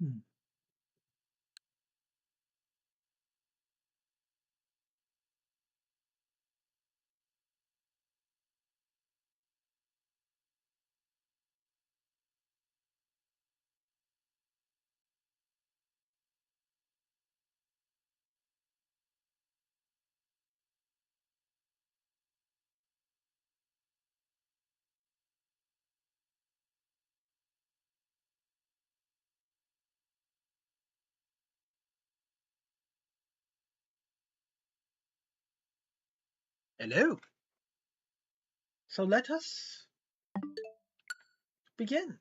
Hmm. Hello. So let us begin.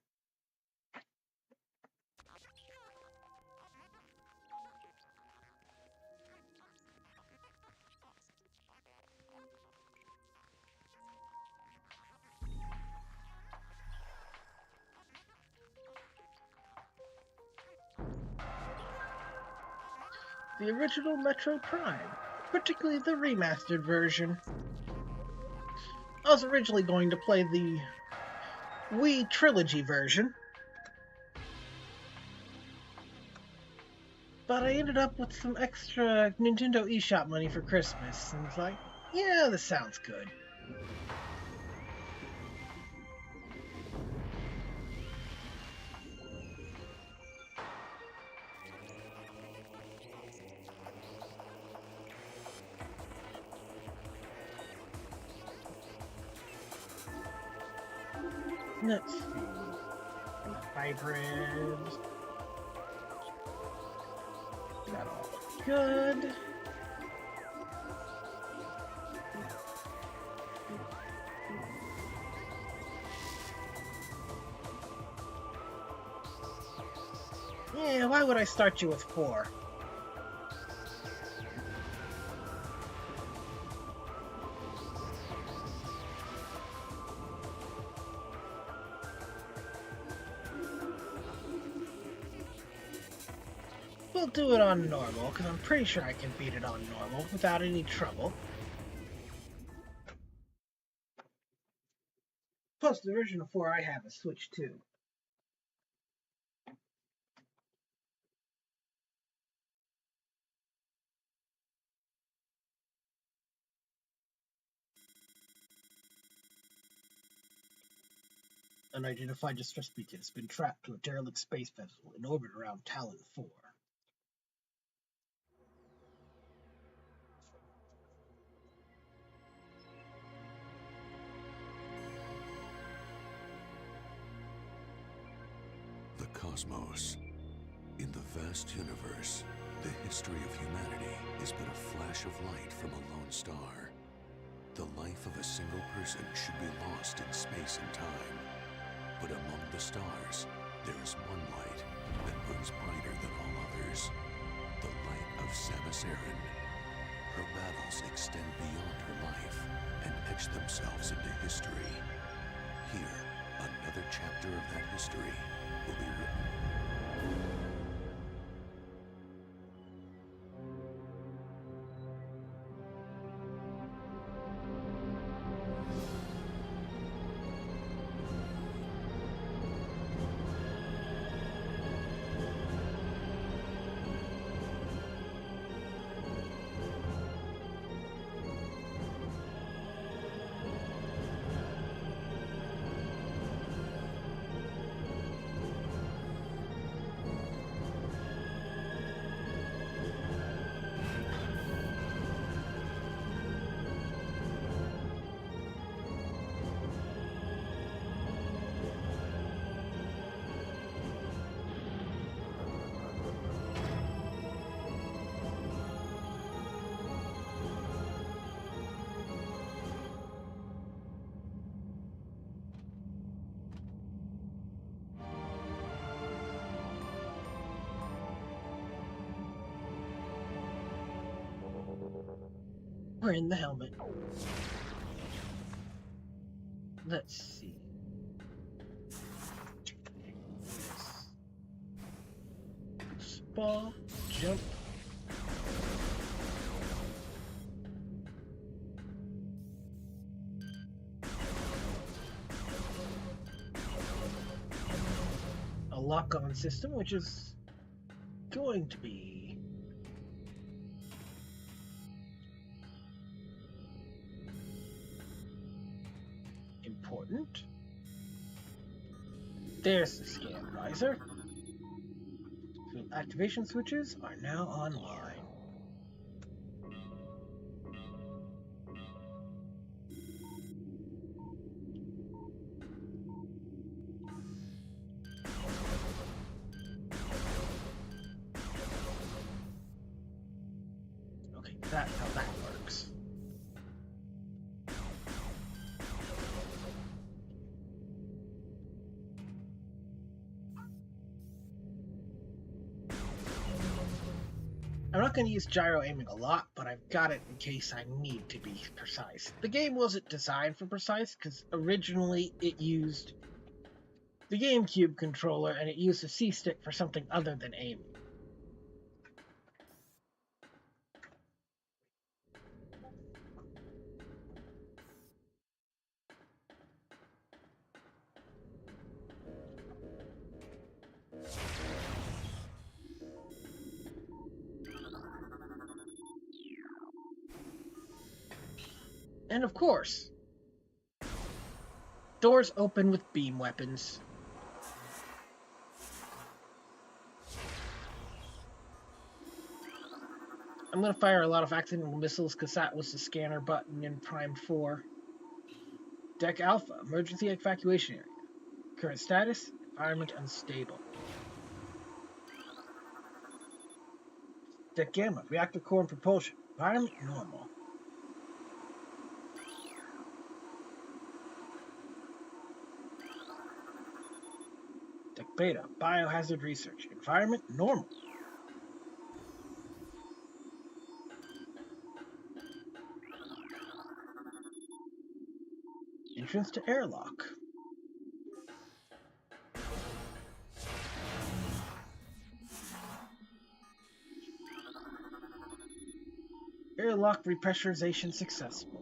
The original Metroid Prime, particularly the remastered version. I was originally going to play the Wii Trilogy version, but I ended up with some extra Nintendo eShop money for Christmas, and it's like, yeah, this sounds good. Let's see. Hybrids. That all good. Yeah, why would I start you with 4? We'll do it on normal, because I'm pretty sure I can beat it on normal without any trouble. Plus, the version of 4 I have is Switch 2. Unidentified distress beacon has been trapped to a derelict space vessel in orbit around Talon 4. The cosmos. In the vast universe, the history of humanity is but a flash of light from a lone star. The life of a single person should be lost in space and time. But among the stars, there is one light that burns brighter than all others. The light of Samus Aran. Her battles extend beyond her life and etch themselves into history. Here, another chapter of that history will be written. We're in the helmet. Let's see. Ball, jump. A lock-on system, which is going to be important. There's the scan visor. Field activation switches are now online. Okay, that's how that works. I'm not going to use gyro aiming a lot, but I've got it in case I need to be precise. The game wasn't designed for precise, because originally it used the GameCube controller and it used a C-stick for something other than aiming. And of course, doors open with beam weapons. I'm going to fire a lot of accidental missiles because that was the scanner button in Prime 4. Deck Alpha, emergency evacuation area. Current status, environment unstable. Deck Gamma, reactor core and propulsion. Environment normal. Deck Beta, biohazard research. Environment normal. Entrance to airlock. Airlock repressurization successful.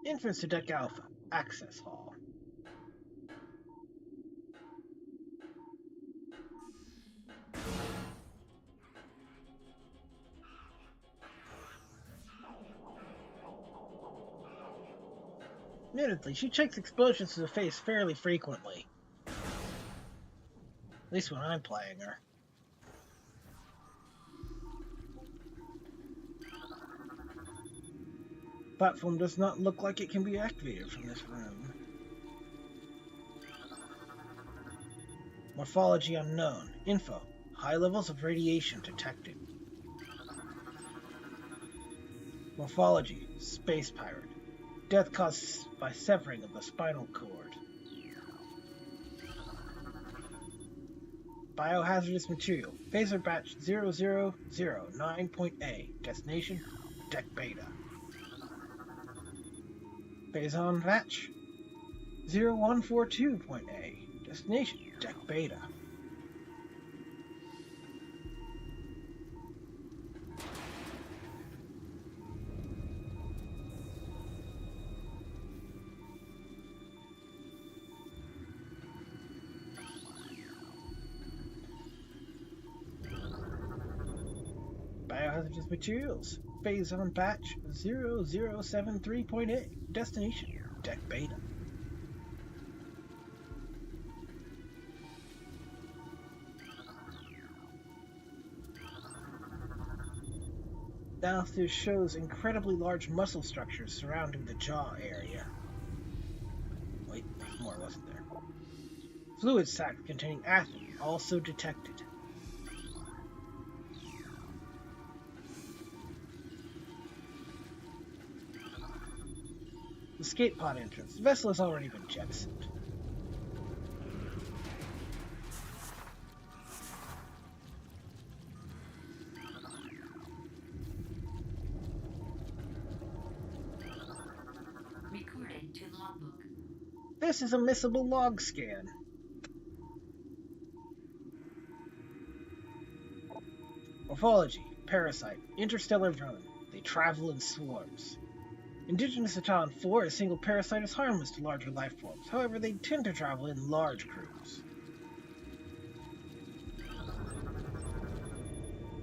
Entrance to Deck Alpha. Access hall. Admittedly, she takes explosions to the face fairly frequently. At least when I'm playing her. Platform does not look like it can be activated from this room. Morphology unknown. Info. High levels of radiation detected. Morphology. Space pirate. Death caused by severing of the spinal cord. Biohazardous material. Phaser batch 0009.A. Destination. Deck Beta. Phazon batch 0142.A. Destination. Deck Beta. Biohazardous materials. Phazon batch 0073.8. Destination. Deck Beta. Now this shows incredibly large muscle structures surrounding the jaw area. Wait, there's more, wasn't there? Fluid sac containing acid also detected. Escape pod entrance. The vessel has already been jettisoned. Recorded to logbook. This is a missable log scan. Morphology. Parasite. Interstellar drone. They travel in swarms. Indigenous to Talon 4, a single parasite is harmless to larger life forms. However, they tend to travel in large groups.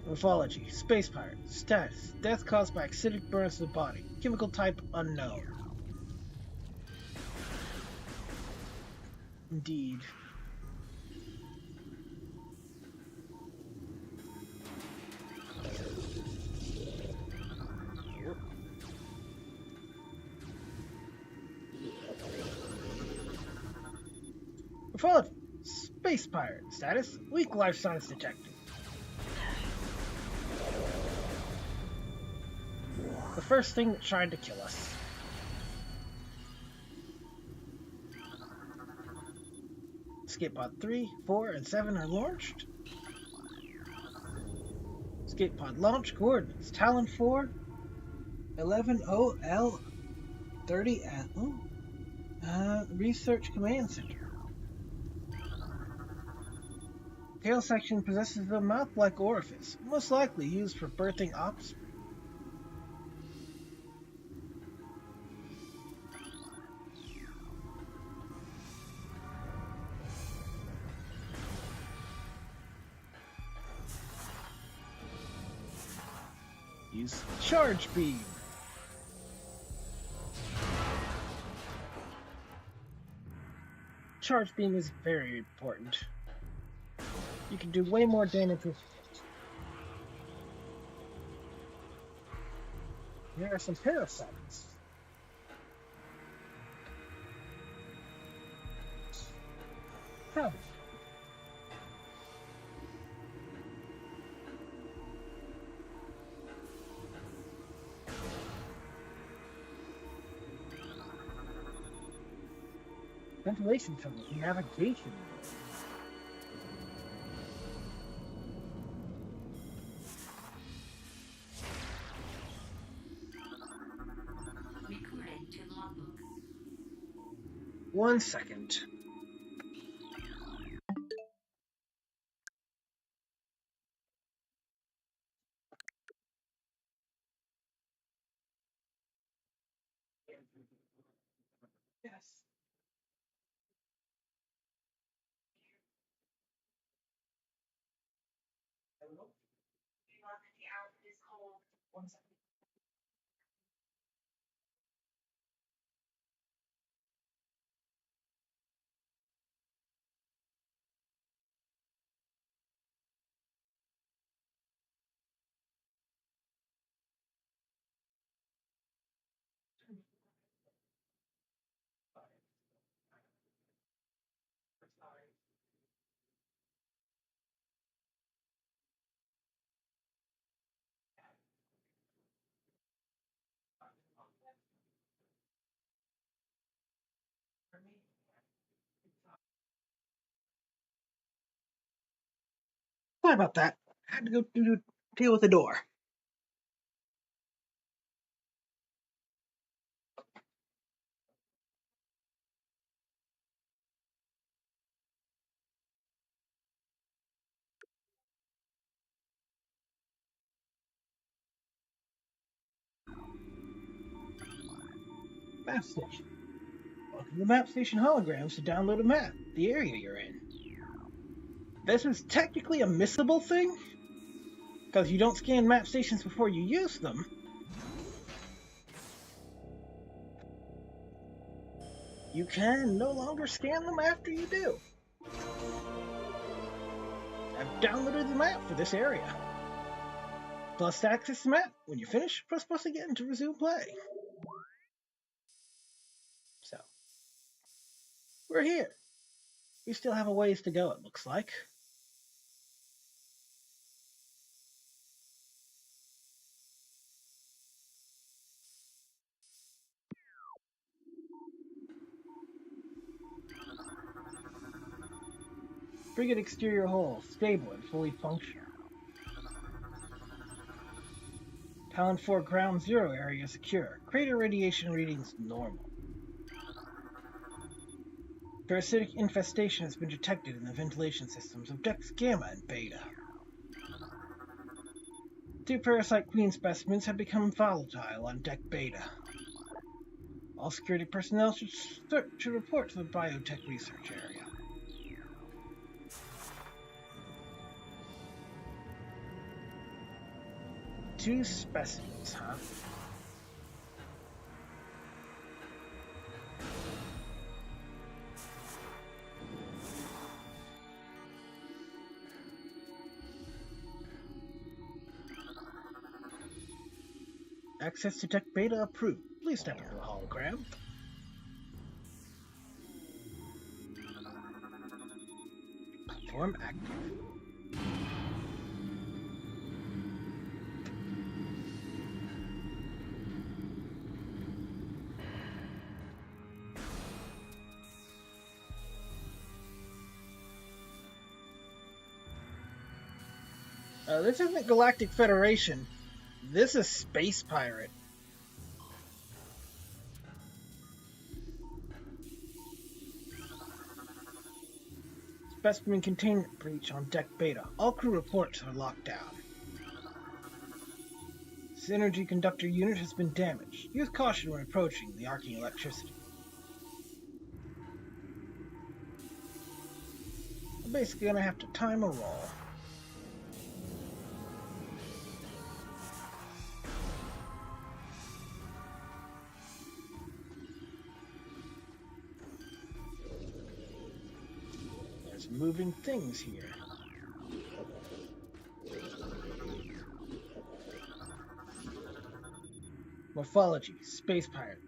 Morphology. Space pirate. Status. Death caused by acidic burns to the body. Chemical type unknown. Indeed. Morphology. Space pirate. Status. Weak life signs detected. The first thing that tried to kill us. Escape pod 3, 4, and 7 are launched. Escape pod launch coordinates. Talon 4, 11OL 30 at Research Command Center. Tail section possesses a mouth-like orifice, most likely used for birthing offspring. Use charge beam. Charge beam is very important. You can do way more damage with it. There are some parasites. How? Ventilation tunnels, navigation. Recording to logbook. 1 second. Yes. Hello? 1 second. Sorry about that. I had to go deal with the door. Map station. Welcome to the map station holograms to download a map, the area you're in. This is technically a missable thing, because you don't scan map stations before you use them. You can no longer scan them after you do. I've downloaded the map for this area. Plus to access the map. When you finish, press plus again to resume play. So, we're here. We still have a ways to go, it looks like. Frigate exterior hull, stable and fully functional. Talon 4 ground zero area secure. Crater radiation readings normal. Parasitic infestation has been detected in the ventilation systems of decks Gamma and Beta. 2 parasite queen specimens have become volatile on deck Beta. All security personnel should report to the biotech research area. Two specimens, huh? Access to tech beta approved. Please step into the hologram. Platform active. This isn't Galactic Federation. This is Space Pirate. Specimen containment breach on deck beta. All crew reports are locked down. This energy conductor unit has been damaged. Use caution when approaching the arcing electricity. I'm basically gonna have to time a roll. Moving things here. Morphology, space pirate.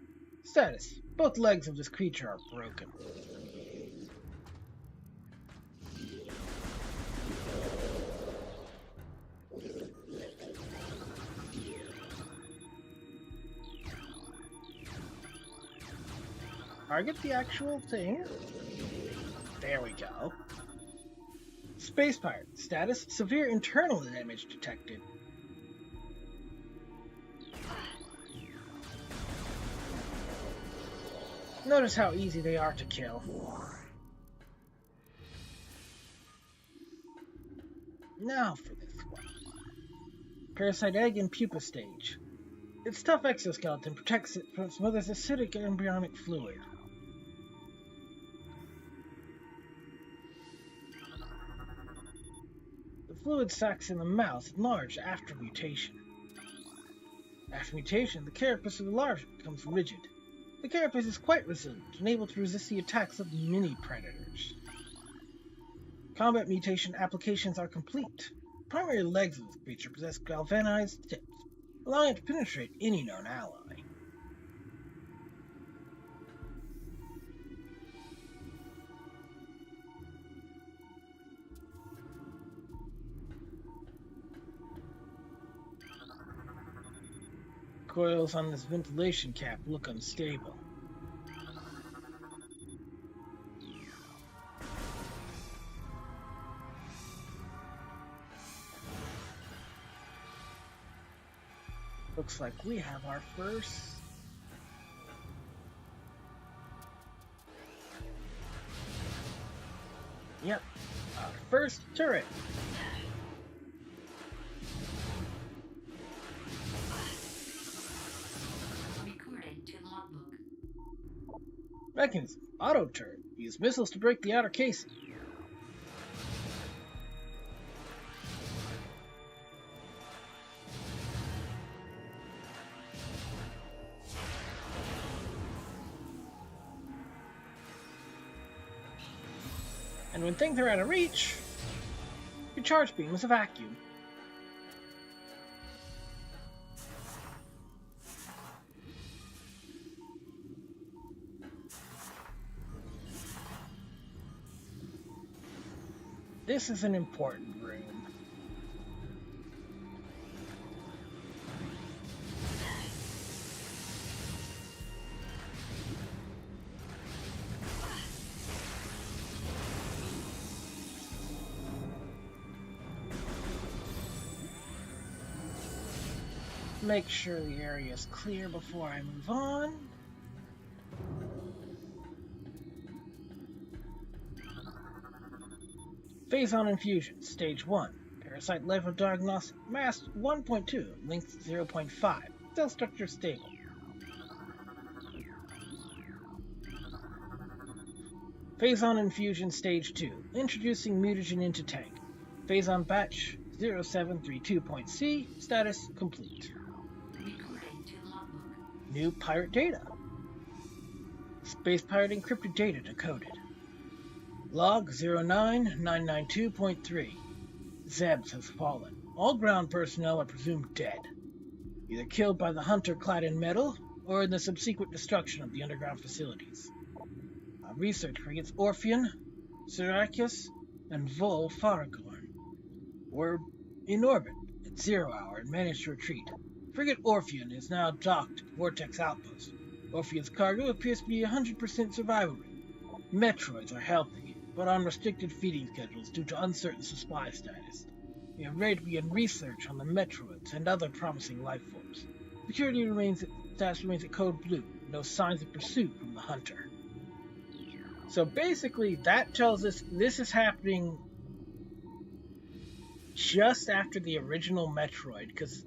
Status, both legs of this creature are broken. Target the actual thing. There we go. Space pirate. Status, severe internal damage detected. Notice how easy they are to kill. Now for this one. Parasite egg in pupa stage. Its tough exoskeleton protects it from its mother's acidic embryonic fluid. Fluid sacs in the mouth enlarge after mutation. After mutation, the carapace of the larva becomes rigid. The carapace is quite resilient and able to resist the attacks of mini-predators. Combat mutation applications are complete. The primary legs of this creature possess galvanized tips, allowing it to penetrate any known ally. Coils on this ventilation cap look unstable. Looks like we have our first... Yep, our first turret. Mechanism. Auto turret. Use missiles to break the outer casing. And when things are out of reach, your charge beam is a vacuum. This is an important room. Make sure the area is clear before I move on. Phase on infusion, stage 1. Parasite level diagnostic, mass 1.2, length 0.5, cell structure stable. Phazon Infusion Stage 2. Introducing mutagen into tank. Phazon Batch 0732.C. Status complete. Recording to logbook. New pirate data. Space pirate encrypted data decoded. Log 09992.3. Zebs has fallen. All ground personnel are presumed dead, either killed by the hunter clad in metal or in the subsequent destruction of the underground facilities. Research frigates Orpheon, Syracuse, and Vol Faragorn were in orbit at 0 hour and managed to retreat. Frigate Orpheon is now docked at Vortex Outpost. Orpheon's cargo appears to be 100% survival rate. Metroids are healthy, but on restricted feeding schedules due to uncertain supply status. We are ready to begin research on the Metroids and other promising life forms. Security status remains at Code Blue. No signs of pursuit from the hunter. So basically, that tells us this is happening just after the original Metroid, because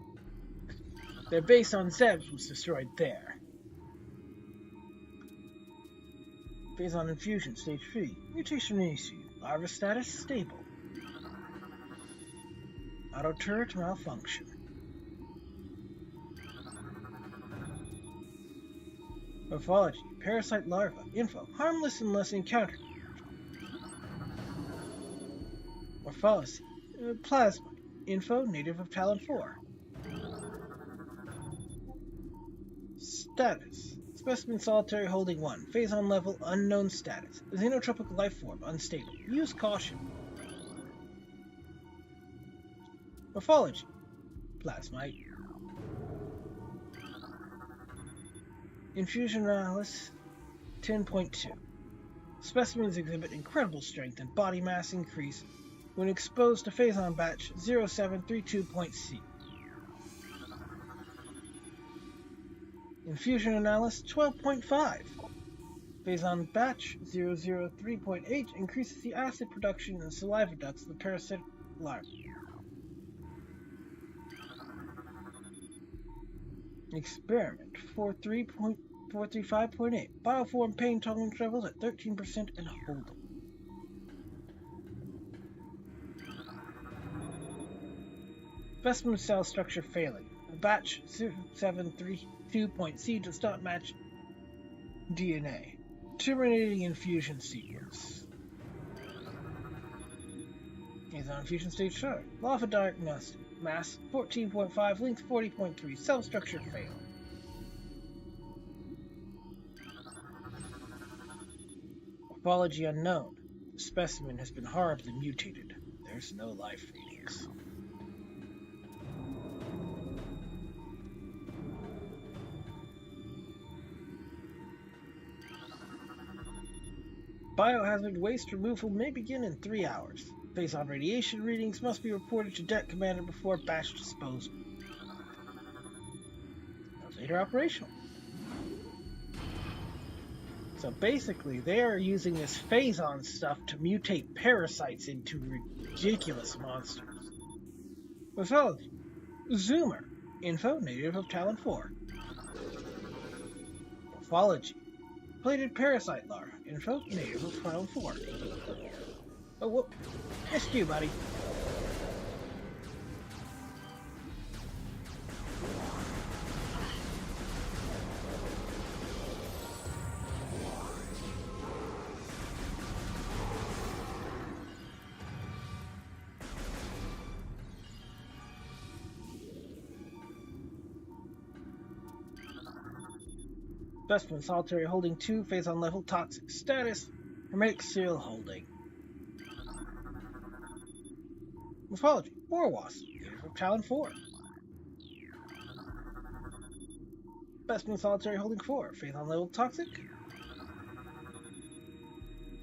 their base on Zebs was destroyed there. Phazon Infusion Stage 3. Mutation issue. Larva status stable. Auto turret malfunction. Morphology. Parasite larva. Info. Harmless unless encountered. Morphology. Plasma. Info. Native of Talon 4. Status. Specimen solitary holding 1. Phazon level unknown status. Xenotropic life form unstable. Use caution. Morphology. Plasmite. Infusion analysis 10.2. Specimens exhibit incredible strength and body mass increase when exposed to Phazon Batch 0732.C. Infusion analysis 12.5. Phazon Batch 003.8 increases the acid production in saliva ducts of the parasitic larva. Experiment 435.8. Bioform pain tolerance levels at 13% and holding. Specimen cell structure failing. Batch 732.C does not match DNA. Terminating infusion sequence. Phazon infusion stage short. Lava diagnostic. Mass 14.5, length 40.3, cell structure failed. Morphology unknown. The specimen has been horribly mutated. There's no life radius. Biohazard waste removal may begin in 3 hours. Phazon radiation readings must be reported to Det Commander before batch disposal. Later operational. So basically, they are using this Phazon stuff to mutate parasites into ridiculous monsters. Morphology. Zoomer. Info native of Talon 4. Morphology. Plated parasite larva. Info native of Talon 4. Oh, whoop. Missed you, buddy. Specimen solitary holding 2, Phazon level toxic status, hermetic seal holding. Morphology, Warwasp, from Talon 4. Specimen solitary holding 4, Phazon level toxic.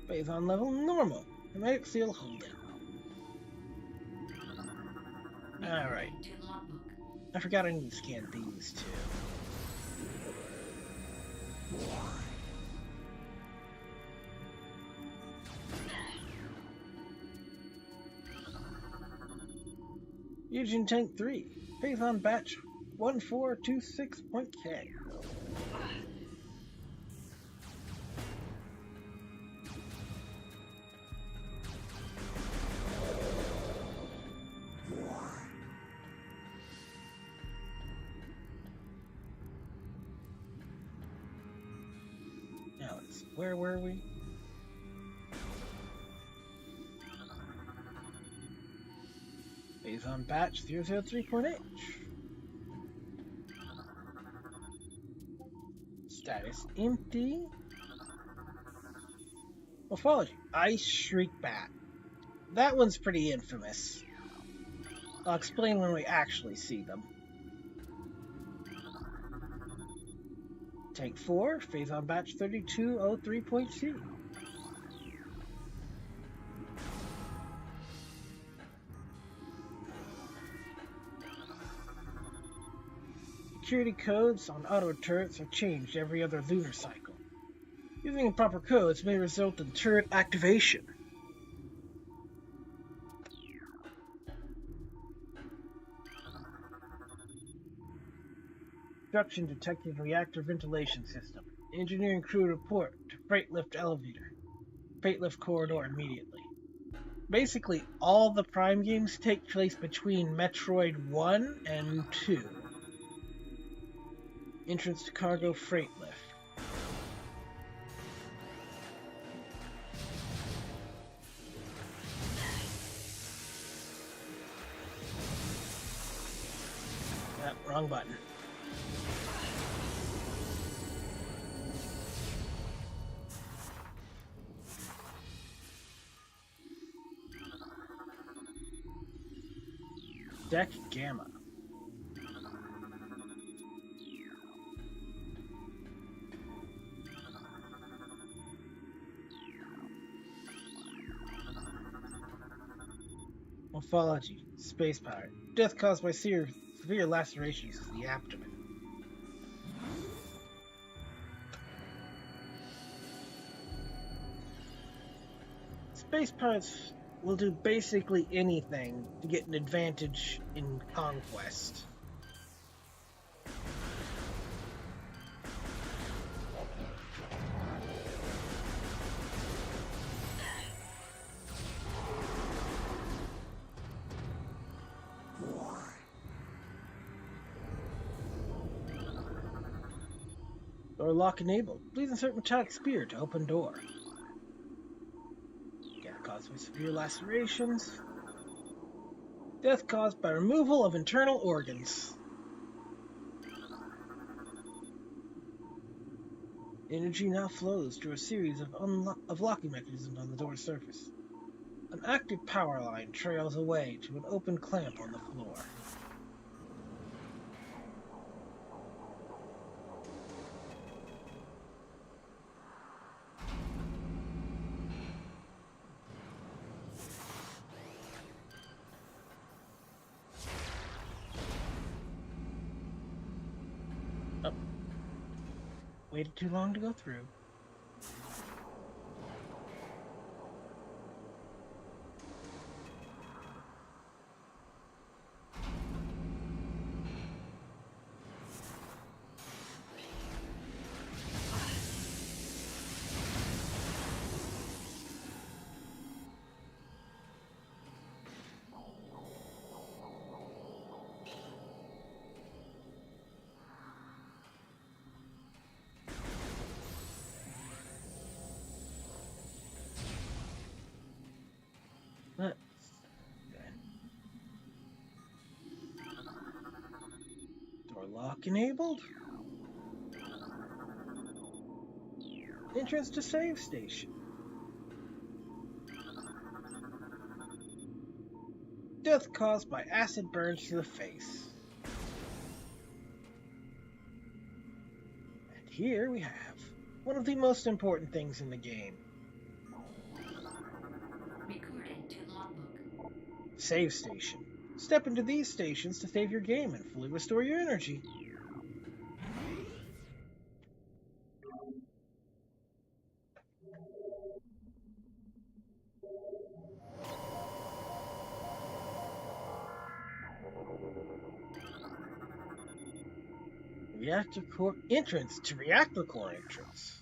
Phazon level normal, hermetic seal holding. Alright. I forgot I need to scan these too. Fusion Tank 3, Phazon Batch 1426.K. Where were we? Phase on batch 003.h. Status empty. Morphology. Ice Shriek Bat. That one's pretty infamous. I'll explain when we actually see them. Take 4, phase on batch 3203.c. Security codes on auto turrets are changed every other lunar cycle. Using improper codes may result in turret activation. Obstruction detected in reactor ventilation system. Engineering crew report to freight lift elevator. Freight lift corridor immediately. Basically, all the Prime games take place between Metroid 1 and 2. Entrance to cargo freight lift. Wrong button. Deck Gamma. Morphology. Space power. Death caused by severe lacerations of the abdomen. Space pirates will do basically anything to get an advantage in conquest. Door lock enabled. Please insert metallic spear to open door. Death caused by severe lacerations. Death caused by removal of internal organs. Energy now flows through a series of locking mechanisms on the door's surface. An active power line trails away to an open clamp on the floor. Oh. Waited too long to go through. Let's door lock enabled. Entrance to save station. Death caused by acid burns to the face. And here we have one of the most important things in the game. Recording to logbook. Save station. Step into these stations to save your game and fully restore your energy. Reactor core entrance to reactor core entrance.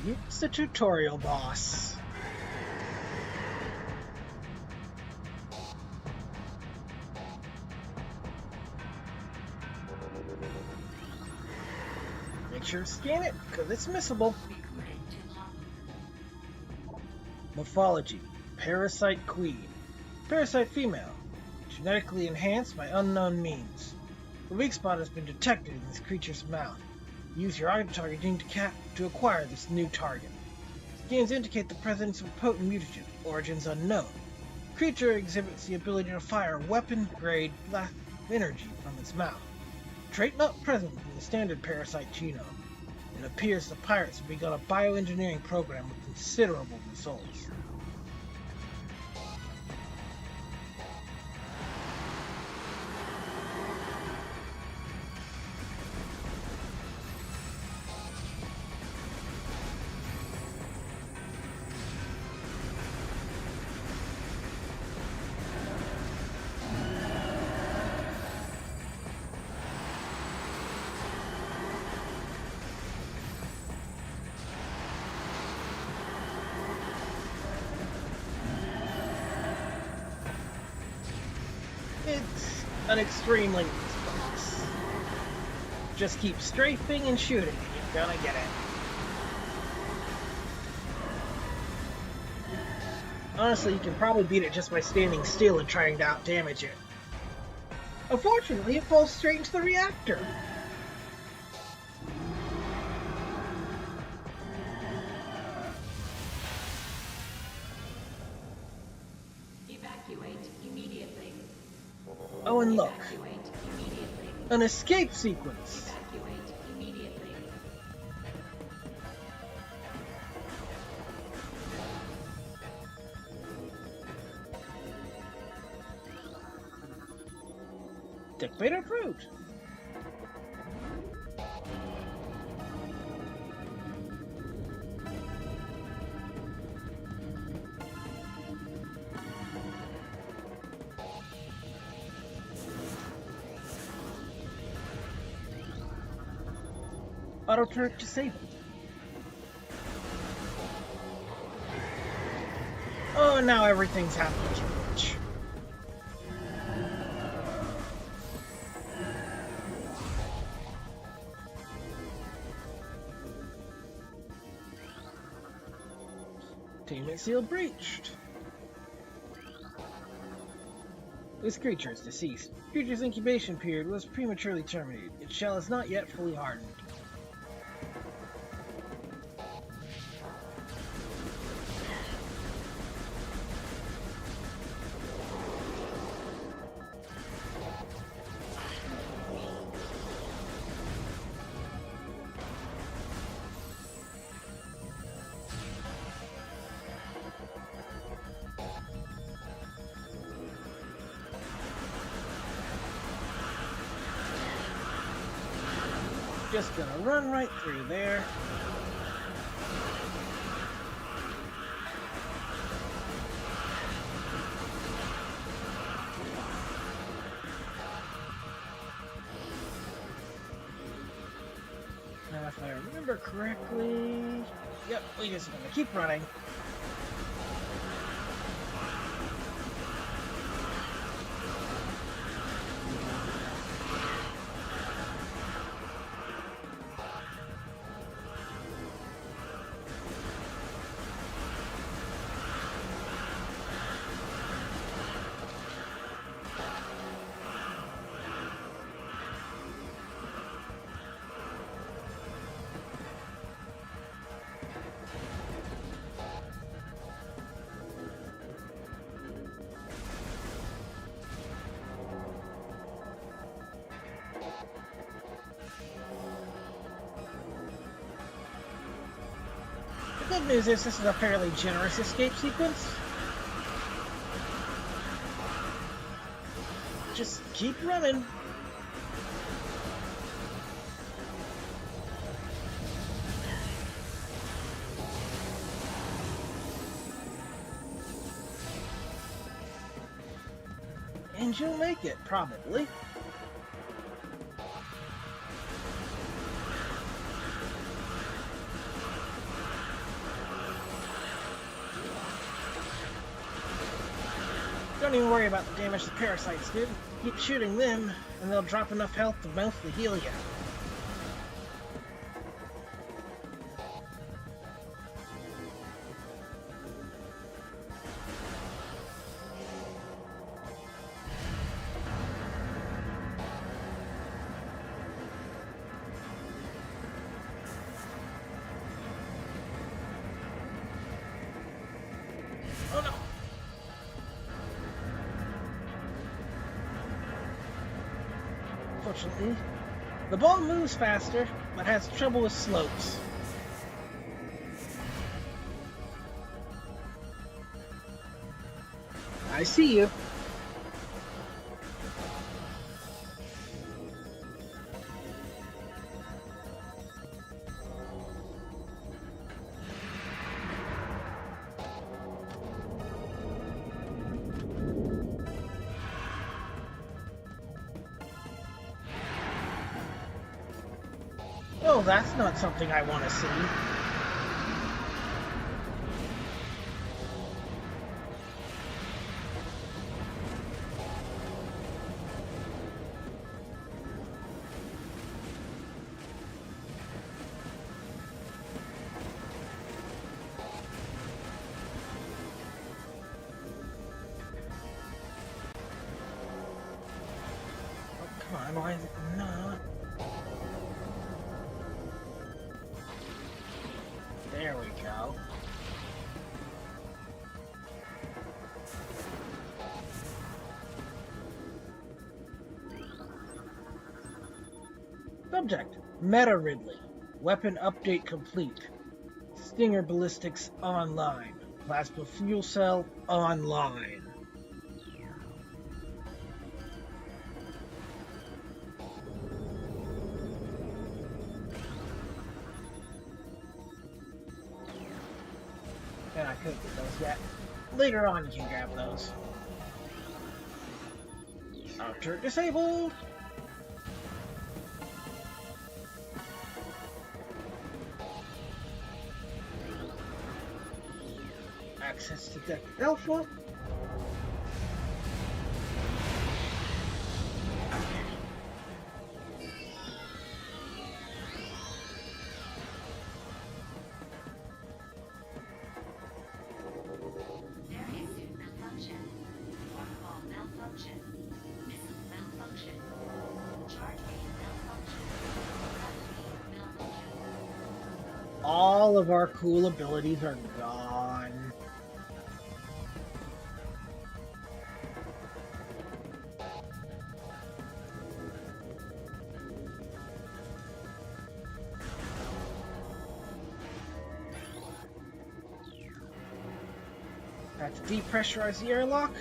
It's the tutorial boss. Make sure to scan it, because it's missable. Recorded to logbook. Morphology. Parasite queen. Parasite female. Genetically enhanced by unknown means. The weak spot has been detected in this creature's mouth. Use your auto-targeting to acquire this new target. Scans indicate the presence of a potent mutagen, origins unknown. Creature exhibits the ability to fire weapon-grade blast of energy from its mouth. Trait not present in the standard parasite genome. It appears the pirates have begun a bioengineering program with considerable results. It's an extremely easy boss. Just keep strafing and shooting and you're gonna get it. Honestly, you can probably beat it just by standing still and trying to outdamage it. Unfortunately, it falls straight into the reactor. Evacuate immediately. Oh, and look, Evacuate immediately. an escape sequence. Evacuate immediately. Dick Beta approved. Auto turret disabled. Oh, now everything's happening too much. Containment seal breached. This creature is deceased. Creature's incubation period was prematurely terminated. Its shell is not yet fully hardened. Just gonna run right through there. Now, if I remember correctly, yep, we just gonna keep running. The good news is this is a fairly generous escape sequence. Just keep running. And you'll make it, probably. Don't even worry about the damage the parasites did. Keep shooting them, and they'll drop enough health to mostly heal you. Oh no! Fortunately, the ball moves faster, but has trouble with slopes. I see you. Oh, that's not something I want to see. Oh, come on, why is it not? There we go. Subject: Meta Ridley. Weapon update complete. Stinger ballistics online. Plasma fuel cell online. And I couldn't get those yet. Later on you can grab those. Turret disabled! Access to Deck Alpha. Various suit malfunction. Waterfall malfunction. Missile malfunction. Charge beam malfunction. Gravity malfunction. All of our cool abilities are gone. Have to depressurize the airlock.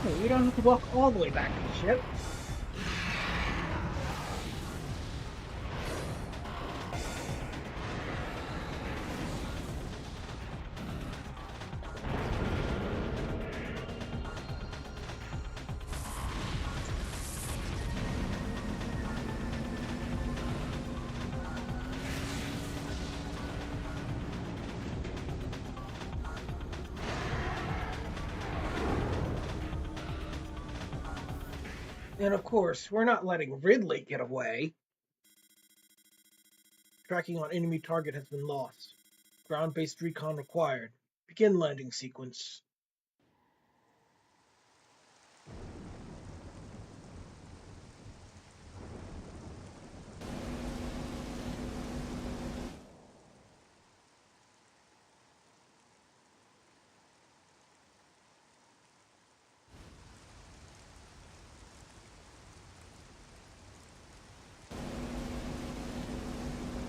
Okay, we don't have to walk all the way back to the ship. And of course, we're not letting Ridley get away. Tracking on enemy target has been lost. Ground-based recon required. Begin landing sequence.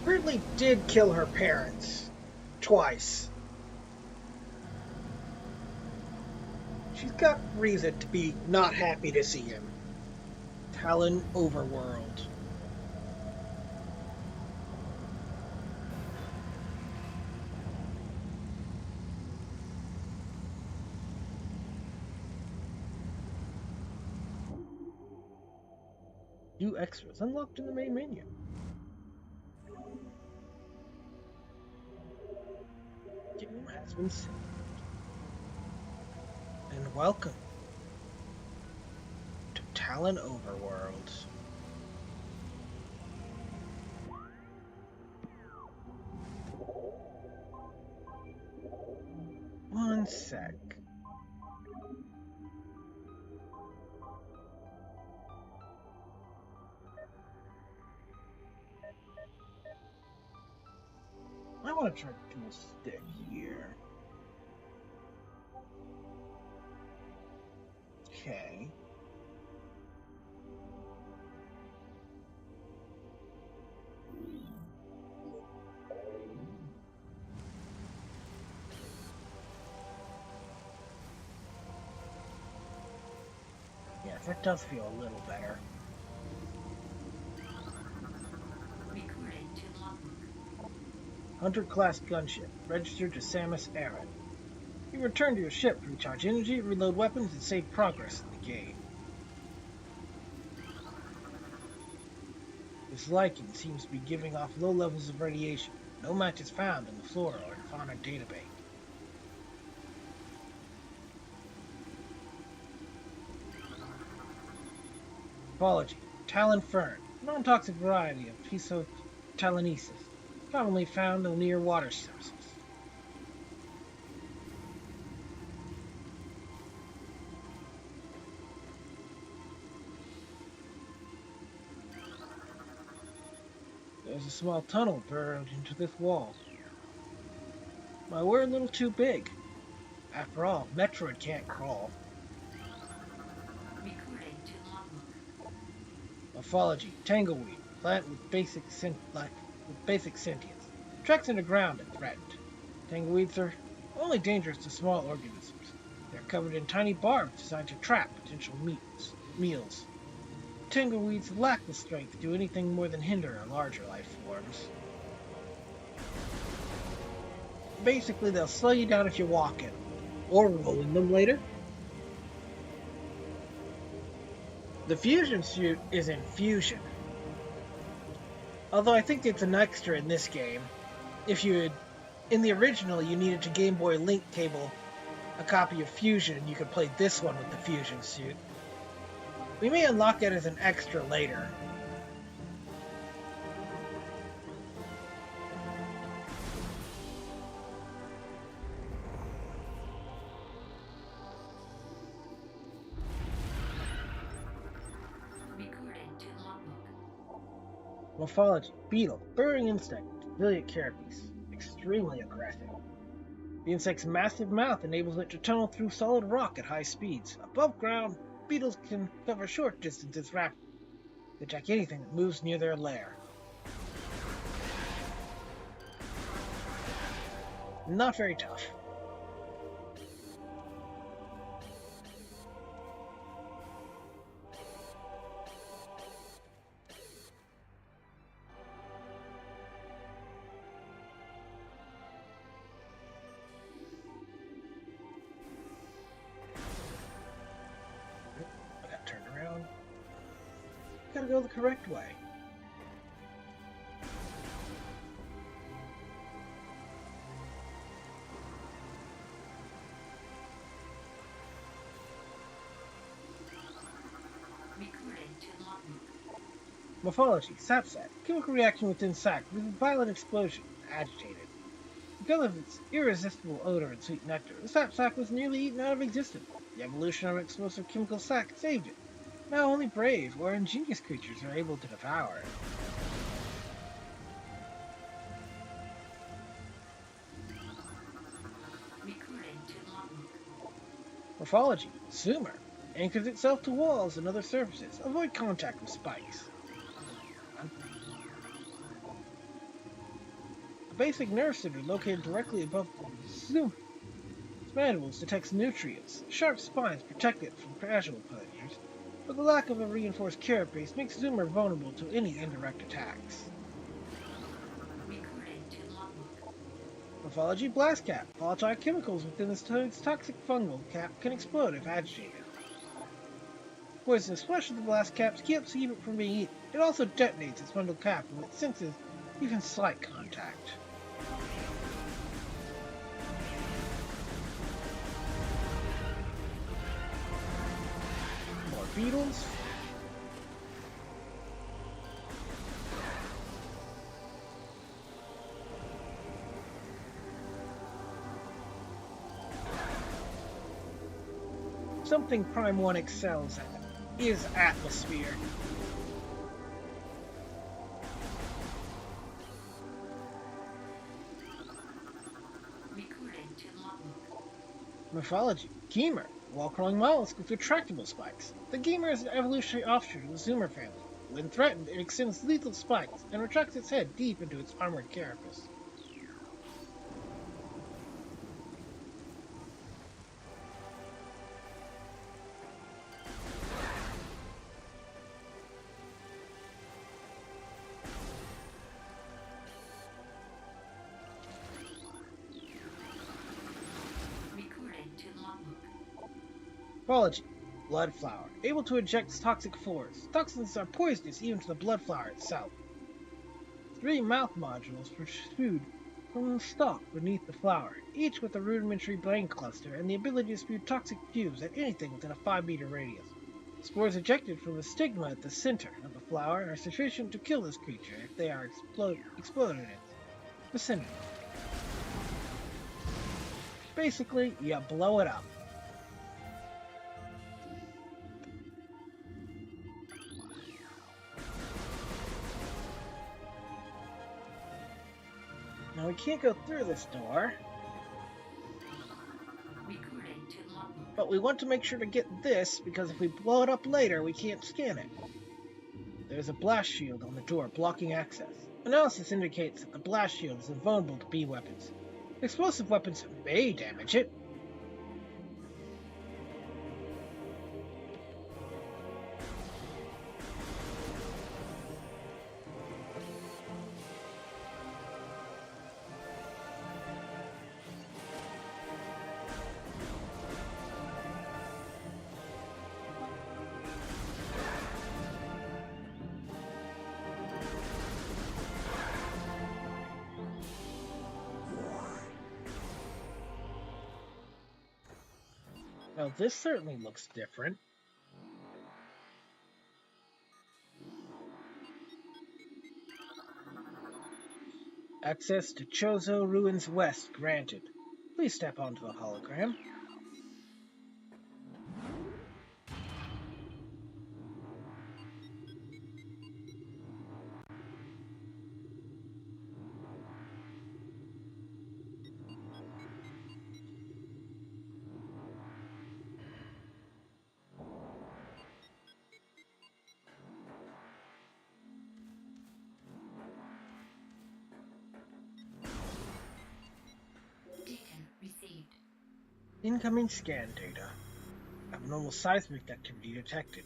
Ridley did kill her parents. Twice. She's got reason to be not happy to see him. Talon Overworld. New extras unlocked in the main menu. Game has been saved. And welcome to Talon Overworld. One sec. I want to try dual stick here. Okay. Yeah, that does feel a little better. Recording to logbook. Hunter-class gunship, registered to Samus Aran. You return to your ship to recharge energy, reload weapons, and save progress in the game. This lichen seems to be giving off low levels of radiation. No match is found in the flora or fauna database. Apology. Talon fern, non-toxic variety of Pisotalanesis, commonly found in near water sources. There's a small tunnel burrowed into this wall. My we're a little too big. After all, Metroid can't crawl. Recording to logbook. Morphology: Tangleweed, plant with basic sentience. Tracks underground and threatened. Tangleweeds are only dangerous to small organisms. They're covered in tiny barbs designed to trap potential meals. Tangleweeds lack the strength to do anything more than hinder larger life forms. Basically, they'll slow you down if you walk in, or roll in them later. The fusion suit is in Fusion. Although I think it's an extra in this game. In the original, you needed to Game Boy Link cable a copy of Fusion, and you could play this one with the Fusion suit. We may unlock it as an extra later. Recording to logbook. Morphology: Beetle, burrowing insect, ciliate carapace, extremely aggressive. The insect's massive mouth enables it to tunnel through solid rock at high speeds. Above ground, beetles can cover short distances rapidly. They attack anything that moves near their lair. Not very tough. I got turned around. Gotta go the correct way. Recording to logbook. Morphology: Sapsack, chemical reaction within sac with a violent explosion, agitated. Because of its irresistible odor and sweet nectar, the sapsack was nearly eaten out of existence. The evolution of an explosive chemical sac saved it. Now only brave or ingenious creatures are able to devour it. Recording to logbook. Morphology: Zoomer, anchors itself to walls and other surfaces. Avoid contact with spikes. A basic nerve center located directly above Zoomer. Its mandibles detects nutrients. Sharp spines protect it from casual predators, but the lack of a reinforced carapace makes Zoomer vulnerable to any indirect attacks. Recording to logbook. Morphology: Blast Cap. Volatile chemicals within this toad's toxic fungal cap can explode if agitated. Poisonous flesh of the blast caps keeps it from being eaten. It also detonates its bundle cap when it senses even slight contact. More beetles. Something Prime 1 excels at is atmosphere. Recruiting to logbook. Morphology. Gamur. Wall-crawling mollusk with retractable spikes. The Gamur is an evolutionary offshoot of the Zoomer family. When threatened, it extends lethal spikes and retracts its head deep into its armored carapace. Recruiting to logbook. Morphology. Blood flower. Able to eject toxic spores. Toxins are poisonous even to the blood flower itself. 3 mouth modules protrude from the stalk beneath the flower, each with a rudimentary brain cluster and the ability to spew toxic fumes at anything within a 5-meter radius. Spores ejected from the stigma at the center of the flower are sufficient to kill this creature if they are exploded in its vicinity. Basically, you blow it up. Now we can't go through this door, Recruiting to logbook. but we want to make sure to get this because if we blow it up later, we can't scan it. There's a blast shield on the door blocking access. Analysis indicates that the blast shield is invulnerable to B weapons. Explosive weapons may damage it. Well, this certainly looks different. Access to Chozo Ruins West granted. Please step onto the hologram. Data received. Incoming scan data. Abnormal seismic activity detected.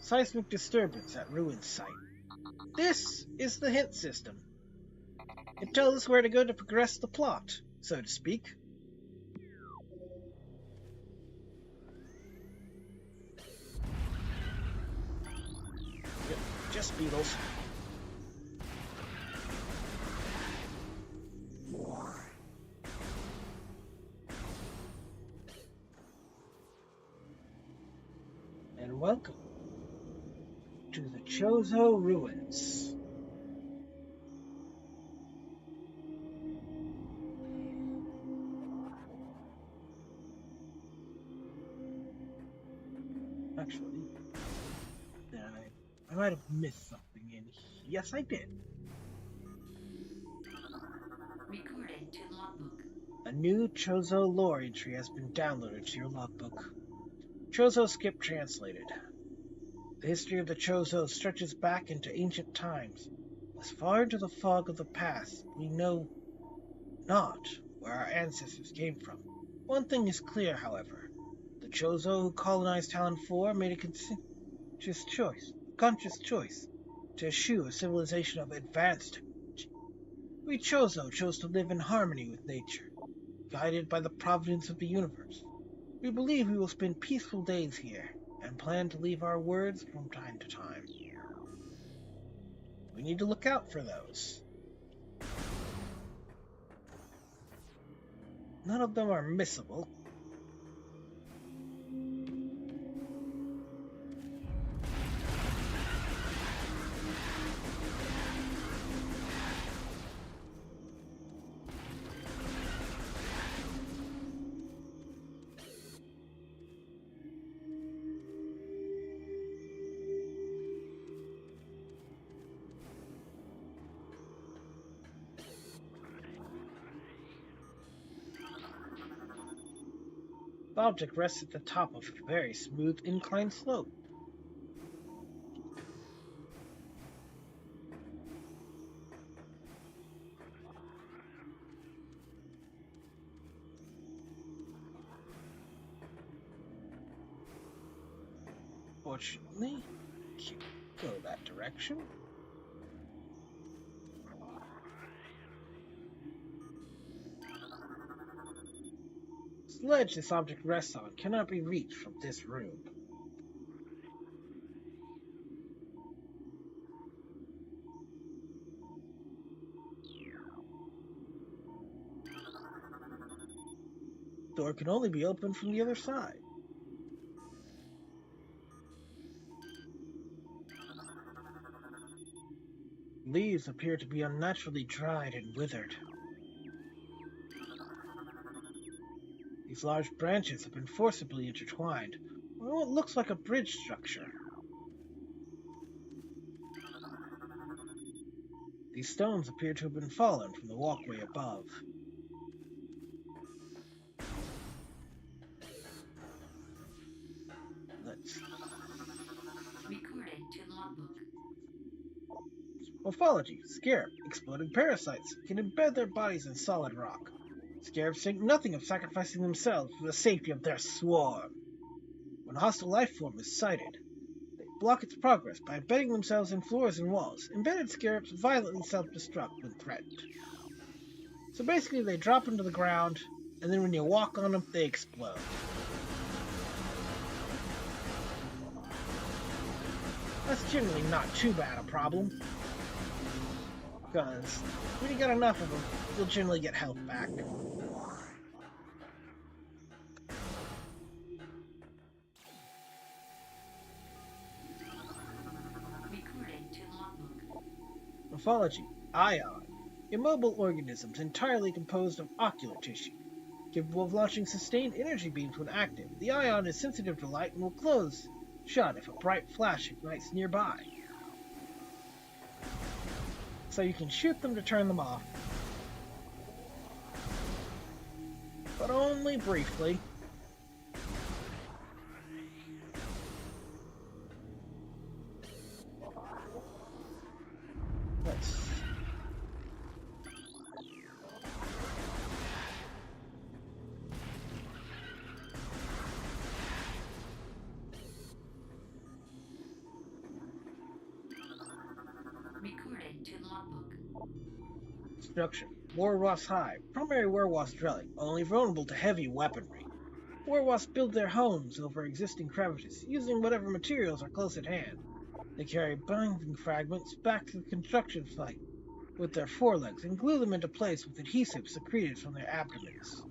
Seismic disturbance at ruins site. This is the hint system. It tells us where to go to progress the plot, so to speak. Yep, just beetles. And welcome to the Chozo Ruins. Actually, I might have missed something in here. Yes, I did. Recruiting to logbook. A new Chozo lore entry has been downloaded to your logbook. Chozo skip translated. The history of the Chozo stretches back into ancient times. As far into the fog of the past, we know not where our ancestors came from. One thing is clear, however. The Chozo who colonized Talon 4 made a conscious choice to eschew a civilization of advanced technology. We Chozo chose to live in harmony with nature, guided by the providence of the universe. We believe we will spend peaceful days here, and plan to leave our words from time to time. We need to look out for those. None of them are missable. The object rests at the top of a very smooth inclined slope. Fortunately, can't go that direction. The ledge this object rests on cannot be reached from this room. The door can only be opened from the other side. Leaves appear to be unnaturally dried and withered. These large branches have been forcibly intertwined, on what looks like a bridge structure. These stones appear to have been fallen from the walkway above. Let's... Recorded to logbook. Morphology. Scarab. Exploded parasites can embed their bodies in solid rock. Scarabs think nothing of sacrificing themselves for the safety of their swarm. When a hostile life form is sighted, they block its progress by embedding themselves in floors and walls. Embedded scarabs violently self-destruct when threatened. So basically they drop into the ground, and then when you walk on them, they explode. That's generally not too bad a problem, because when you got enough of them, you'll generally get health back. Recorded to logbook. Morphology. Ion. Immobile organisms entirely composed of ocular tissue. Capable of launching sustained energy beams when active, the ion is sensitive to light and will close shut if a bright flash ignites nearby. So you can shoot them to turn them off, but only briefly. Let's... Recorded to logbook. Structure. Werewolf's Hive. Primary werewolf dwelling, only vulnerable to heavy weaponry. Werewolves build their homes over existing crevices, using whatever materials are close at hand. They carry binding fragments back to the construction site with their forelegs and glue them into place with adhesive secreted from their abdomens.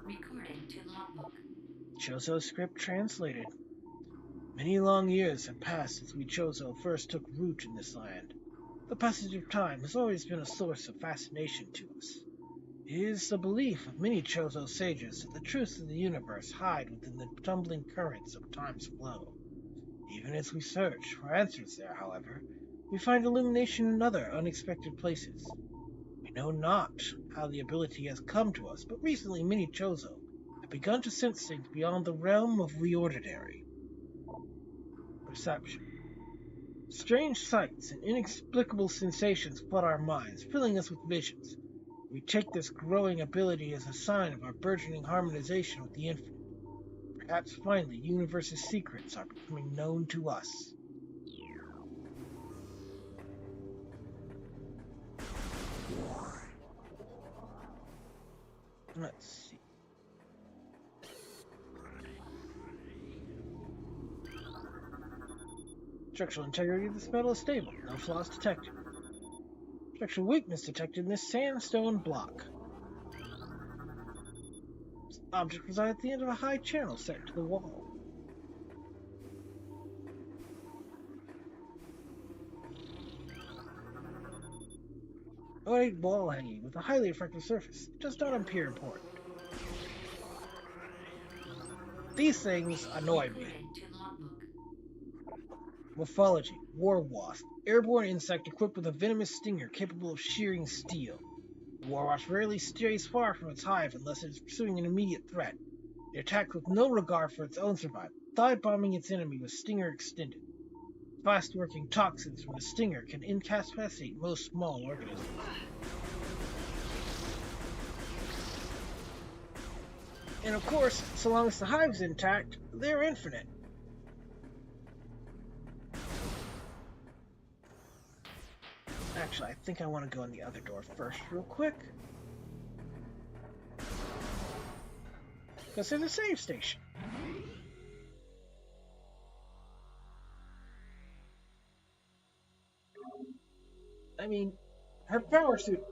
Recorded to logbook. Chozo script translated. Many long years have passed since we Chozo first took root in this land. The passage of time has always been a source of fascination to us. It is the belief of many Chozo sages that the truths of the universe hide within the tumbling currents of time's flow. Even as we search for answers there, however, we find illumination in other unexpected places. We know not how the ability has come to us, but recently many Chozo have begun to sense things beyond the realm of the ordinary. Perception. Strange sights and inexplicable sensations flood our minds, filling us with visions. We take this growing ability as a sign of our burgeoning harmonization with the infinite. Perhaps finally, the universe's secrets are becoming known to us. Let's see. Structural integrity of this metal is stable. No flaws detected. Structural weakness detected in this sandstone block. This object resides at the end of a high channel set into the wall. Ornate wall hanging with a highly reflective surface. It does not appear important. These things annoy me. Recording to logbook. Morphology. War wasp. Airborne insect equipped with a venomous stinger capable of shearing steel. The war wasp rarely strays far from its hive unless it is pursuing an immediate threat. It attacks with no regard for its own survival, dive-bombing its enemy with stinger extended. Fast-working toxins from the stinger can incapacitate most small organisms. And of course, so long as the hive's intact, they're infinite. Actually, I think I want to go in the other door first real quick. Because there's a save station. I mean, her power suit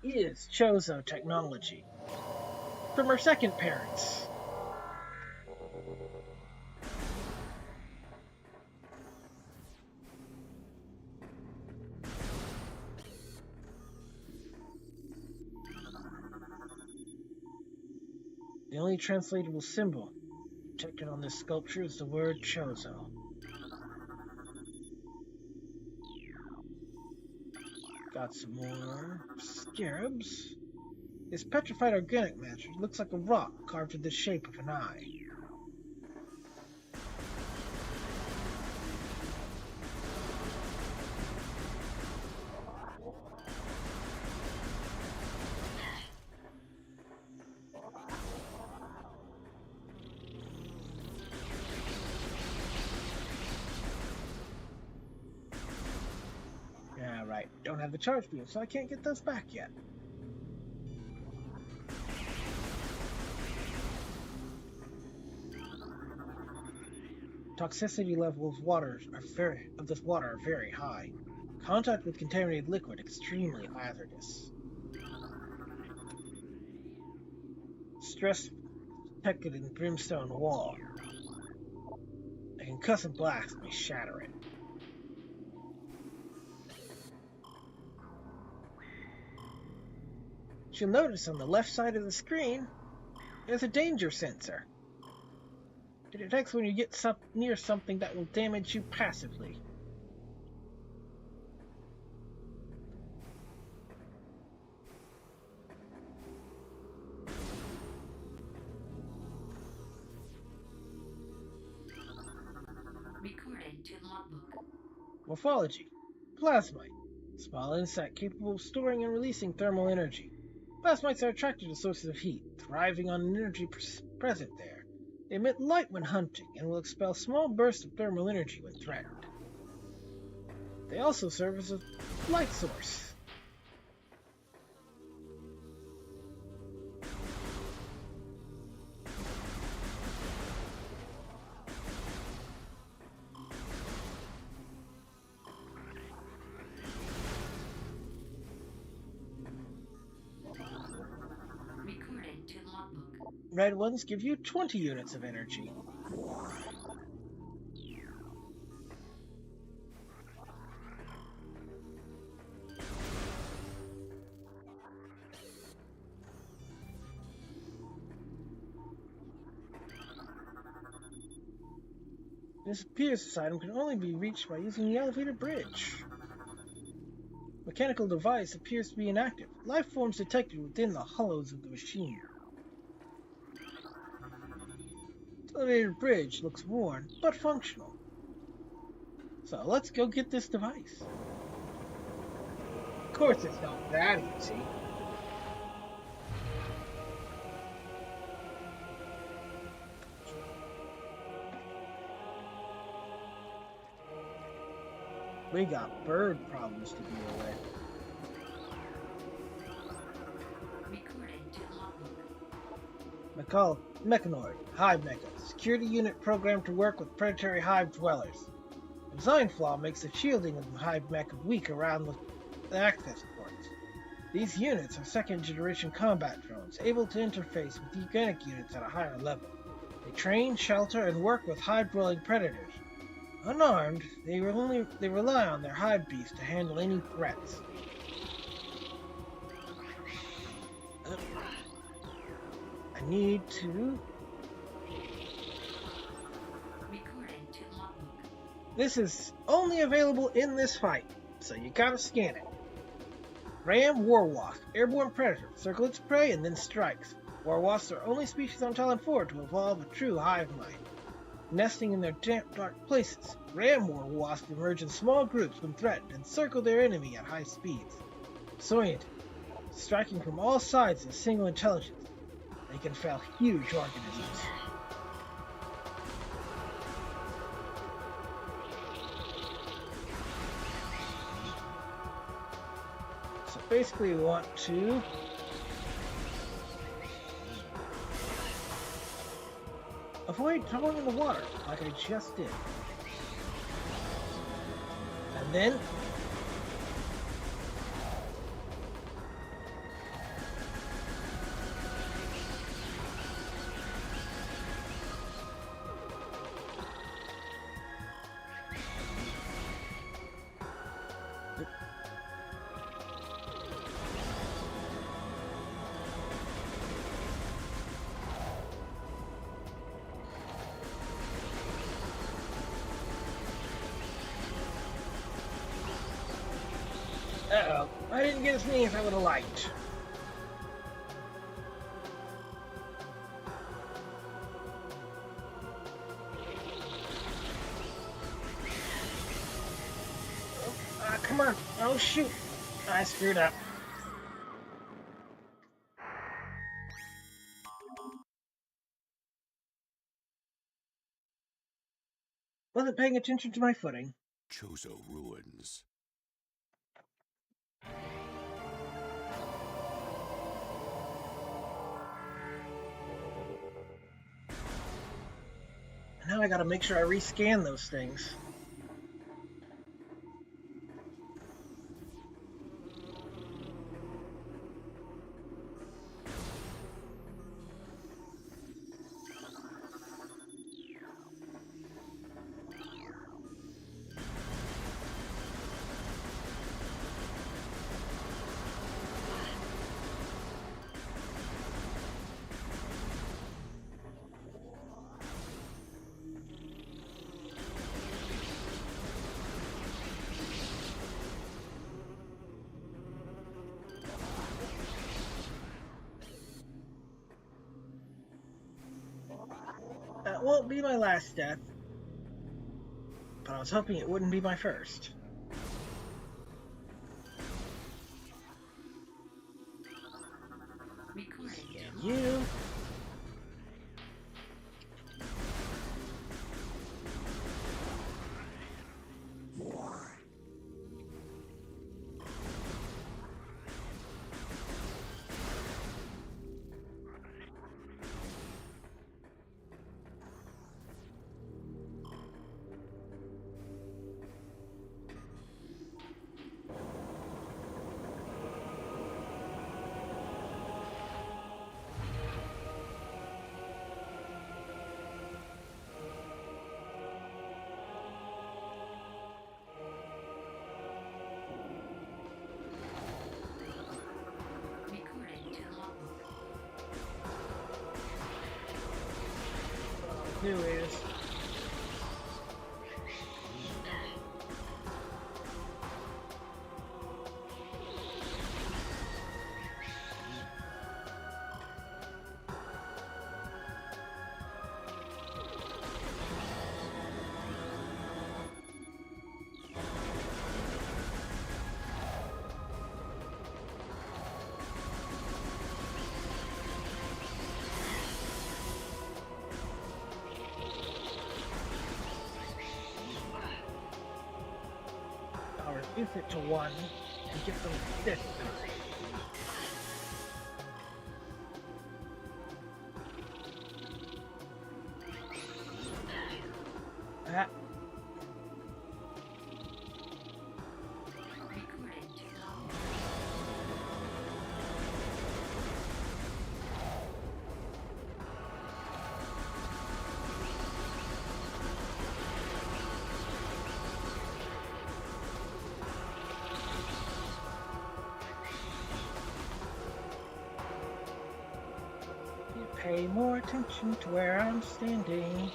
is Chozo technology. From her second parents. The only translatable symbol depicted on this sculpture is the word Chozo. Got some more scarabs. This petrified organic matter looks like a rock carved in the shape of an eye. Yeah, right. Don't have the charge beam, so I can't get those back yet. Toxicity levels of this water are very high. Contact with contaminated liquid extremely hazardous. Stress detected in brimstone wall. A concussive blast may shatter it. You'll notice on the left side of the screen, there's a danger sensor. It detects when you get near something that will damage you passively. Recording to logbook. Morphology. Plasmite. Small insect capable of storing and releasing thermal energy. Plasmites are attracted to sources of heat, thriving on energy present there. They emit light when hunting and will expel small bursts of thermal energy when threatened. They also serve as a light source. Recording to logbook. Red ones give you 20 units of energy. It appears this item can only be reached by using the elevator bridge. Mechanical device appears to be inactive. Life forms detected within the hollows of the machine. The elevator bridge looks worn, but functional. So let's go get this device. Of course it's not that easy. We got bird problems to deal with. Recording to logbook. Mechanoid, Hive Mecha, security unit programmed to work with predatory hive dwellers. The design flaw makes the shielding of the hive mech weak around the access ports. These units are second-generation combat drones, able to interface with organic units at a higher level. They train, shelter, and work with hive-dwelling predators. Unarmed, they rely on their hive beasts to handle any threats. I need to... Recording to logbook. This is only available in this fight, so you gotta scan it. Ram Warwasp, airborne predator, circle its prey and then strikes. Warwasps are only species on Talon 4 to evolve a true hive mind. Nesting in their damp, dark places, ram warwasps emerge in small groups when threatened and circle their enemy at high speeds. Disoriented, striking from all sides with a single intelligence, they can fell huge organisms. So basically we want to avoid tumbling in the water, like I just did. And then... Uh-oh, I didn't get as many as I would have liked. Come on. Oh, shoot. I screwed up. Wasn't paying attention to my footing. Chozo ruins. Now I gotta make sure I rescan those things. That won't be my last death, but I was hoping it wouldn't be my first. Recording Scan to you. recording to logbook. Who is? I'll reduce it to 1 and get them this. Pay more attention to where I'm standing.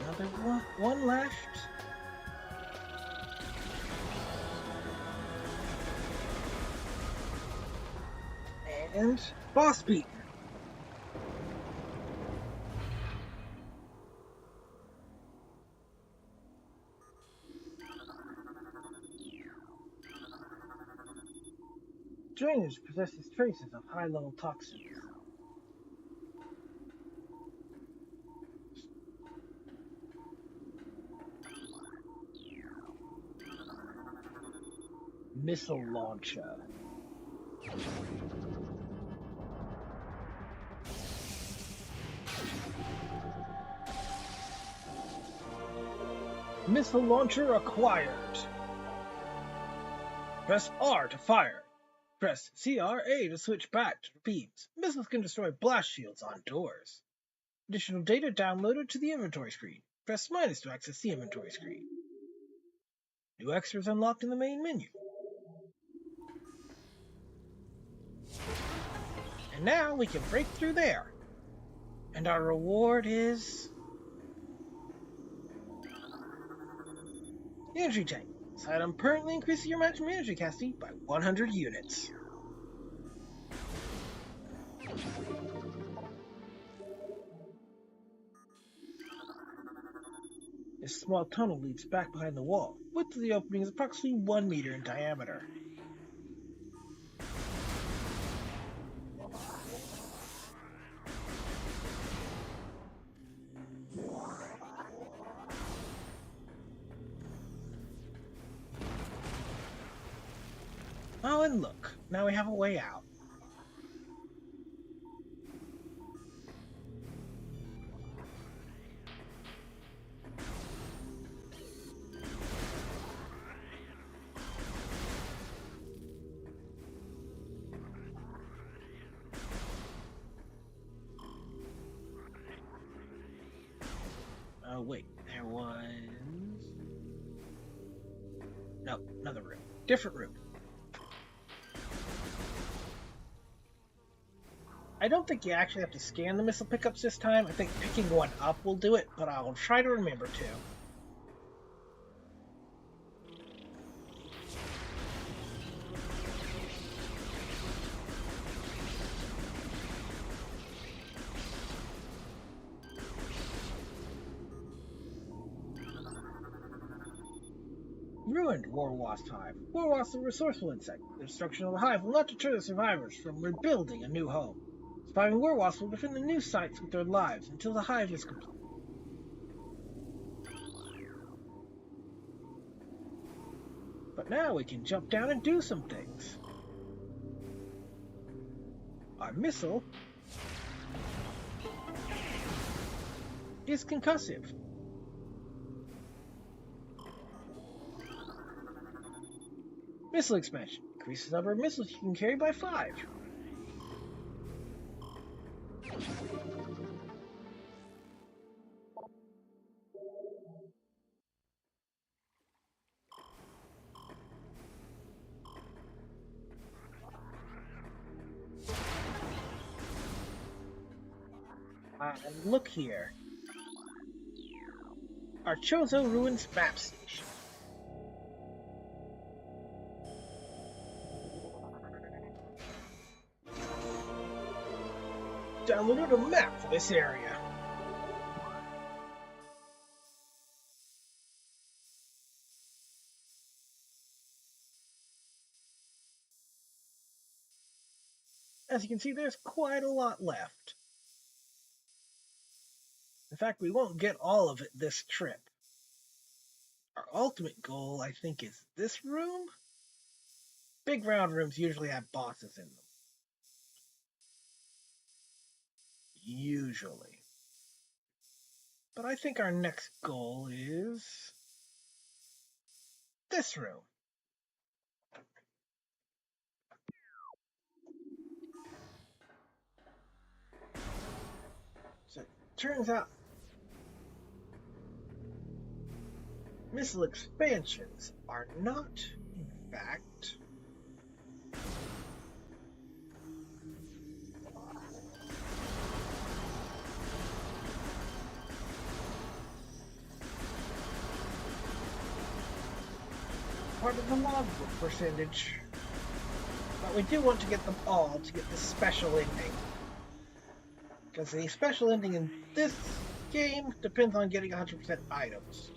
Another one left. And boss beat. Drainage possesses traces of high-level toxins. Missile launcher. Missile launcher acquired. Press R to fire. Press CRA to switch back to beams. Missiles can destroy blast shields on doors. Additional data downloaded to the inventory screen. Press minus to access the inventory screen. New extras unlocked in the main menu. And now we can break through there. And our reward is... Energy tank. This item permanently increases your maximum energy capacity by 100 units. This small tunnel leads back behind the wall. Width of the opening is approximately 1 meter in diameter. Oh, and look, now we have a way out. Oh, wait, there was... No, another room. Different room. I don't think you actually have to scan the missile pickups this time. I think picking one up will do it, but I'll try to remember to. Ruined War Wasp Hive. War Wasp is a resourceful insect. The destruction of the hive will not deter the survivors from rebuilding a new home. Surviving War Wasps will defend the new sites with their lives until the hive is complete. But now we can jump down and do some things. Our missile is concussive. Missile expansion. Increases the number of missiles you can carry by 5. And look here. Our Chozo Ruins map station. Downloaded a map for this area. As you can see, there's quite a lot left. In fact, we won't get all of it this trip. Our ultimate goal, I think, is this room? Big round rooms usually have bosses in them. Usually. But I think our next goal is this room. So it turns out Missile expansions are not, in fact, part of the logbook percentage. But we do want to get them all to get the special ending. Because the special ending in this game depends on getting 100% items.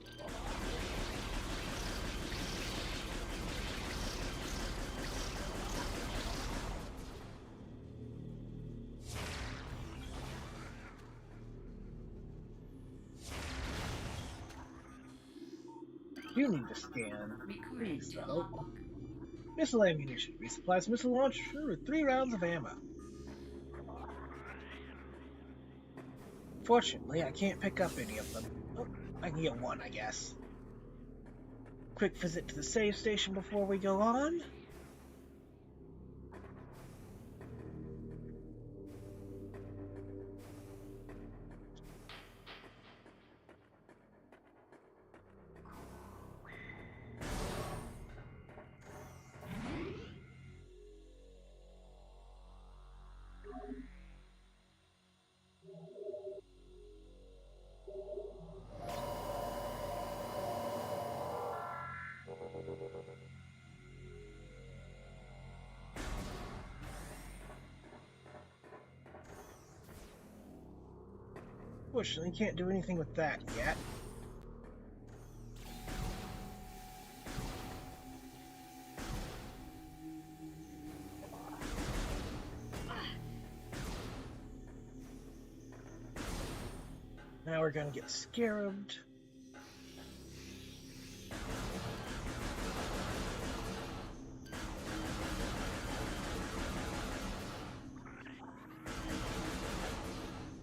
You need to scan. Recording Please, to though. logbook. Missile ammunition resupplies missile launcher with 3 rounds of ammo. Fortunately, I can't pick up any of them. Oh, I can get one, I guess. Quick visit to the save station before we go on. Fortunately, can't do anything with that yet. Now we're gonna get scarabed.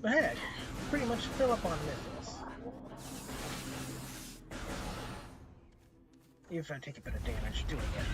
But hey, pretty much fill up on missiles. Even if I take a bit of damage doing it.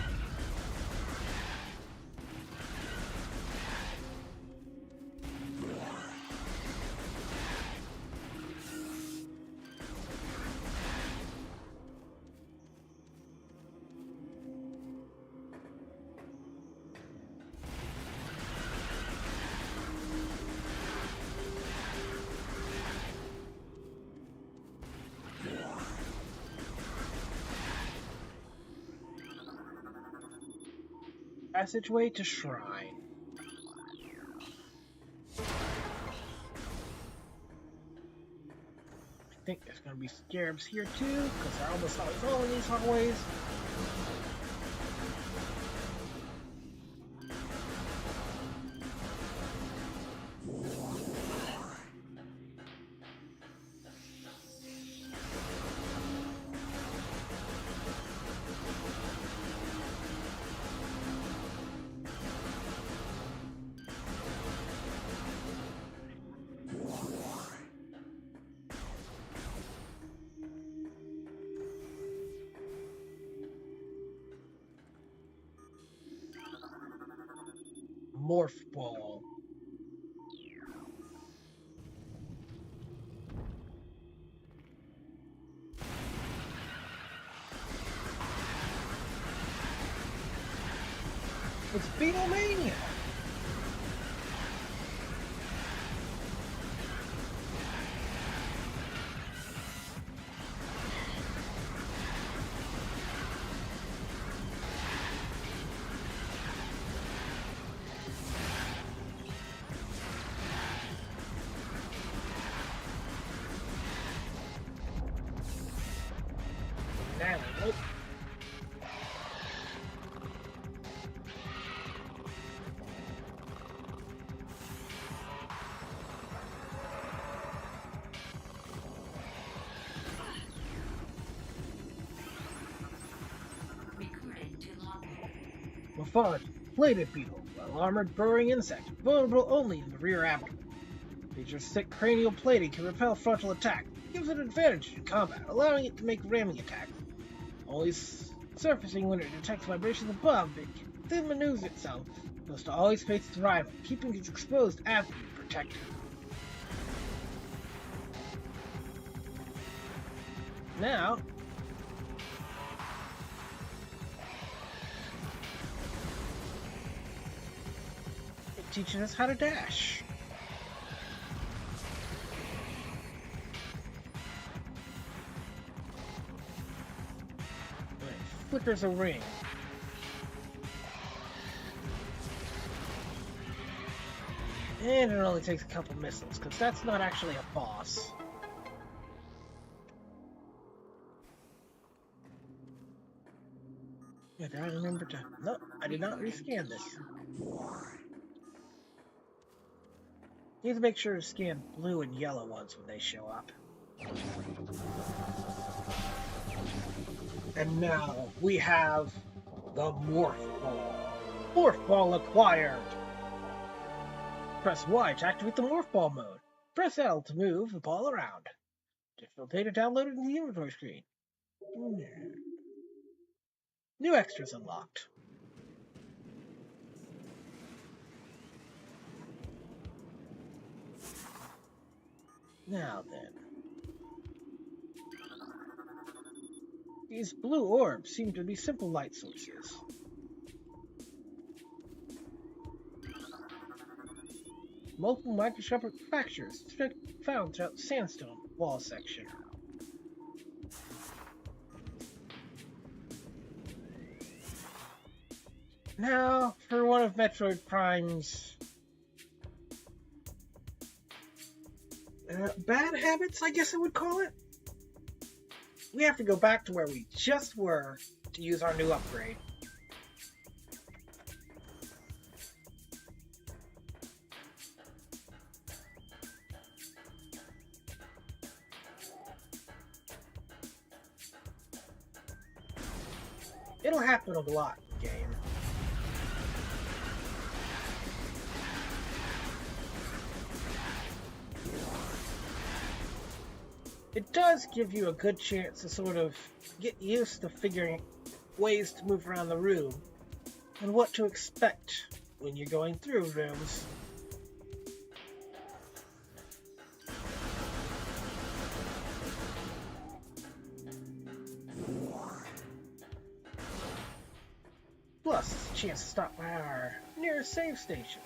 Passageway to Shrine. I think there's gonna be scarabs here too, because they're almost always all in these hallways. Morph Ball. It's Beatlemania! Now, nope. Recording to logbook. Mafad, bladed beetle, well-armored burrowing insect, vulnerable only in the rear abdomen. Features thick cranial plating can repel frontal attack, gives it an advantage in combat, allowing it to make ramming attacks. Only surfacing when it detects vibrations above, it can then maneuver itself, so as to always face its rival, keeping it exposed after you protect it. Now, teaches us how to dash. It flickers a ring. And it only takes a couple missiles, because that's not actually a boss. Yeah, did I remember to... No, I did not rescan this. You need to make sure to scan blue and yellow ones when they show up. And now we have the Morph Ball. Morph Ball acquired! Press Y to activate the Morph Ball mode. Press L to move the ball around. Additional data downloaded in the inventory screen. New extras unlocked. Now then. These blue orbs seem to be simple light sources. Multiple microscopic fractures found throughout the sandstone wall section. Now, for one of Metroid Prime's bad habits, I guess I would call it. We have to go back to where we just were to use our new upgrade. It'll happen a lot in the game. It does give you a good chance to sort of get used to figuring ways to move around the room and what to expect when you're going through rooms. Plus, it's a chance to stop by our nearest save station.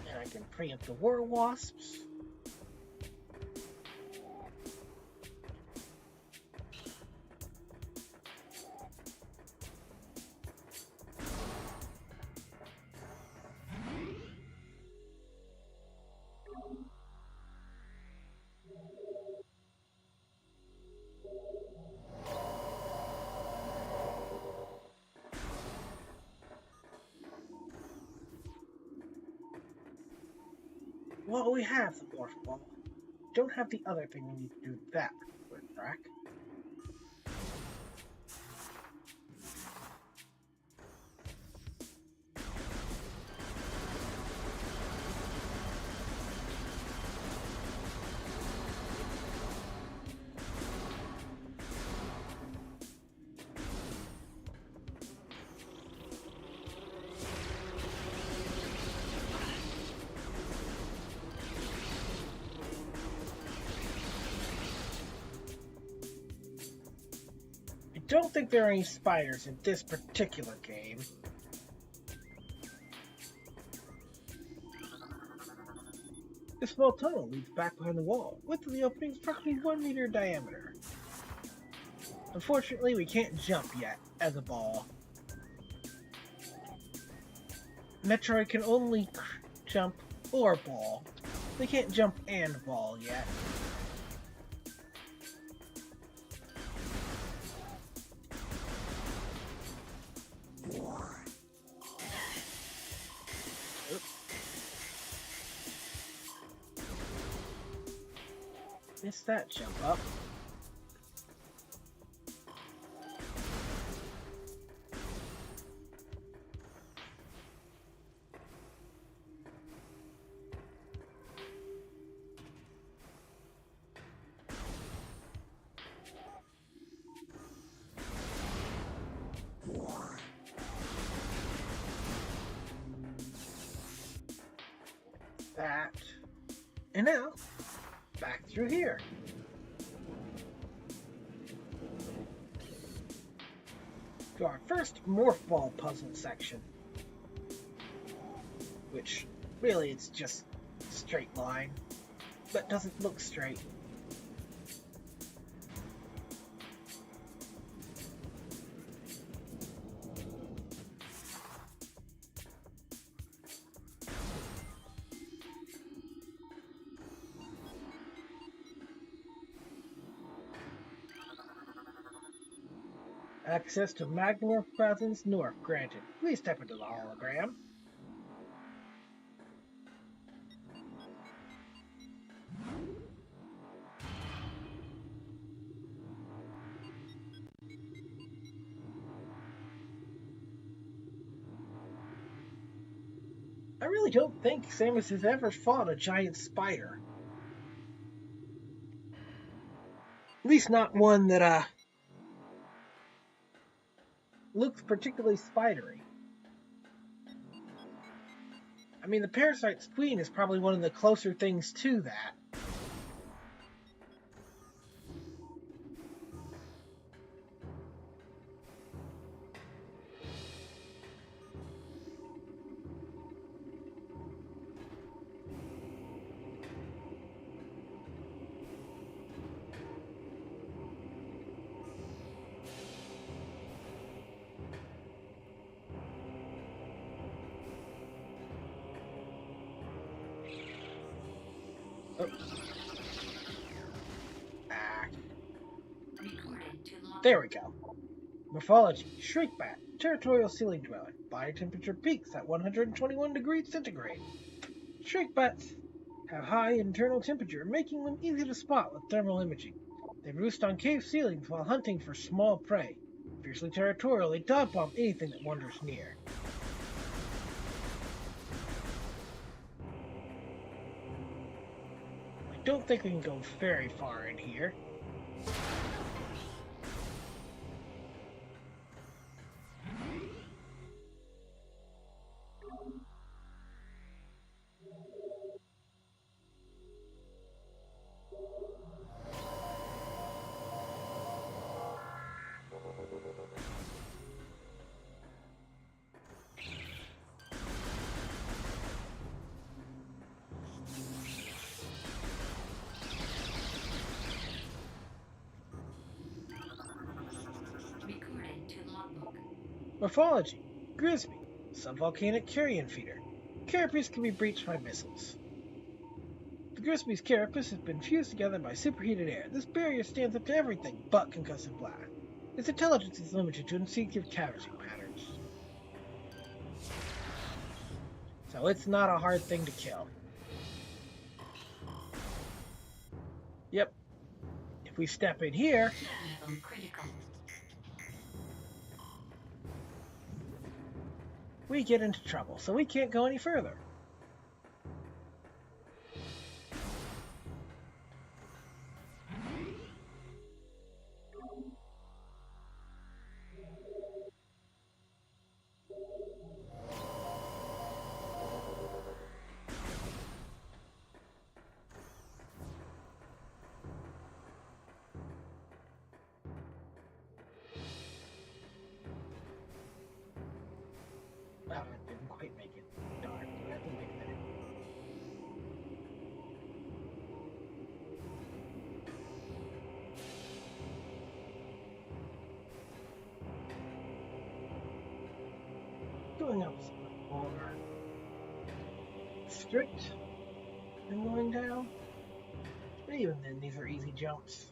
And I can preempt the war wasps. Well, we have the Morph Ball. Don't have the other thing we need to do that with, Drac. I don't think there are any spiders in this particular game. This small tunnel leads back behind the wall. Width of the opening is approximately 1 meter in diameter. Unfortunately, we can't jump yet as a ball. Metroid can only jump or ball. They can't jump and ball yet. Missed that jump up. that. And now, back through here. To our first Morph Ball puzzle section. Which, really, it's just a straight line, but doesn't look straight. Access to Magmorph Presence North granted. Please step into the hologram. I really don't think Samus has ever fought a giant spider. At least not one that, looks particularly spidery. I mean, the Parasite's Queen is probably one of the closer things to that. Oh. There we go. Morphology. Shriekbat. Territorial ceiling dweller. Body temperature peaks at 121 degrees centigrade. Shriekbats have high internal temperature, making them easy to spot with thermal imaging. They roost on cave ceilings while hunting for small prey. Fiercely territorial, they dive bomb anything that wanders near. I don't think we can go very far in here. Morphology. Grisby. Subvolcanic carrion feeder. Carapace can be breached by missiles. The Grisby's carapace has been fused together by superheated air. This barrier stands up to everything but concussive blast. Its intelligence is limited to instinctive cavity patterns. So it's not a hard thing to kill. Yep. If we step in here... we get into trouble, so we can't go any further. I didn't quite make it. Darn, I have to make that. Going up is more strict than going down. But even then, these are easy jumps.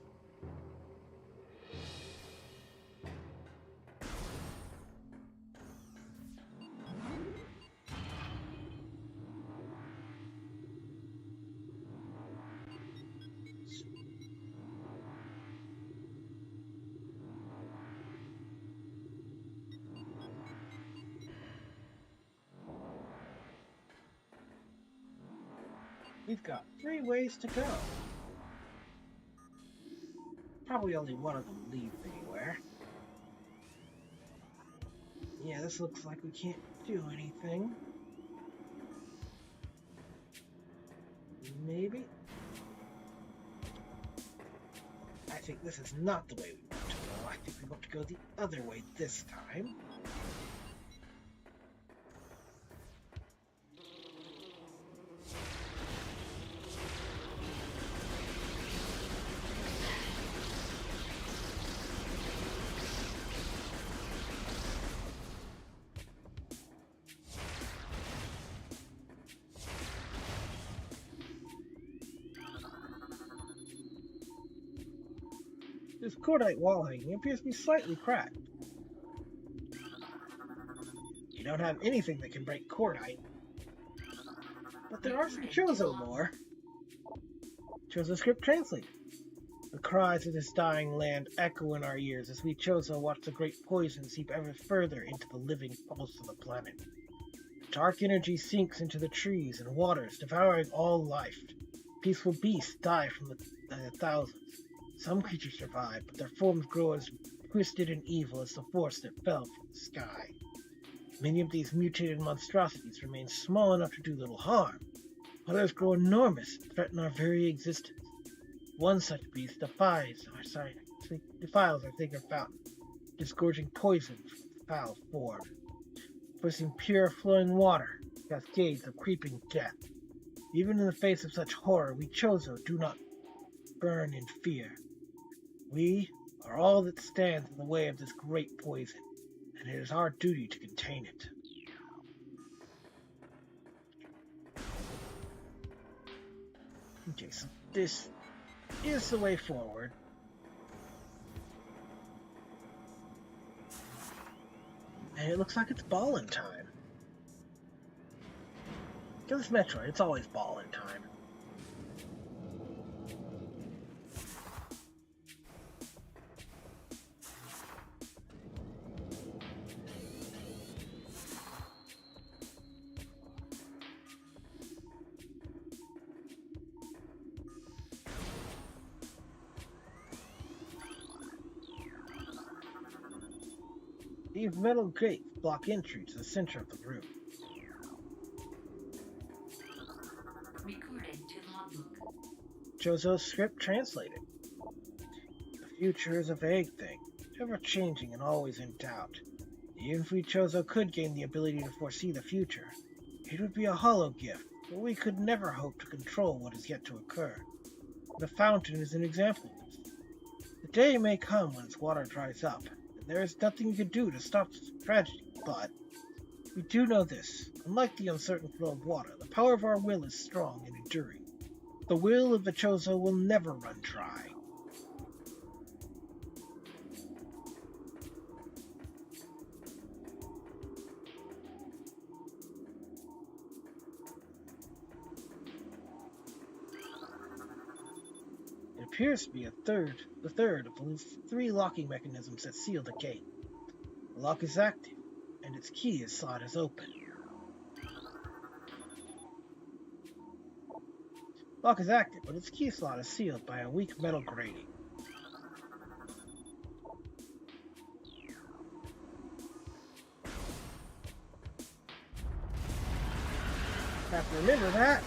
We've got 3 ways to go. Probably only one of them leads anywhere. Yeah, this looks like we can't do anything. Maybe? I think this is not the way we want to go. I think we want to go the other way this time. This cordite wall hanging appears to be slightly cracked. You don't have anything that can break cordite. But there are some Chozo lore. Chozo script translated. The cries of this dying land echo in our ears as we Chozo watch the great poison seep ever further into the living pulse of the planet. Dark energy sinks into the trees and waters, devouring all life. Peaceful beasts die from the thousands. Some creatures survive, but their forms grow as twisted and evil as the force that fell from the sky. Many of these mutated monstrosities remain small enough to do little harm. Others grow enormous and threaten our very existence. One such beast defiles our sacred fountain, disgorging poison from its foul form. Forcing pure flowing water, cascades of creeping death. Even in the face of such horror, we Chozo do not burn in fear. We are all that stands in the way of this great poison, and it is our duty to contain it. Okay, so this is the way forward. And it looks like it's ballin' time. Because it's Metroid, it's always ballin' time. These metal gates block entry to the center of the room. Recorded to logbook. Chozo's script translated. The future is a vague thing, ever-changing and always in doubt. Even if we Chozo could gain the ability to foresee the future, it would be a hollow gift, but we could never hope to control what is yet to occur. The fountain is an example of this. The day may come when its water dries up, and there is nothing you can do to stop this tragedy, but we do know this. Unlike the uncertain flow of water, the power of our will is strong and enduring. The will of the Chozo will never run dry. It appears to be the third of the three locking mechanisms that seal the gate. The lock is active, and its key slot is open. Lock is active, but its key slot is sealed by a weak metal grating. Have to remember that.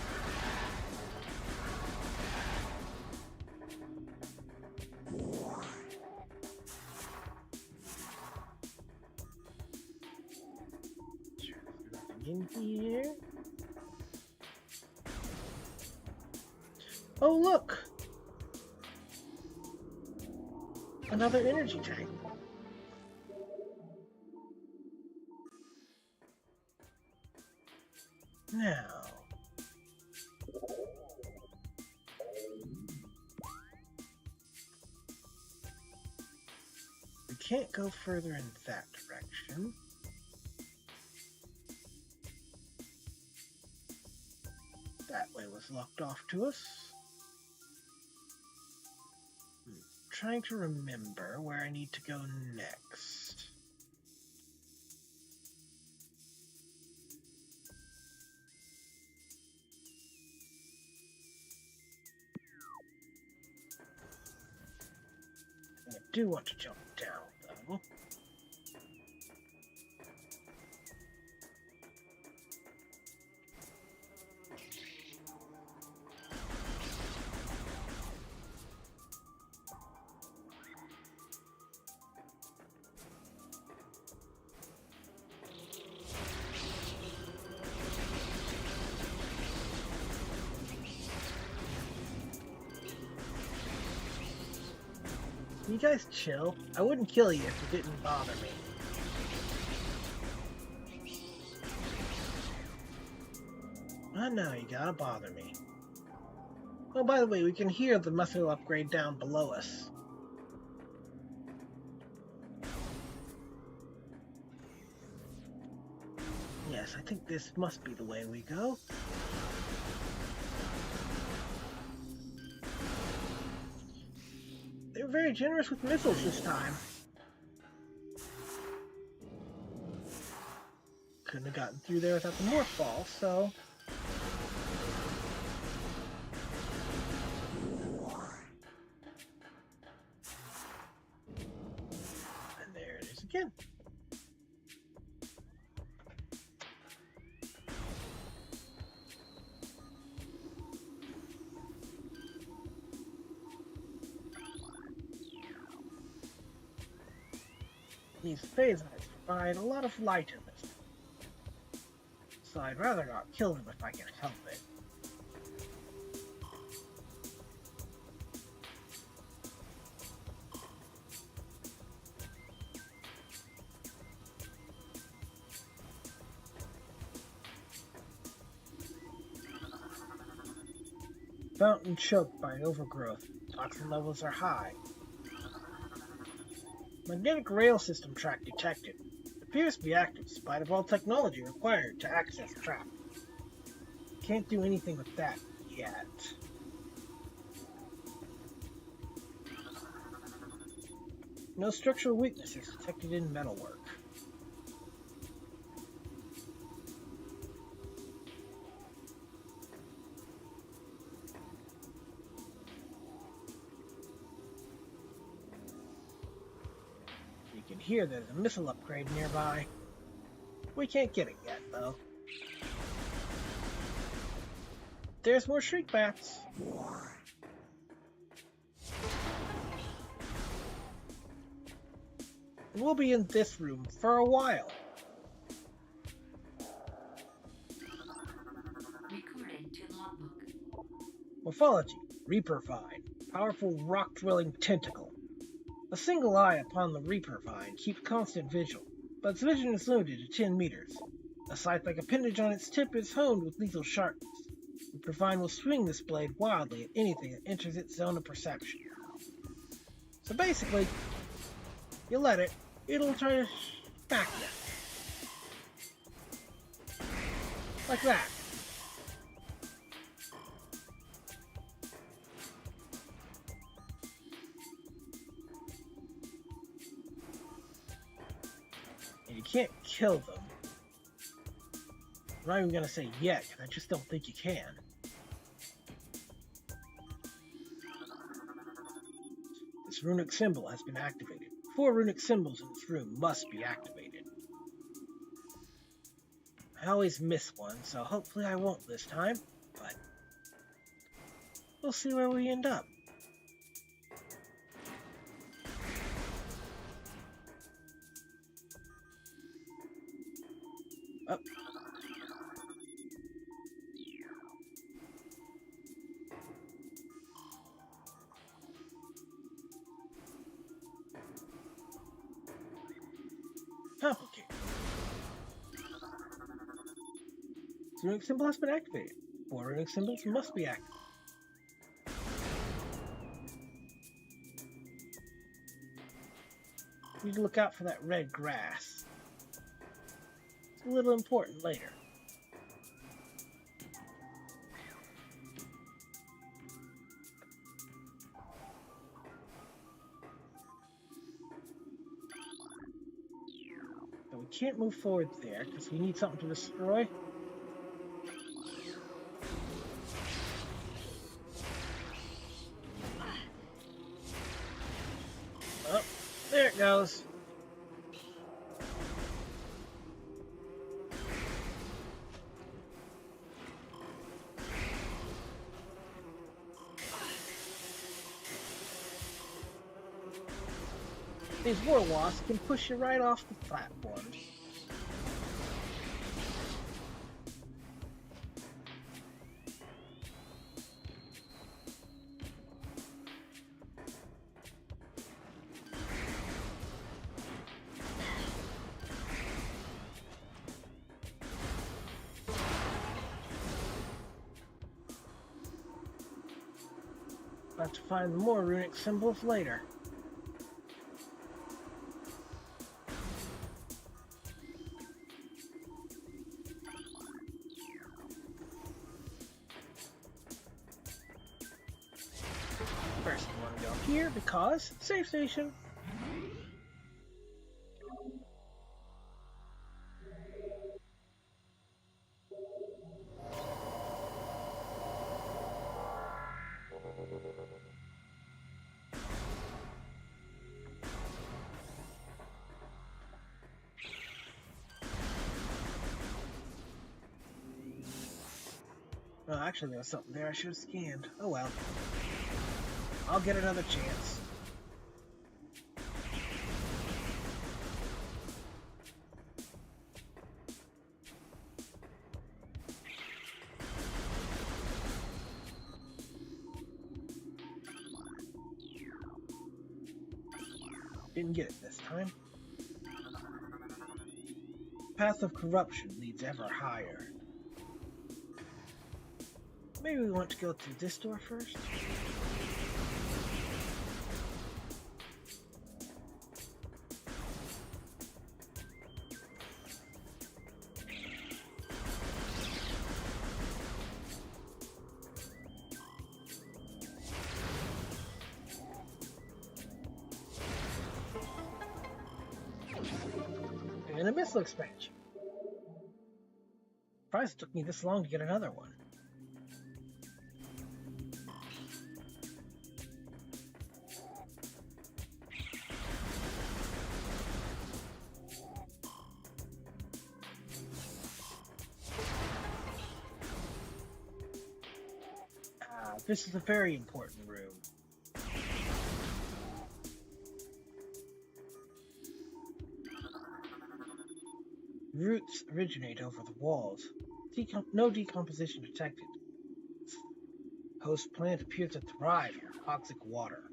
Nothing in here. Oh, look! Another energy tank. Now, we can't go further in that direction. That way was locked off to us. Trying to remember where I need to go next. I do want to jump down, though. Can you guys chill? I wouldn't kill you if it didn't bother me. Oh no, you gotta bother me. Oh, by the way, we can hear the methyl upgrade down below us. Yes, I think this must be the way we go. They were very generous with missiles this time. Couldn't have gotten through there without the morph ball, so... And there it is again. These phase knights provide a lot of light in this, so I'd rather not kill them if I can help it. Fountain choked by overgrowth. Toxin levels are high. Magnetic rail system track detected. Appears to be active, in spite of all technology required to access trap. Can't do anything with that yet. No structural weaknesses detected in metalwork. You can hear there's a missile upgrade nearby. We can't get it yet, though. There's more shriek bats. We'll be in this room for a while. Recording to logbook. Morphology, Reaper Vine. Powerful rock-drilling tentacle. A single eye upon the Reaper Vine keeps constant vigil, but its vision is limited to 10 meters. A scythe-like appendage on its tip is honed with lethal sharpness. The Reaper Vine will swing this blade wildly at anything that enters its zone of perception. So basically, you let it, it'll try to smack you. Like that. And you can't kill them. I'm not even gonna say yet, because I just don't think you can. This runic symbol has been activated. 4 runic symbols in this room must be activated. I always miss one, so hopefully I won't this time, but we'll see where we end up. Oh. Complicated. The runic symbol has been activated. 4 runic symbols must be activated. Need to look out for that red grass. It's a little important later. But we can't move forward there because we need something to destroy. Oh, there it goes. These war wasps can push you right off the platforms. I'll have to find more runic symbols later. First, we want to go here because safe station. Oh, actually, there was something there I should have scanned. Oh well. I'll get another chance. Didn't get it this time. Path of corruption leads ever higher. Maybe we want to go through this door first? And a missile expansion. Surprised it took me this long to get another one. This is a very important room. Roots originate over the walls. No decomposition detected. Host plant appears to thrive in toxic water.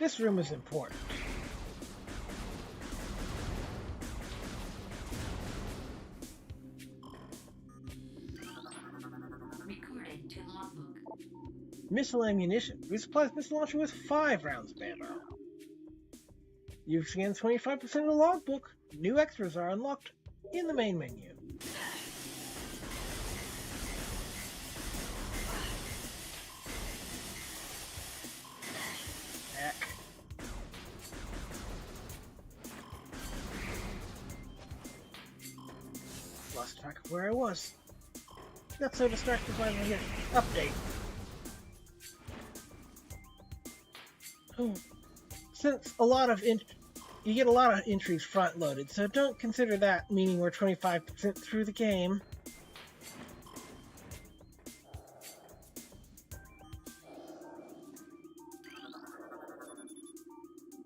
This room is important. Recorded to logbook. Missile ammunition. Resupplies missile launcher with 5 rounds of ammo. You've scanned 25% of the logbook. New extras are unlocked in the main menu. Heck. Lost track of where I was. Got so distracted by the update. Since you get a lot of entries front loaded, so don't consider that meaning we're 25% through the game.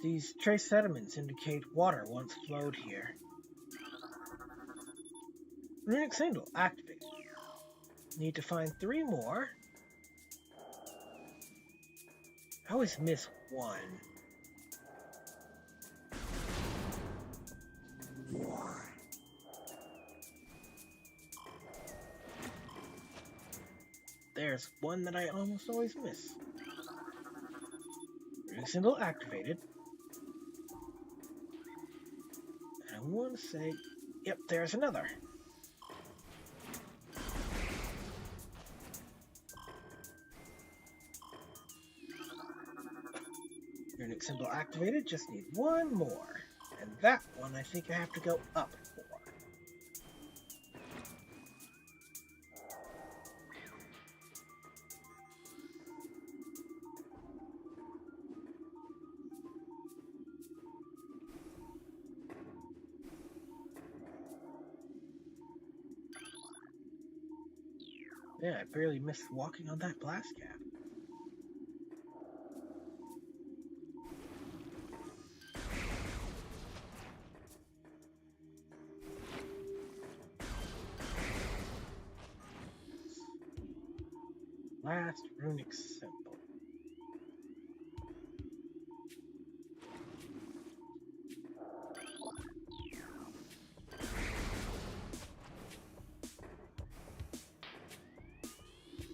These trace sediments indicate water once flowed here. Runic Sandal activated. Need to find 3 more. I always miss one. There's one that I almost always miss. Runic Symbol activated. And I want to say, yep, there's another. Runic Symbol activated, just need one more. And that one I think I have to go up for. Yeah, I barely missed walking on that blast cap. Last runic symbol.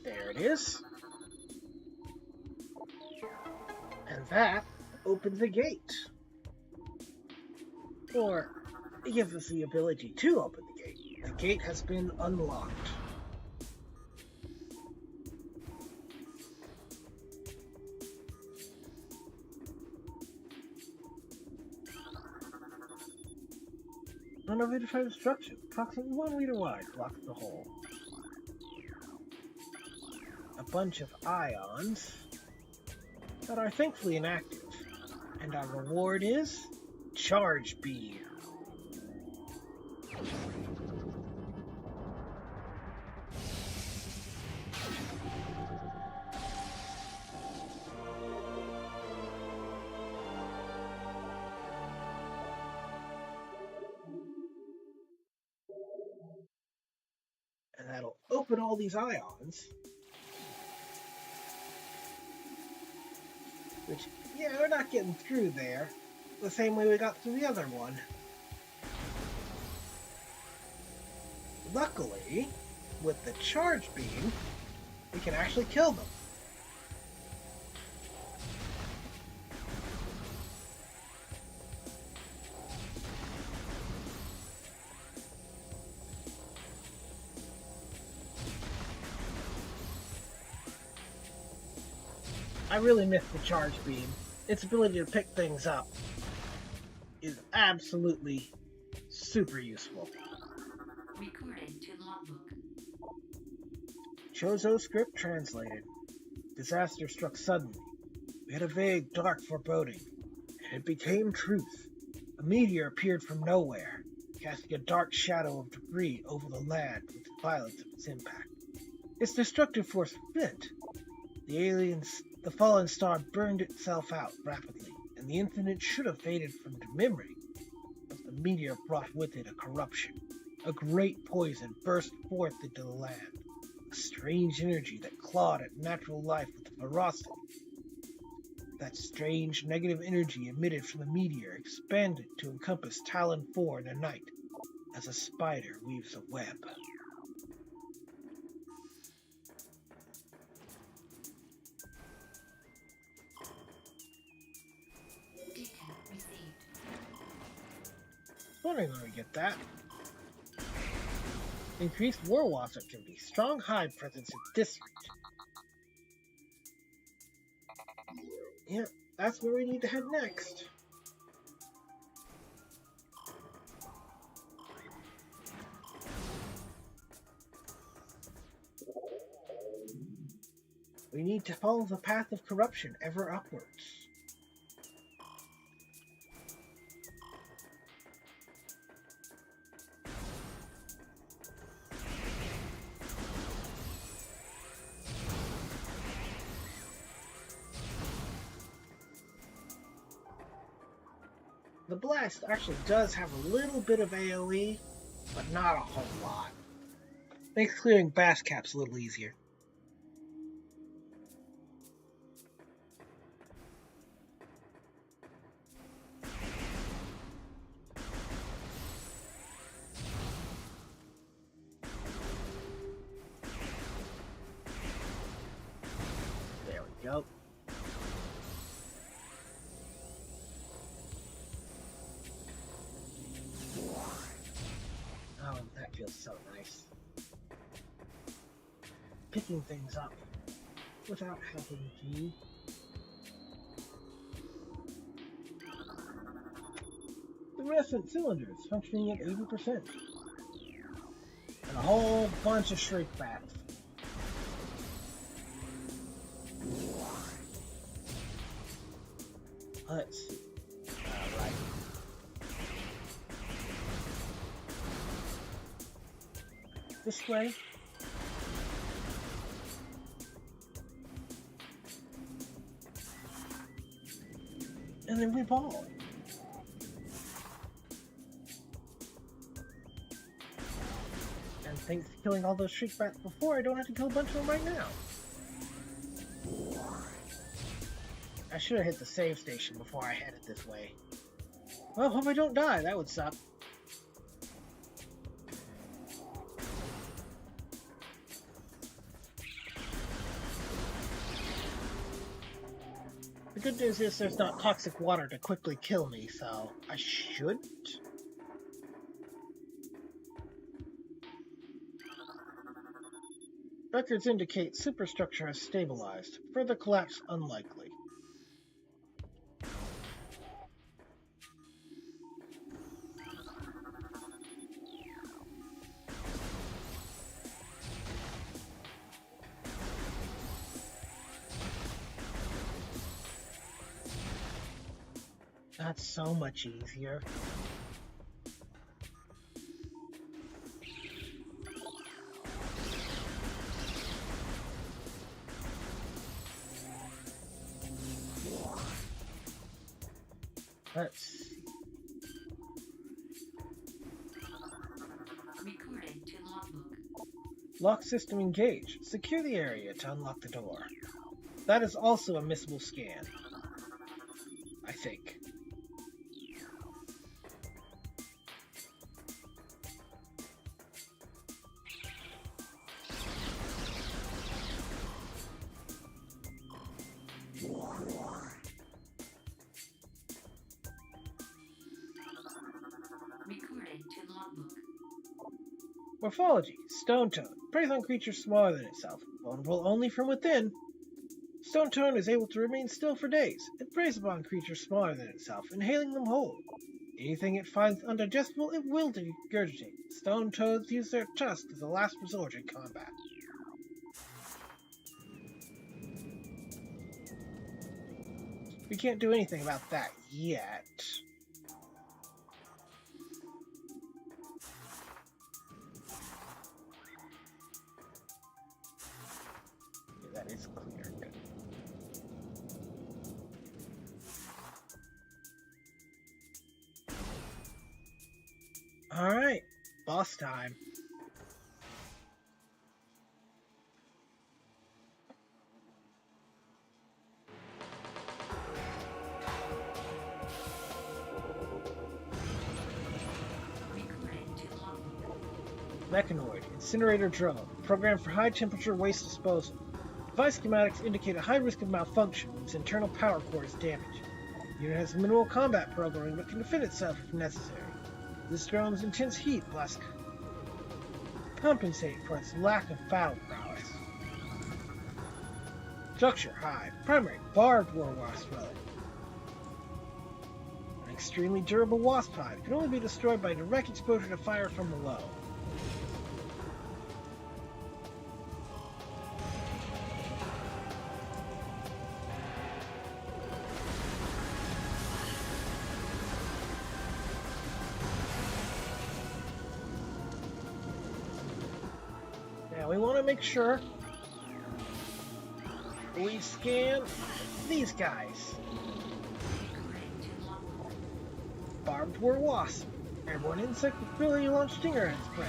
There it it is. And that opens the gate. Or, it gives us the ability to open the gate. The gate has been unlocked. Unidentified obstruction, approximately 1 meter wide, blocks the hole. A bunch of ions that are thankfully inactive. And our reward is Charge Beam. And that'll open all these ions. Which, yeah, we're not getting through there the same way we got through the other one. Luckily, with the charge beam, we can actually kill them. I really miss the charge beam. Its ability to pick things up is absolutely super useful. Recorded to logbook. Chozo script translated. Disaster struck suddenly. We had a vague, dark foreboding, and it became truth. A meteor appeared from nowhere, casting a dark shadow of debris over the land with the violence of its impact. Its destructive force spent. The fallen star burned itself out rapidly, and the incident should have faded from memory. But the meteor brought with it a corruption. A great poison burst forth into the land. A strange energy that clawed at natural life with ferocity. That strange negative energy emitted from the meteor expanded to encompass Talon 4 in the night, as a spider weaves a web. Data received. Wondering where we get that. Increased warwalks can be strong hive presence in this region. Yeah, that's where we need to head next. We need to follow the path of corruption ever upwards. The blast actually does have a little bit of AoE, but not a whole lot. Makes clearing bass caps a little easier. There we go. Oh, that feels so nice. Picking things up without having to. The luminescent cylinders functioning at 80%. And a whole bunch of shrink bats. Let's see. Alright. This way. And then we ball. And thanks to killing all those shriek bats before, I don't have to kill a bunch of them right now. I should have hit the save station before I headed this way. Well, hope I don't die. That would suck. The good news is there's not toxic water to quickly kill me, so I shouldn't. Records indicate superstructure has stabilized. Further collapse unlikely. That's so much easier. Let's see. Recording to logbook. Lock system engaged. Secure the area to unlock the door. That is also a missable scan. I think. Recording to logbook. Morphology. Stone tone. Preys on creatures smaller than itself. Vulnerable only from within. Stone tone is able to remain still for days. It preys upon creatures smaller than itself, inhaling them whole. Anything it finds undigestible, it will regurgitate. Stone toads use their tusk as a last resort in combat. We can't do anything about that yet. Okay, that is clear. Good. Alright, boss time. Recording to logbook. Mechanoid, incinerator drone, programmed for high temperature waste disposal. Device schematics indicate a high risk of malfunction when its internal power core is damaged. The unit has minimal combat programming but can defend itself if necessary. This drone's intense heat must compensate for its lack of battle prowess. Structure high. Primary barbed war wasp relic. An extremely durable wasp hive can only be destroyed by direct exposure to fire from below. Now we want to make sure we scan these guys. Recording to logbook. Barbed war wasp. Airborne insect with ability to launch stinger at its prey.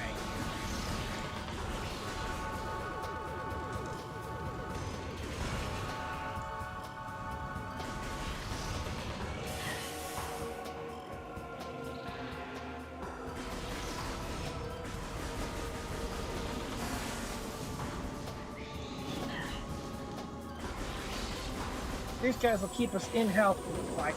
These guys will keep us in health for the fight.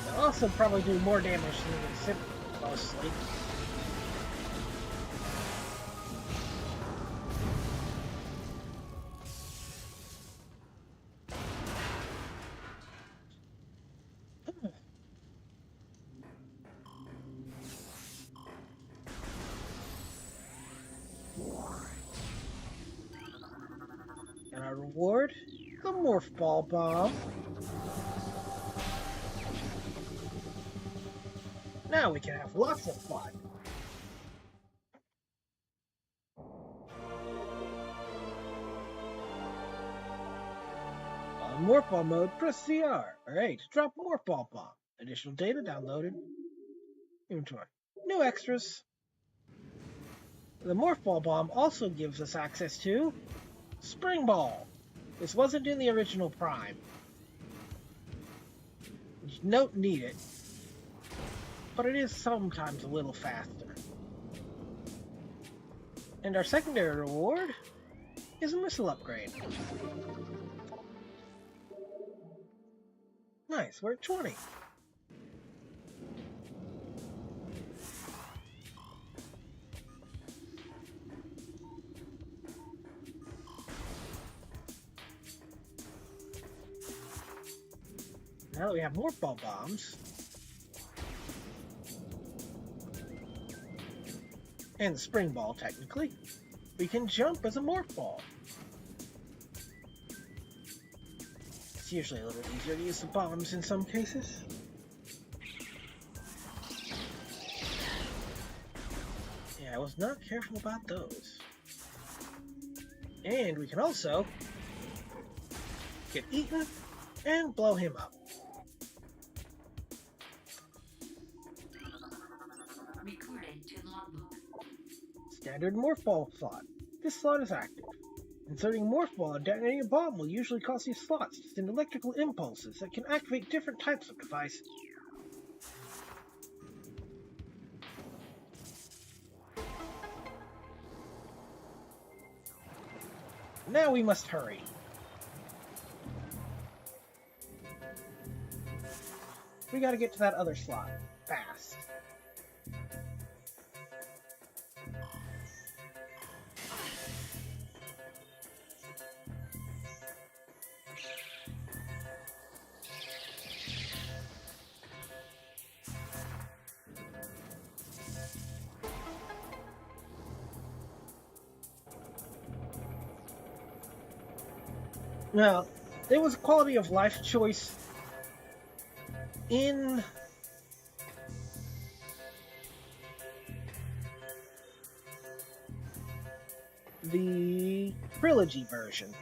They'll also probably do more damage than the Sip, mostly. And our reward? The Morph Ball Bomb. Now we can have lots of fun. Morph Ball mode, press CR. Alright, drop Morph Ball bomb. Additional data downloaded. Inventory. New extras. The Morph Ball bomb also gives us access to Spring Ball. This wasn't in the original Prime. You don't need it, but it is sometimes a little faster. And our secondary reward is a missile upgrade. Nice, we're at 20. Now that we have Morph Ball bombs, and the Spring Ball technically, we can jump as a Morph Ball. It's usually a little easier to use the bombs in some cases. Yeah, I was not careful about those. And we can also get eaten and blow him up. Recorded to logbook. Standard Morph Ball slot. This slot is active. Inserting a Morph Ball and detonating a bomb will usually cause these slots to send electrical impulses that can activate different types of devices. Now we must hurry. We gotta get to that other slot fast. Now, there was a quality of life choice in the trilogy version,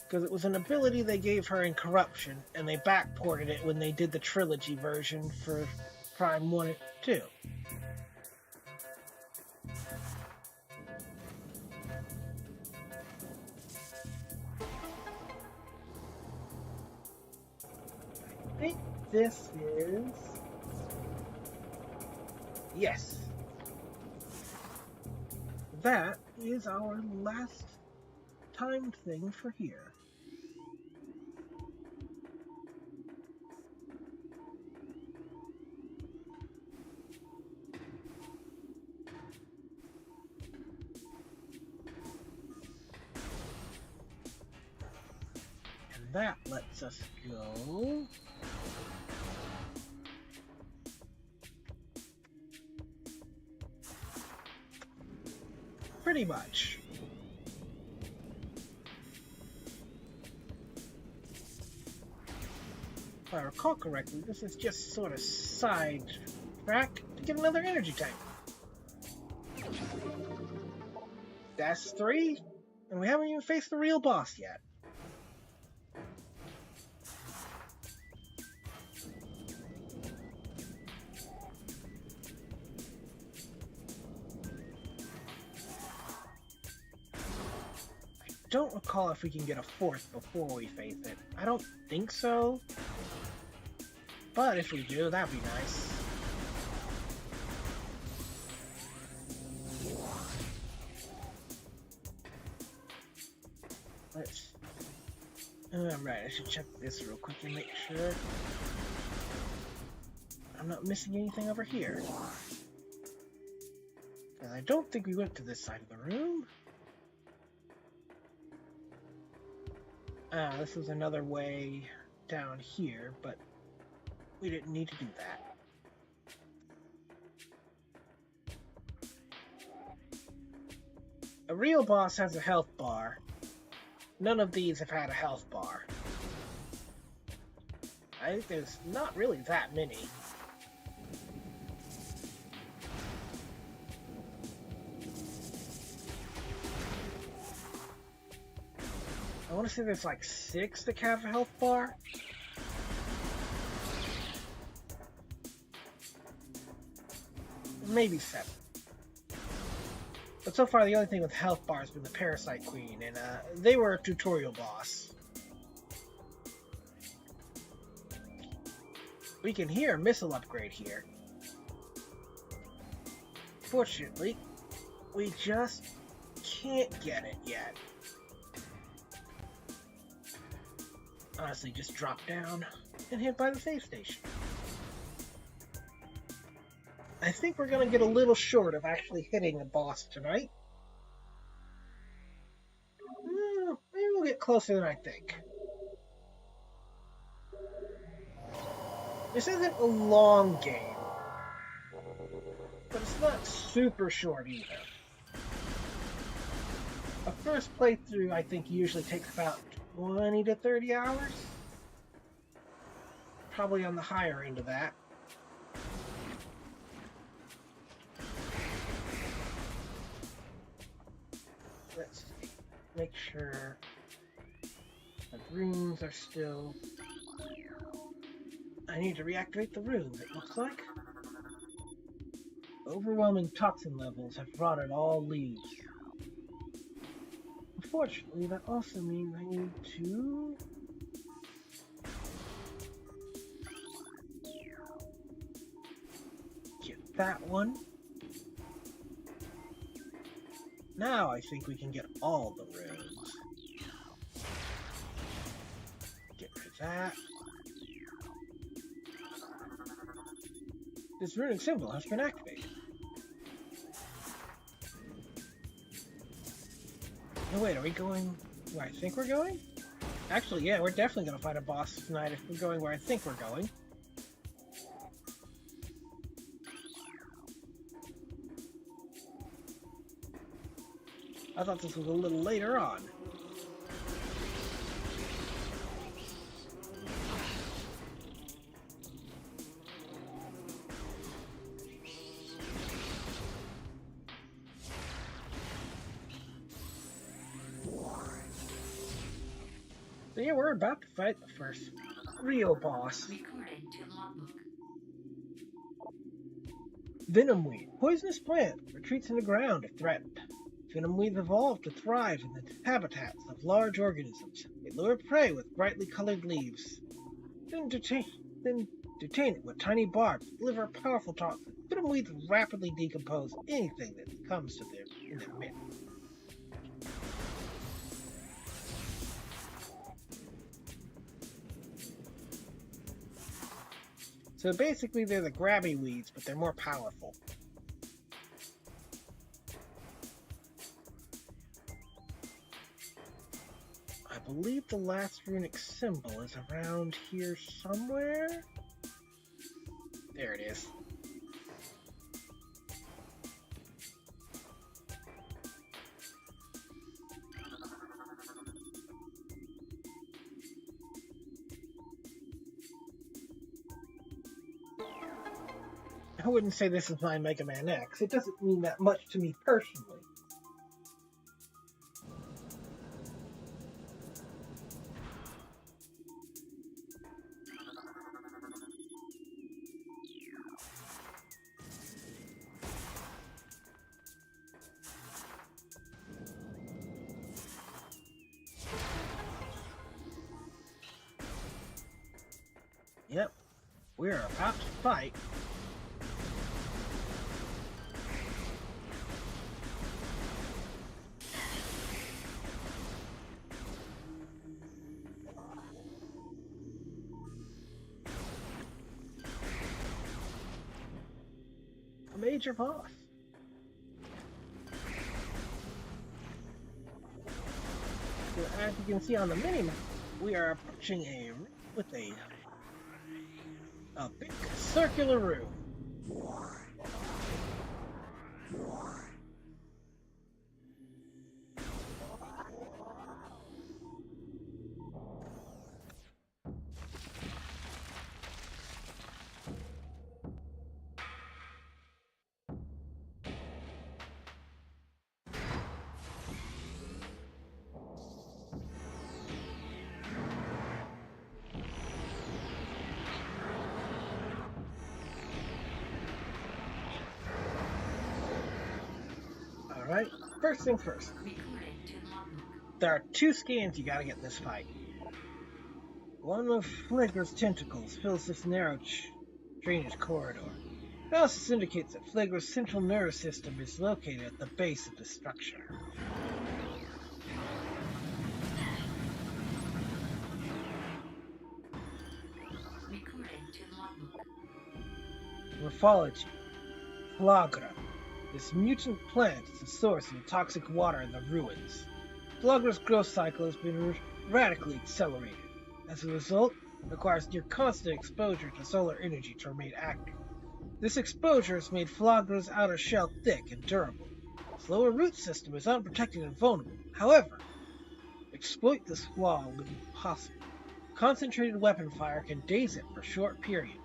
because it was an ability they gave her in Corruption, and they backported it when they did the trilogy version for Prime 1 and 2. I think this is... Yes. That is our last timed thing for here. And that lets us go... Pretty much. If I recall correctly, this is just sort of side track to get another energy tank. That's 3, and we haven't even faced the real boss yet. I don't recall if we can get a 4th before we face it. I don't think so. But if we do, that'd be nice. Let's... I'm right, I should check this real quick and make sure I'm not missing anything over here. And I don't think we went to this side of the room. This was another way down here, but we didn't need to do that. A real boss has a health bar. None of these have had a health bar. I think there's not really that many. want to say there's like 6 that have a health bar. Maybe 7. But so far, the only thing with health bar has been the Parasite Queen, and they were a tutorial boss. We can hear a missile upgrade here. Fortunately, we just can't get it yet. Honestly, just drop down and hit by the save station. I think we're going to get a little short of actually hitting the boss tonight. Maybe we'll get closer than I think. This isn't a long game, but it's not super short either. A first playthrough, I think, usually takes about 20 to 30 hours. Probably on the higher end of that. Let's see. Make sure the runes are still... I need to reactivate the runes, it looks like. Overwhelming toxin levels have rotted all leaves. Unfortunately, that also means I need to... get that one. Now I think we can get all the runes. Get rid of that. This runic symbol has been activated. No, wait, are we going where I think we're going? Actually, yeah, we're definitely going to fight a boss tonight if we're going where I think we're going. I thought this was a little later on. So yeah, we're about to fight the first real boss. Recorded to logbook. Venomweed, poisonous plant, retreats in the ground if threatened. Venomweeds evolved to thrive in the habitats of large organisms. They lure prey with brightly colored leaves. Then detain it with tiny barbs that deliver a powerful toxin. Venomweeds rapidly decompose anything that comes to them in their midst. So basically they're the grabby weeds, but they're more powerful. I believe the last runic symbol is around here somewhere. There it is. I wouldn't say this is my Mega Man X. It doesn't mean that much to me personally. Yep, we're about to fight. A major boss. So as you can see on the minimap, we are approaching a room with a big circular room. Alright, first thing first. Recorded to logbook. There are 2 scans you gotta get in this fight. One of Flagr's tentacles fills this narrow drainage corridor. Analysis indicates that Flagr's central nervous system is located at the base of the structure. Recorded to logbook. Morphology. Flagra. This mutant plant is the source of the toxic water in the ruins. Flagra's growth cycle has been radically accelerated. As a result, it requires near constant exposure to solar energy to remain active. This exposure has made Flagra's outer shell thick and durable. Its lower root system is unprotected and vulnerable. However, exploit this flaw when possible. Concentrated weapon fire can daze it for a short period.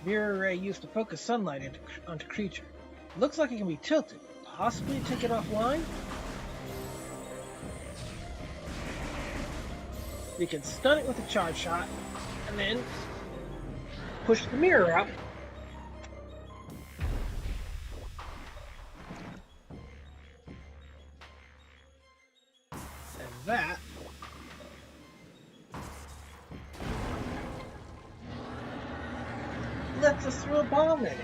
Mirror ray used to focus sunlight onto creature. It looks like it can be tilted, possibly take it offline? You can stun it with a charge shot, and then push the mirror up. And that lets us throw a bomb in it.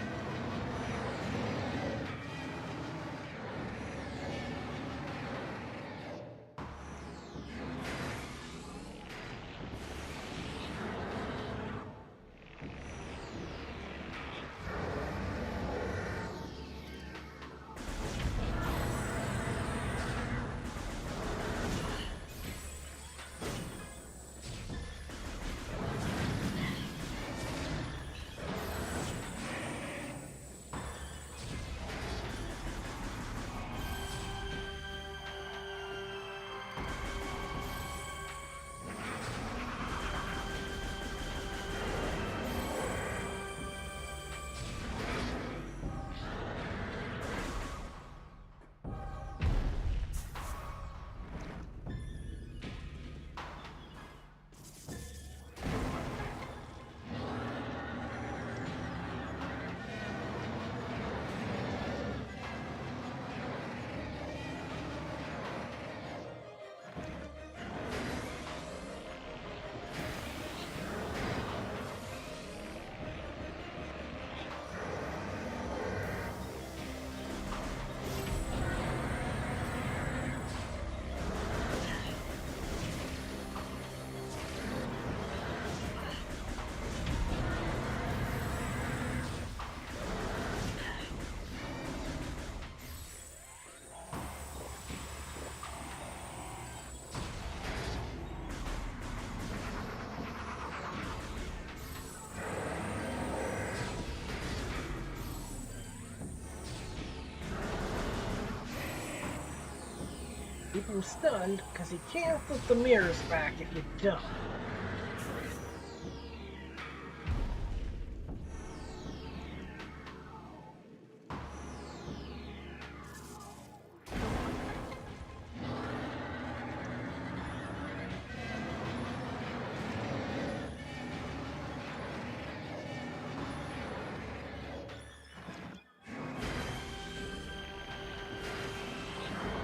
Keep him stunned, because he can't flip the mirrors back if you don't.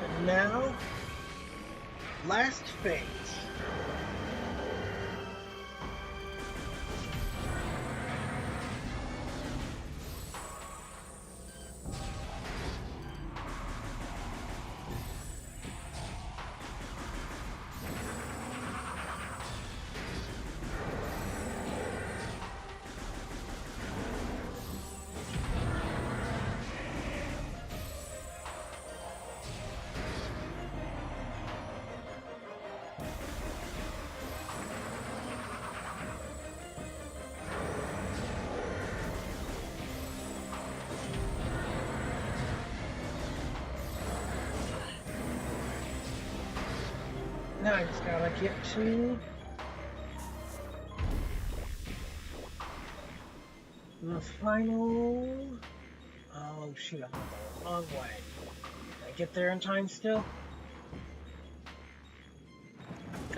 And now, last phase. Now I just gotta get to the final. Oh shoot, I'm going the wrong way. Did I get there in time still?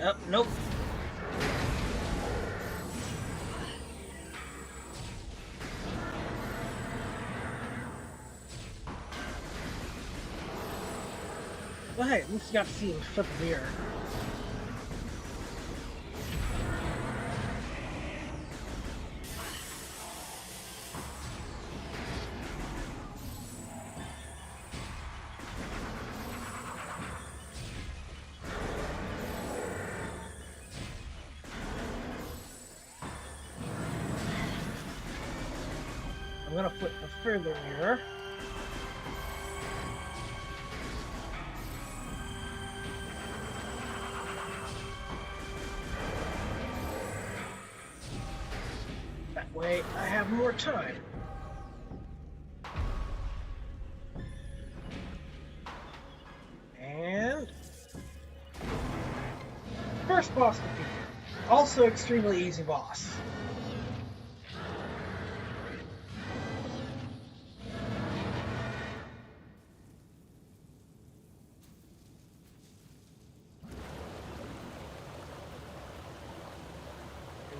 Oh, nope. At least you got to see him flip a mirror. I'm gonna flip the further mirror. That way I have more time. And first boss defeated. Also extremely easy boss.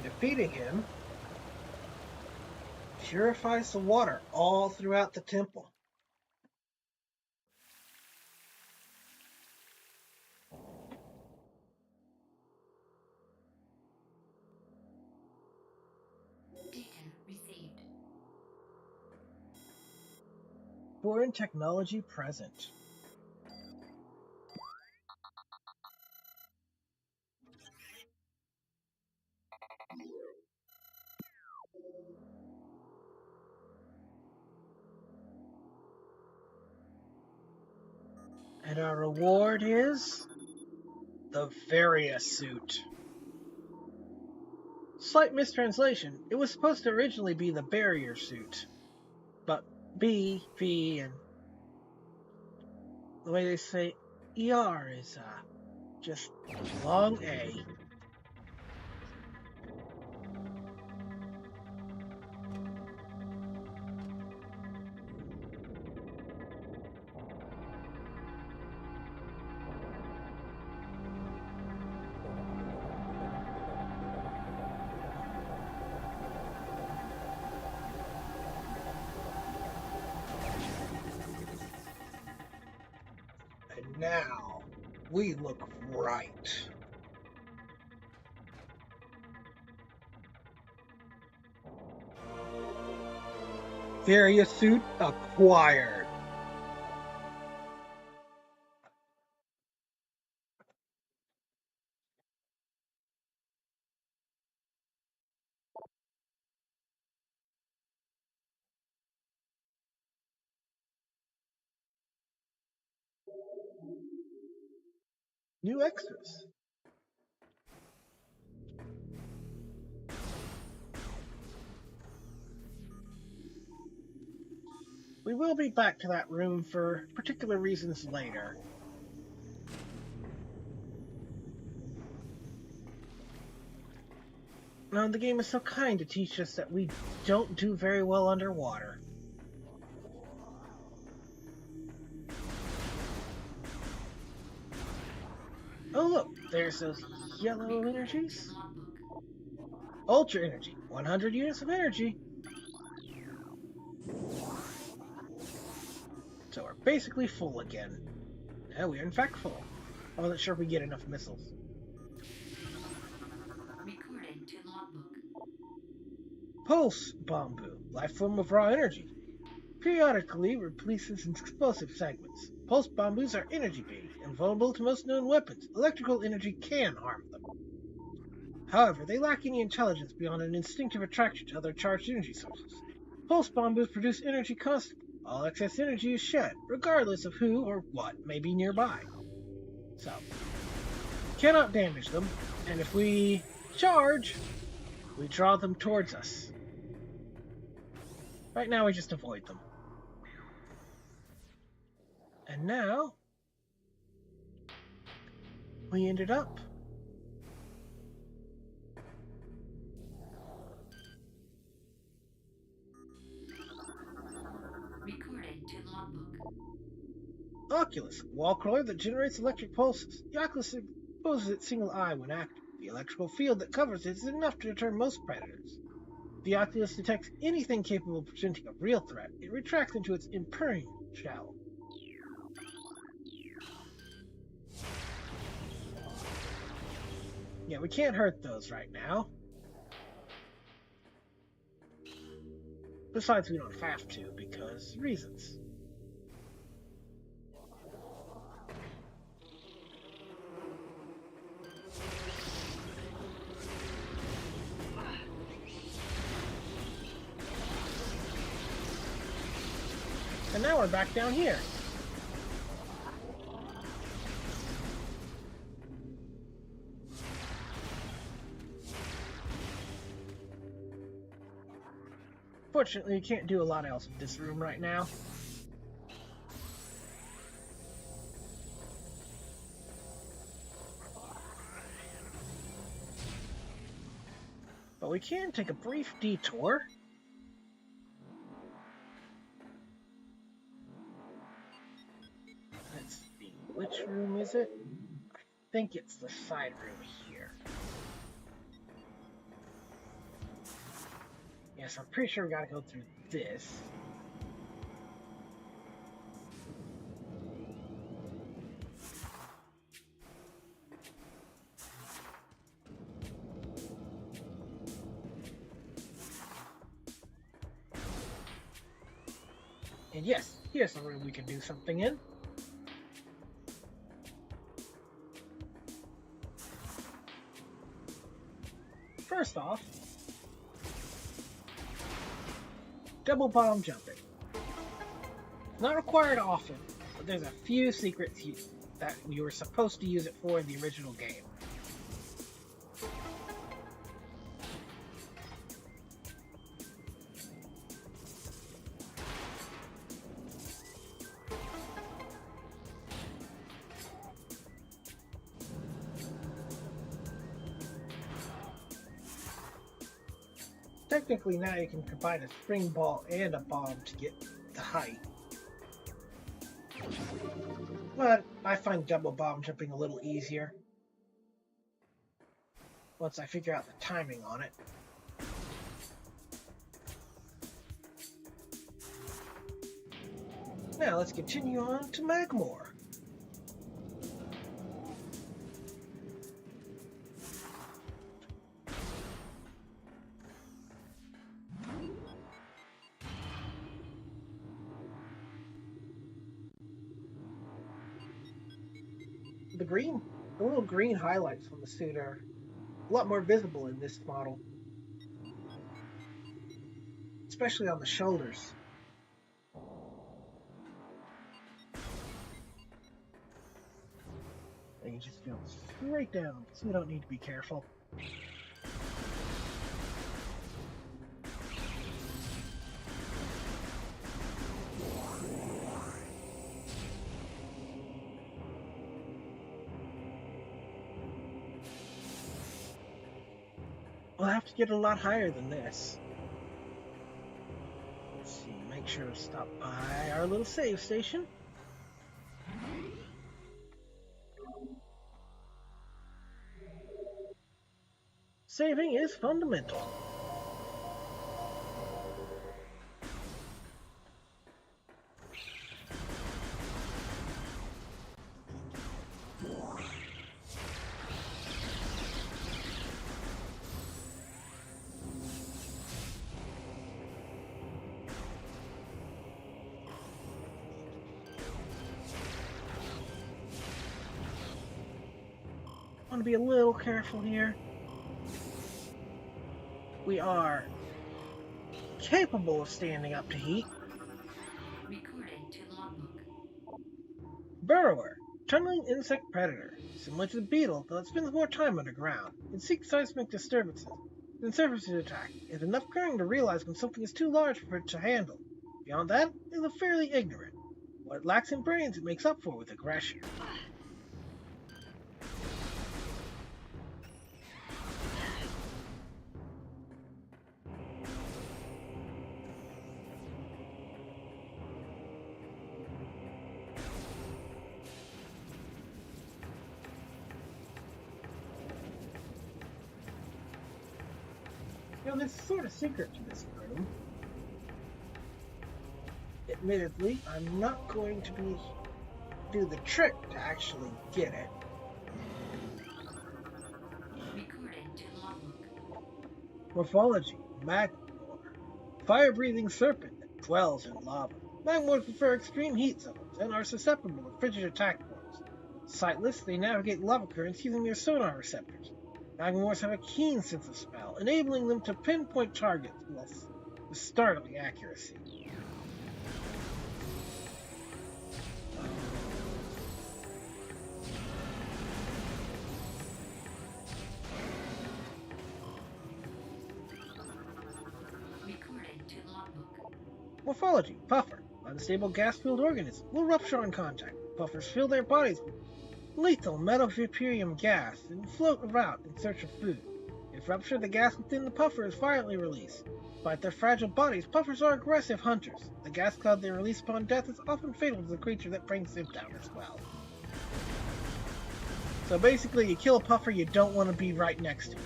Defeating him purifies the water all throughout the temple. Data received. Foreign technology present. And our reward is the Varia suit. Slight mistranslation. It was supposed to originally be the barrier suit. But B, V, and the way they say ER is just long A. And now we look right. Varia suit acquired. New extras. We will be back to that room for particular reasons later. Now, the game is so kind to teach us that we don't do very well underwater. Oh look, there's those yellow energies. Ultra energy, 100 units of energy. So we're basically full again. Yeah, we're in fact full. I wasn't sure if we get enough missiles. Recording to logbook. Pulse bamboo, life form of raw energy. Periodically releases explosive segments. Pulse bamboos are energy-based and vulnerable to most known weapons. Electrical energy can harm them. However, they lack any intelligence beyond an instinctive attraction to other charged energy sources. Pulse bamboos produce energy constantly. All excess energy is shed, regardless of who or what may be nearby. So, cannot damage them, and if we charge, we draw them towards us. Right now, we just avoid them. And now, we ended up Recording to logbook. Oculus, a wall crawler that generates electric pulses. The Oculus exposes its single eye when active. The electrical field that covers it is enough to deter most predators. If the Oculus detects anything capable of presenting a real threat, it retracts into its impermeable shell. Yeah, we can't hurt those right now. Besides, we don't have to because reasons. And now we're back down here. Fortunately, we can't do a lot else with this room right now. But we can take a brief detour. Let's see, which room is it? I think it's the side room here. Yes, I'm pretty sure we gotta go through this. And yes, here's a room we can do something in. First off, double bomb jumping. Not required often, but there's a few secrets that you were supposed to use it for in the original game. Technically now you can combine a spring ball and a bomb to get the height. But I find double bomb jumping a little easier once I figure out the timing on it. Now let's continue on to Magmore. The little green highlights on the suit are a lot more visible in this model, especially on the shoulders. And you just go straight down, so you don't need to be careful. We'll have to get a lot higher than this. Let's see, make sure to stop by our little save station. Saving is fundamental. Want to be a little careful here. We are capable of standing up to heat. Recording to logbook. Burrower, tunneling insect predator. Similar to the beetle, though it spends more time underground. It seeks seismic disturbances, then surfaces attack. It has enough cunning to realize when something is too large for it to handle. Beyond that, it is fairly ignorant. What it lacks in brains, it makes up for with aggression. Now, there's sort of secret to this room. Admittedly, I'm not going to do the trick to actually get it. Morphology, magmor. Fire-breathing serpent that dwells in lava. Magmors prefer extreme heat zones and are susceptible to frigid attack forms. Sightless, they navigate lava currents using their sonar receptors. Magmors have a keen sense of smell, enabling them to pinpoint targets with startling accuracy. Recording to logbook. Morphology, puffer. Unstable gas-filled organism will rupture on contact. Puffers fill their bodies with lethal metavaporium gas and float about in search of food. If ruptured, the gas within the puffer is violently released. Despite their fragile bodies, puffers are aggressive hunters. The gas cloud they release upon death is often fatal to the creature that brings them down as well. So basically, you kill a puffer you don't want to be right next to.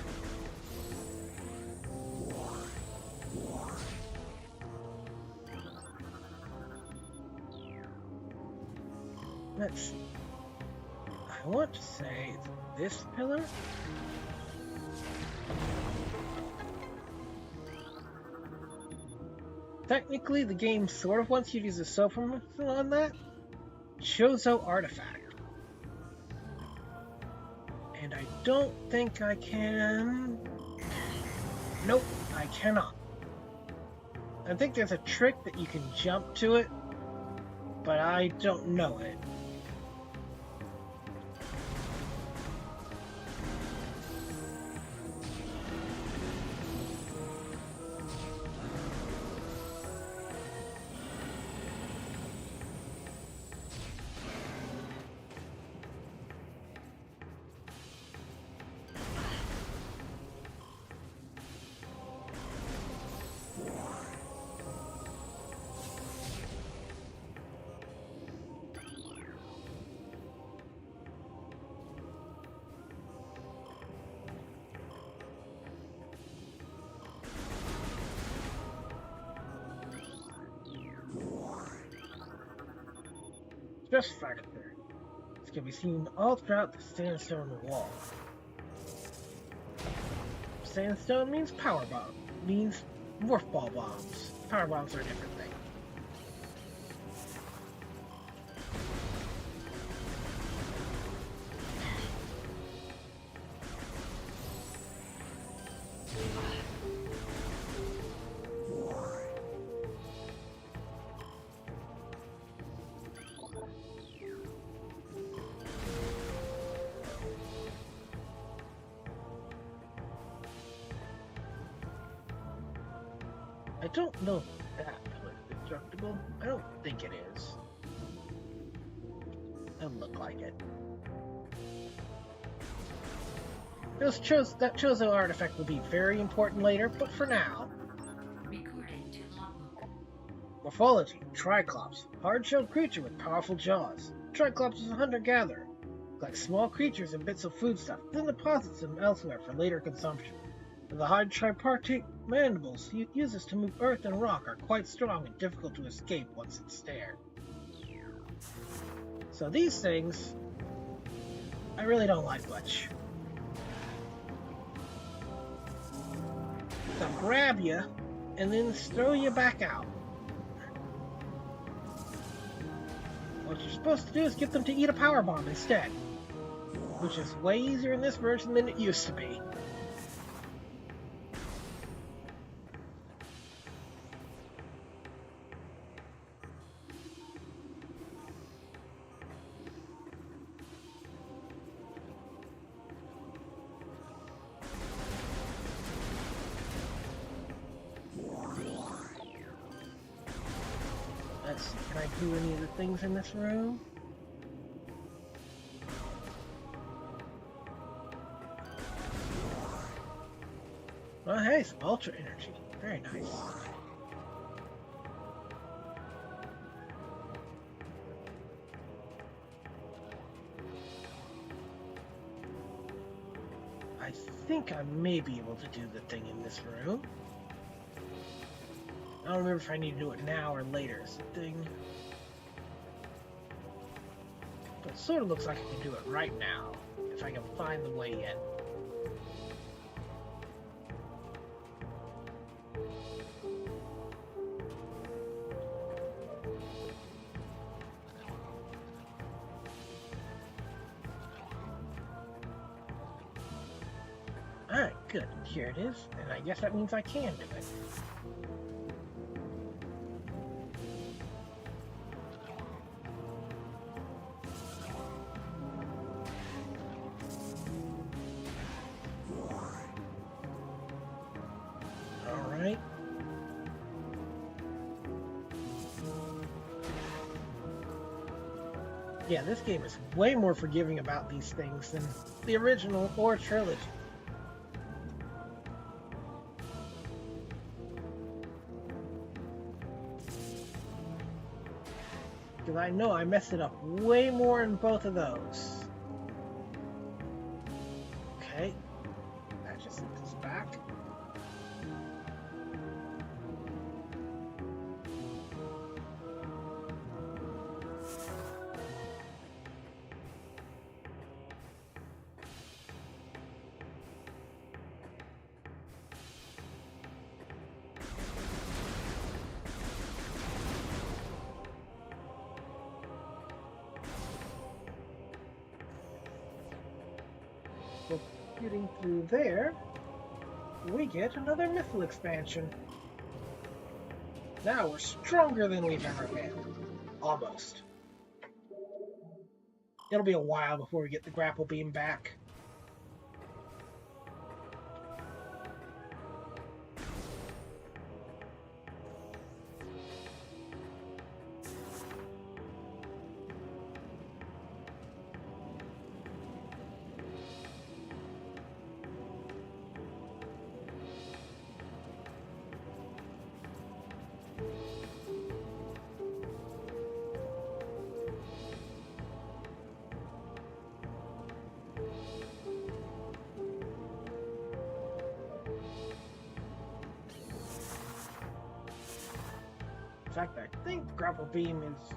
Let's see. I want to say it's this pillar. Technically, the game sort of wants you to use a sofa on that. Chozo artifact. And I don't think I can... Nope, I cannot. I think there's a trick that you can jump to it, but I don't know it. Stress factor. This can be seen all throughout the sandstone wall. Sandstone means power bomb. Means morph ball bombs. Power bombs are a different thing. I don't know if that pillar is destructible. I don't think it is. Doesn't look like it. That Chozo artifact will be very important later, but for now... Recording to logbook. Morphology, Triclops. Hard-shelled creature with powerful jaws. Triclops is a hunter-gatherer. Collects small creatures and bits of foodstuff, then deposits them elsewhere for later consumption. The hard tripartite mandibles he uses to move earth and rock are quite strong and difficult to escape once it's there. So these things, I really don't like much. They'll grab you and then throw you back out. What you're supposed to do is get them to eat a power bomb instead, which is way easier in this version than it used to be. Let's see, can I do any of the things in this room? Oh hey, some ultra energy. Very nice. I think I may be able to do the thing in this room. I don't remember if I need to do it now or later. It's the thing. But it sort of looks like I can do it right now, if I can find the way in. Alright, good. Here it is, and I guess that means I can do it. Alright. Yeah, this game is way more forgiving about these things than the original or trilogy. Because I know I messed it up way more in both of those. Okay. That just sends us back. So getting through there, we get another Mythal expansion. Now we're stronger than we've ever been. Almost. It'll be a while before we get the grapple beam back. In fact, I think the grapple beam is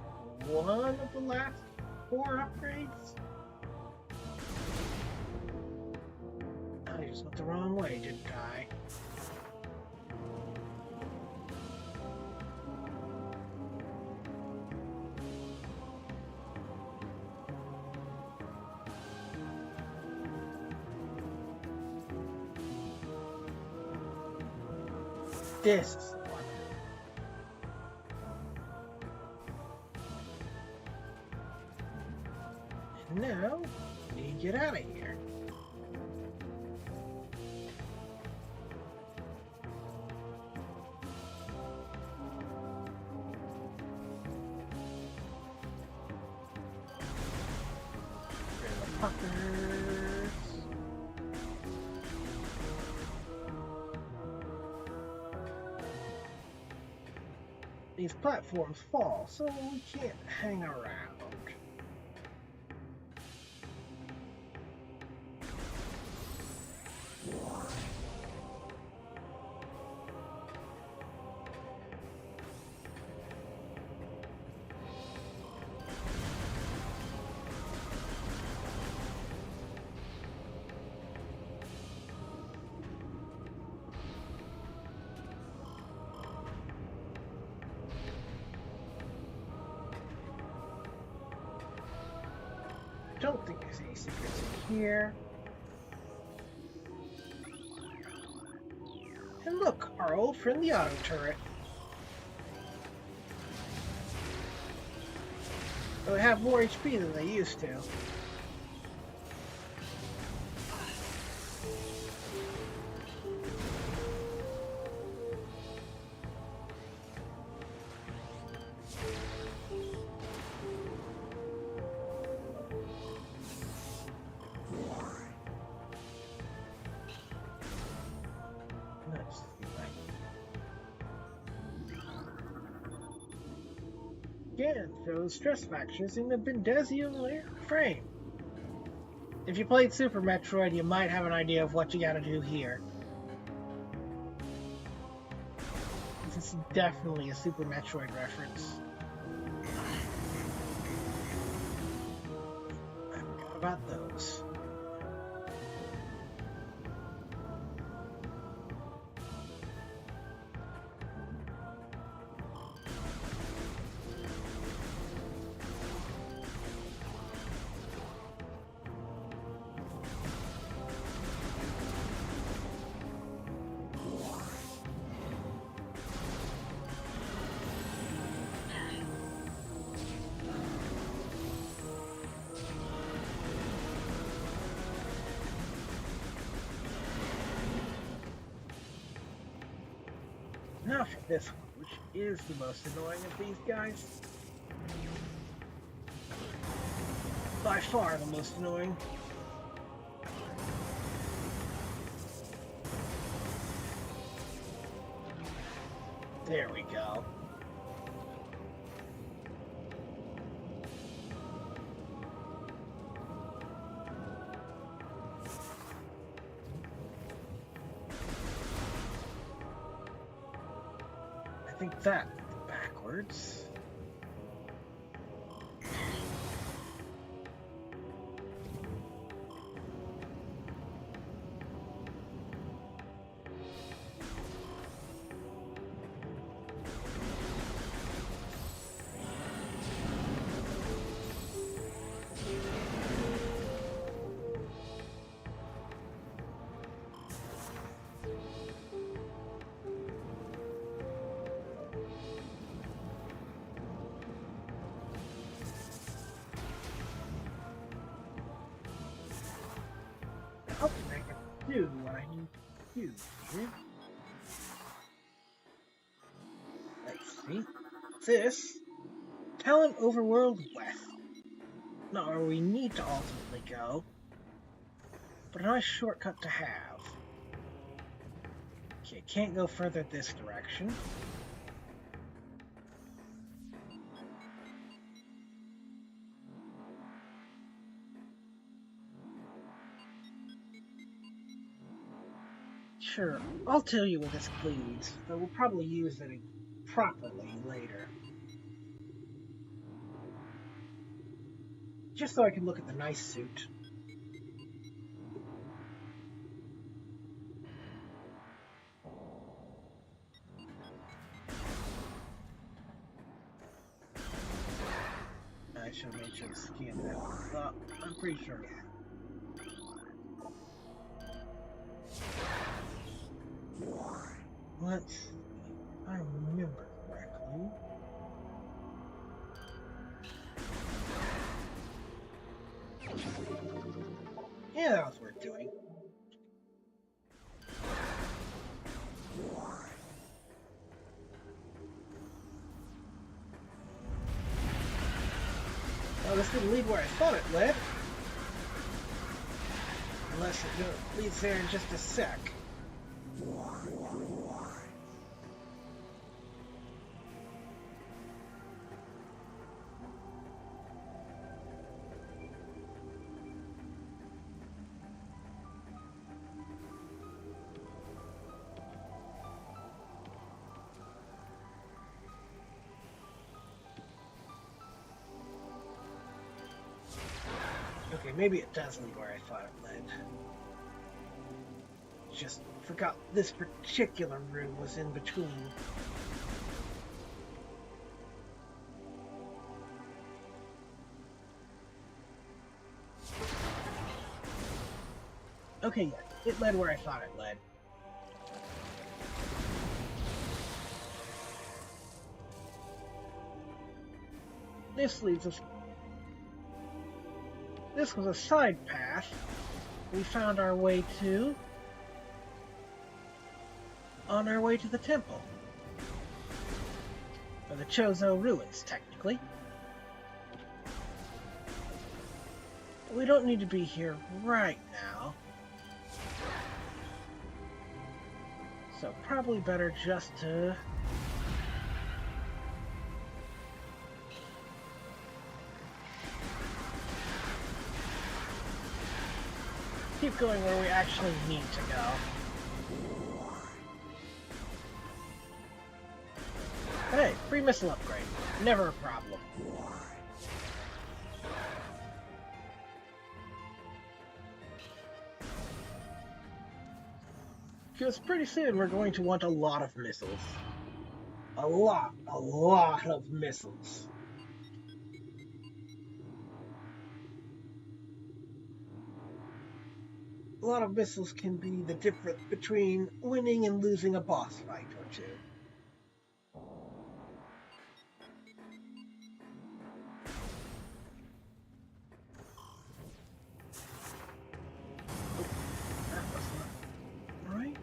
one of the last 4 upgrades. I just went the wrong way, didn't I? This is the one. And now, we need to get out of here. Fuckers. These platforms fall, so we can't hang around. Don't think there's any secrets in here. And look, our old friend the auto turret. They have more HP than they used to. Again, those stress factors seem to have been Desi on the frame. If you played Super Metroid, you might have an idea of what you gotta do here. This is definitely a Super Metroid reference. I forgot about those. Now for this one, which is the most annoying of these guys. By far the most annoying. There we go. I think that backwards. Hopefully I can do what I need to do here. Let's see. This Talon Overworld West. Not where we need to ultimately go, but a nice shortcut to have. Okay, can't go further this direction. Sure, I'll tell you where this leads, though we'll probably use it properly later. Just so I can look at the nice suit. I should have made sure to scan that. I'm pretty sure. Let's see. If I remember correctly. Yeah, that was worth doing. Oh, this didn't lead where I thought it led. Unless it leads there in just a sec. Okay, maybe it does lead where I thought it led. Just forgot this particular room was in between. Okay, yeah, it led where I thought it led. This leads us... This was a side path we found our way to on our way to the temple. Or the Chozo ruins, technically. But we don't need to be here right now. So probably better just to... keep going where we actually need to go. Hey, free missile upgrade. Never a problem. Because pretty soon we're going to want a lot of missiles. A lot of missiles. A lot of missiles can be the difference between winning and losing a boss fight or two. That was not right.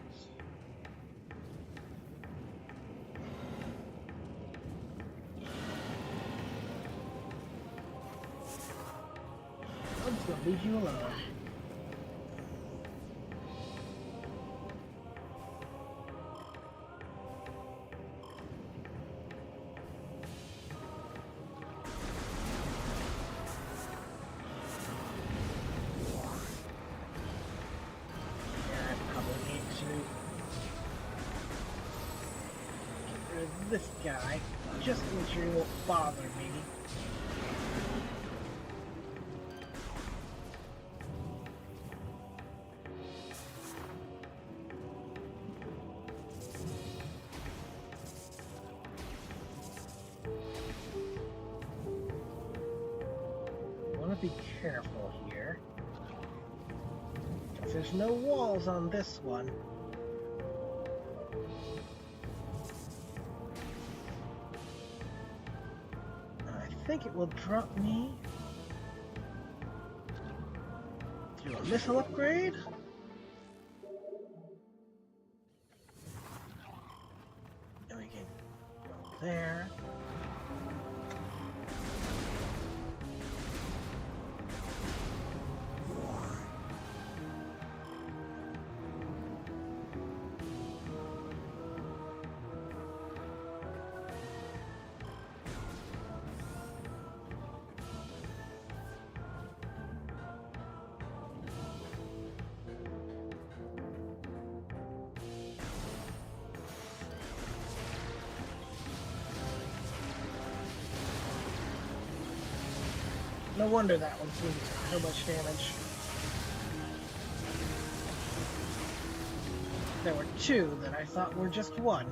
leave you alone. Yeah, I probably need to get rid of this guy, just to make sure he won't bother me. Be careful here, because there's no walls on this one. I think it will drop me through a missile upgrade. And we can go there. No wonder that one seemed so much damage. There were two that I thought were just one.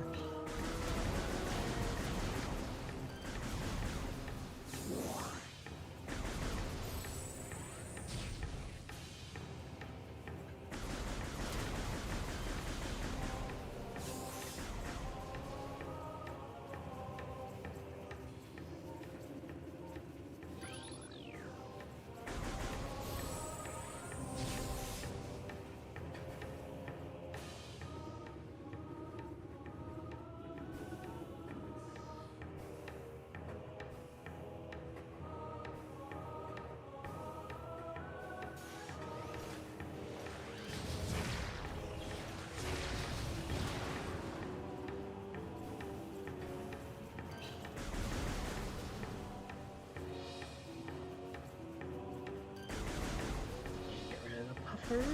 First.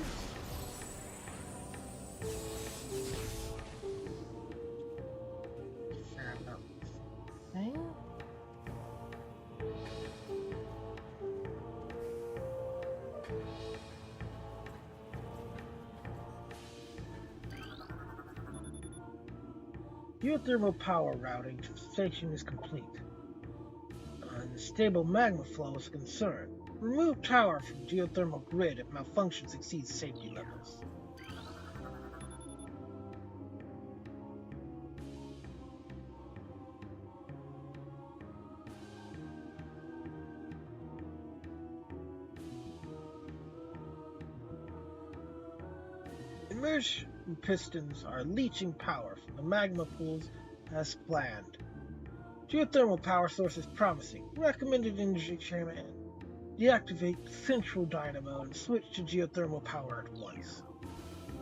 Fair enough. Thing. Geothermal power routing to the station is complete. The stable magma flow is concerned. Remove power from geothermal grid if malfunctions exceed safety levels. Immersion pistons are leaching power from the magma pools as planned. Geothermal power source is promising. Recommended energy chairman. Deactivate the central dynamo and switch to geothermal power at once.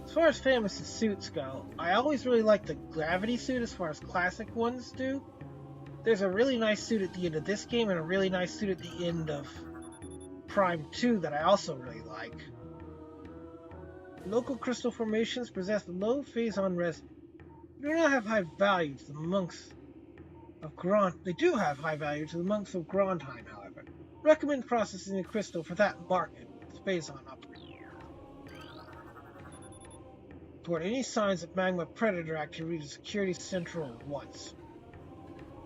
As far as Famous' suits go, I always really like the gravity suit as far as classic ones do. There's a really nice suit at the end of this game and a really nice suit at the end of Prime 2 that I also really like. Local crystal formations possess low phazon resonance. They do not have high value to the monks of They do have high value to the monks of Grondheim, however. Recommend processing the crystal for that market with phazon upgrade. Report any signs of magma predator activity to Security Central at once.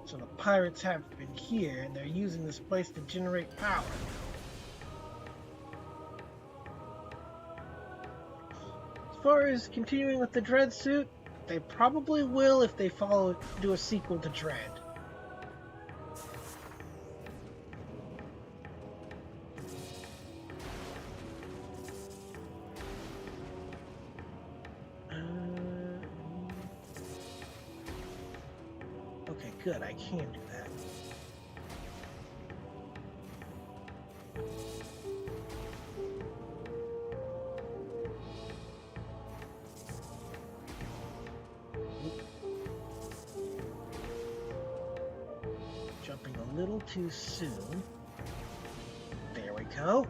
So the pirates have been here and they're using this place to generate power. As far as continuing with the Dread suit, they probably will if they do a sequel to Dread. Okay, good, I can do that. a little too soon. There we go.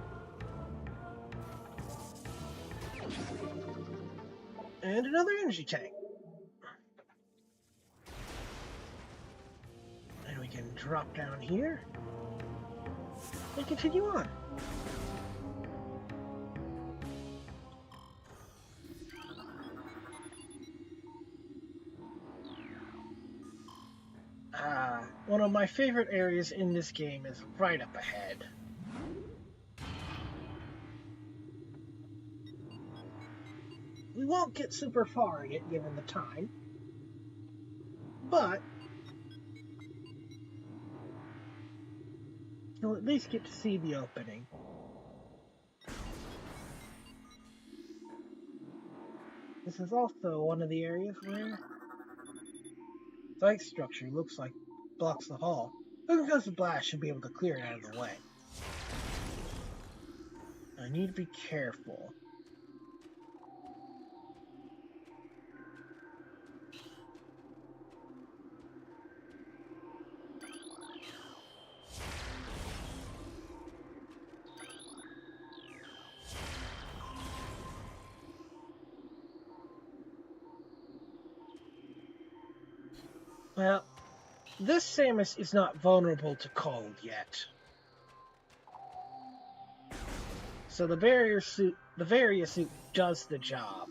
And another energy tank. And we can drop down here and continue on. One of my favorite areas in this game is right up ahead. We won't get super far in it given the time, but you'll at least get to see the opening. This is also one of the areas where the ice structure looks like blocks the hall. But because the blast should be able to clear it out of the way. I need to be careful. Well, this Samus is not vulnerable to cold yet. So the barrier suit does the job.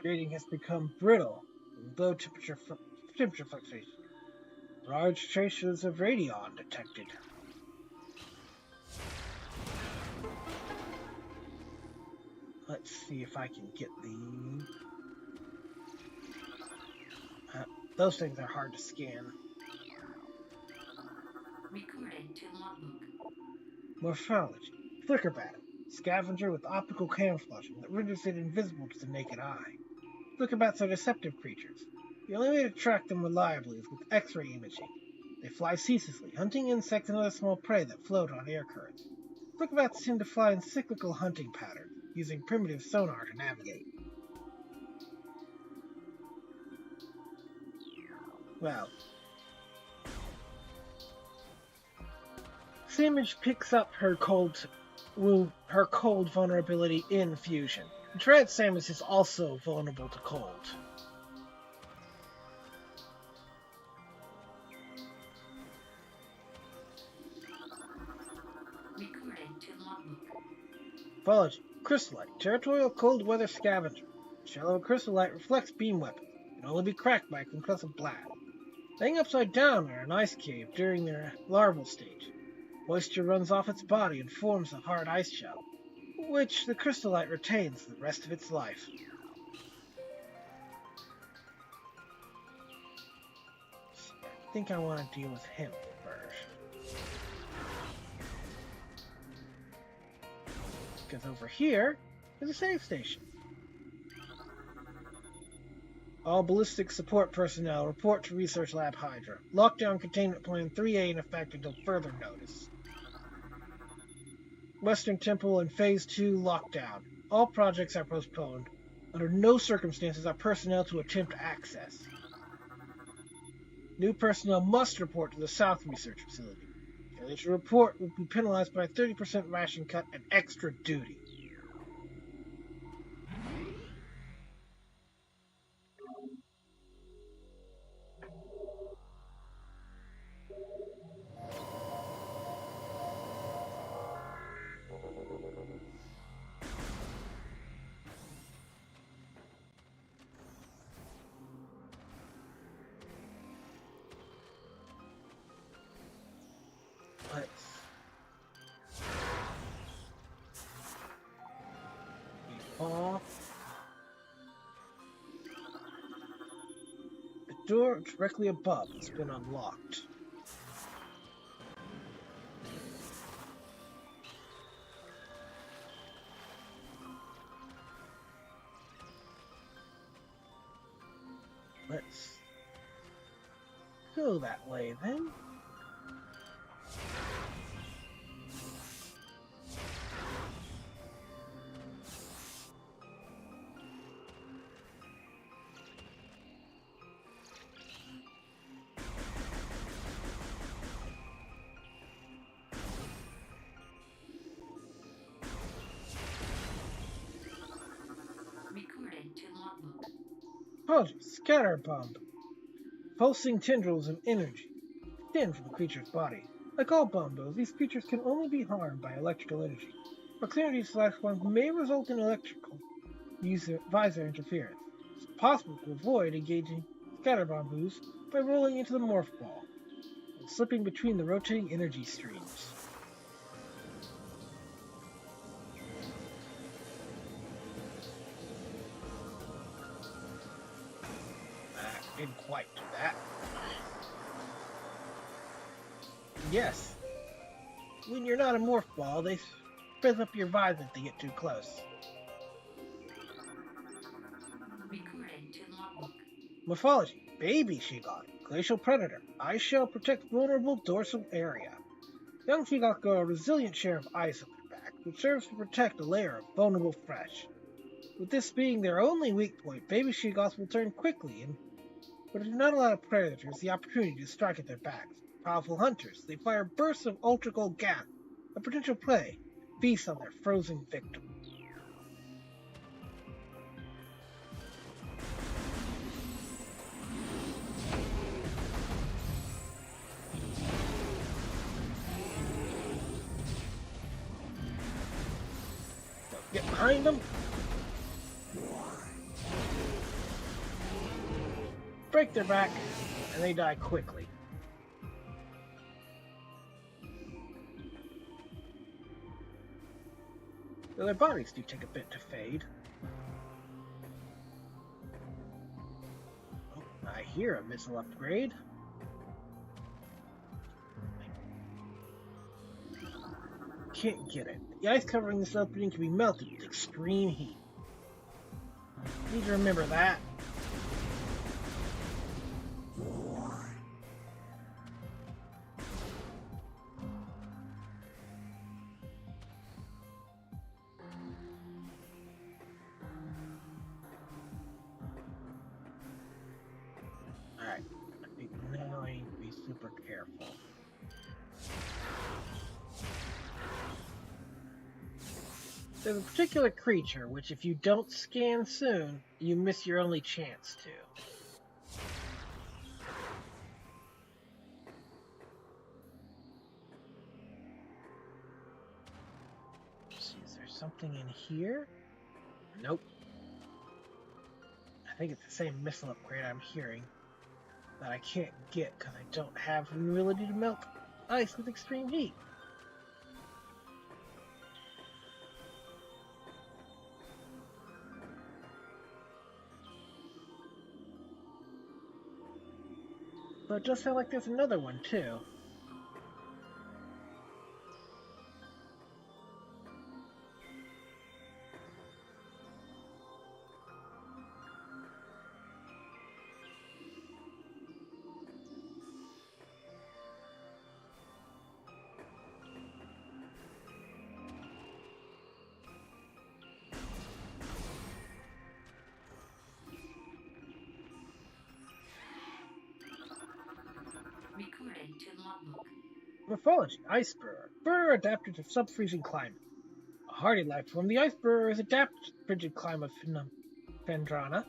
Grading has become brittle with low temperature fluctuation. Large traces of radion detected. Let's see if I can get the... those things are hard to scan. Recorded to logbook. Morphology. Flicker bat. Scavenger with optical camouflaging that renders it invisible to the naked eye. Flicker bats are deceptive creatures. The only way to track them reliably is with X-ray imaging. They fly ceaselessly, hunting insects and other small prey that float on air currents. Flicker bats tend to fly in cyclical hunting patterns, using primitive sonar to navigate. Well, Samus picks up her cold vulnerability in Fusion. Dread Samus is also vulnerable to cold. Recorded to logbook. Morphology. Crystallite. Territorial cold weather scavenger. Shallow crystallite reflects beam weapons. Can only be cracked by a concussive blast. Laying upside down in an ice cave during their larval stage. Moisture runs off its body and forms a hard ice shell, which the crystallite retains the rest of its life. I think I want to deal with him first. Because over here is a save station. All ballistic support personnel report to Research Lab Hydra. Lockdown Containment Plan 3A in effect until further notice. Western Temple and Phase 2 lockdown. All projects are postponed. Under no circumstances are personnel to attempt access. New personnel must report to the South Research Facility. Failure to report will be penalized by a 30% ration cut and extra duty. The door directly above has been unlocked. let's go that way then. Recorded to logbook. Apologies, scatter bomb. Pulsing tendrils of energy extend from the creature's body. Like all bombos, these creatures can only be harmed by electrical energy. Proximity to slash one may result in electrical visor interference. It's possible to avoid engaging scatter bombos by rolling into the morph ball and slipping between the rotating energy streams. Didn't quite do that. Yes. When you're not a morph ball, they fizz up your visor if they get too close. Recorded to logbook. Morphology. Baby Shigok. Glacial predator. Ice shell protects vulnerable dorsal area. Young Shigok grow a resilient share of ice on their back, which serves to protect a layer of vulnerable flesh. With this being their only weak point, baby Shigoks will turn quickly but do not allow predators the opportunity to strike at their backs. Powerful hunters, they fire bursts of ultra-cold gas. A potential prey feasts on their frozen victim. So get behind them. Break their back, and they die quickly. Though their bodies do take a bit to fade. Oh, I hear a missile upgrade. Can't get it. The ice covering this opening can be melted with extreme heat. Need to remember that. Alright, I think now I need to be super careful. There's a particular creature which, if you don't scan soon, you miss your only chance to. Let's see, is there something in here? Nope. I think it's the same missile upgrade I'm hearing that I can't get because I don't have the ability to melt ice with extreme heat. But it does sound like there's another one too. Recorded to logbook. Morphology, Ice Burrower. Burrower adapted to sub-freezing climate. A hardy life form, the Ice Burrower is adapted to the frigid climate of Phendrana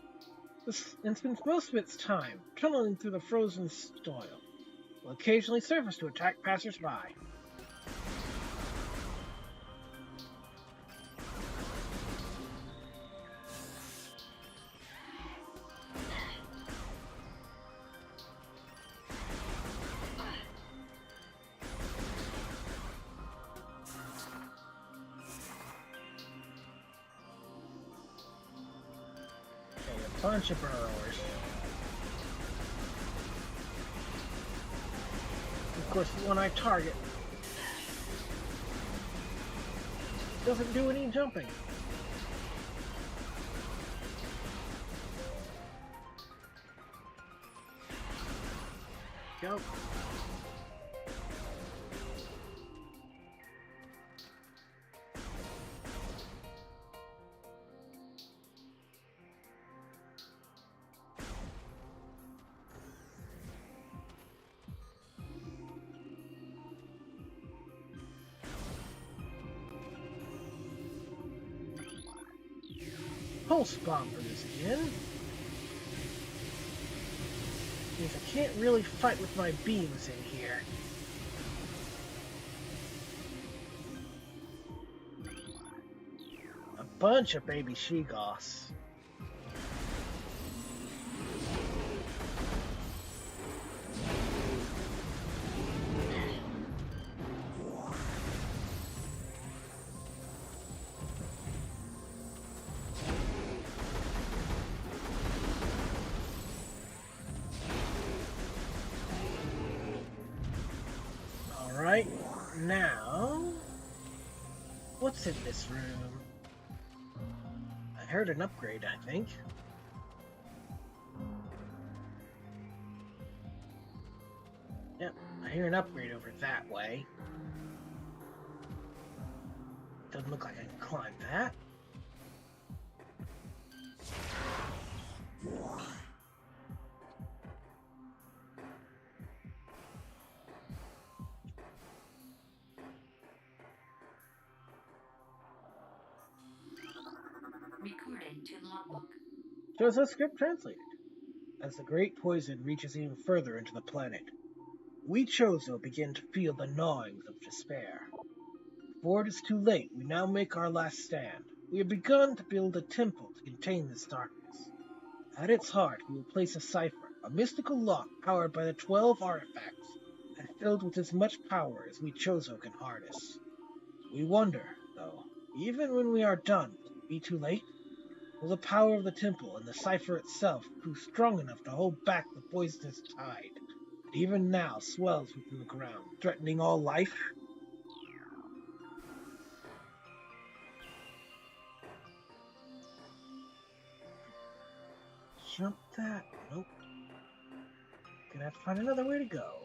and spends most of its time tunneling through the frozen soil. It will occasionally surface to attack passers-by. Bunch of burrowers. Of course, the one I target doesn't do any jumping. Go. Pulse bomb for this again. Means I can't really fight with my beams in here. A bunch of baby she-goths. Alright, now... what's in this room? I heard an upgrade, I think. Yep, I hear an upgrade over that way. Doesn't look like I can climb that. Recording to logbook. Shows us script translated. As the great poison reaches even further into the planet, we Chozo begin to feel the gnawings of despair. Before it is too late, we now make our last stand. We have begun to build a temple to contain this darkness. At its heart, we will place a cipher, a mystical lock powered by the 12 artifacts, and filled with as much power as we Chozo can harness. We wonder, though, even when we are done, will it be too late? Will the power of the temple and the cipher itself prove strong enough to hold back the poisonous tide that even now swells within the ground, threatening all life? Jump that? Nope. Gonna have to find another way to go.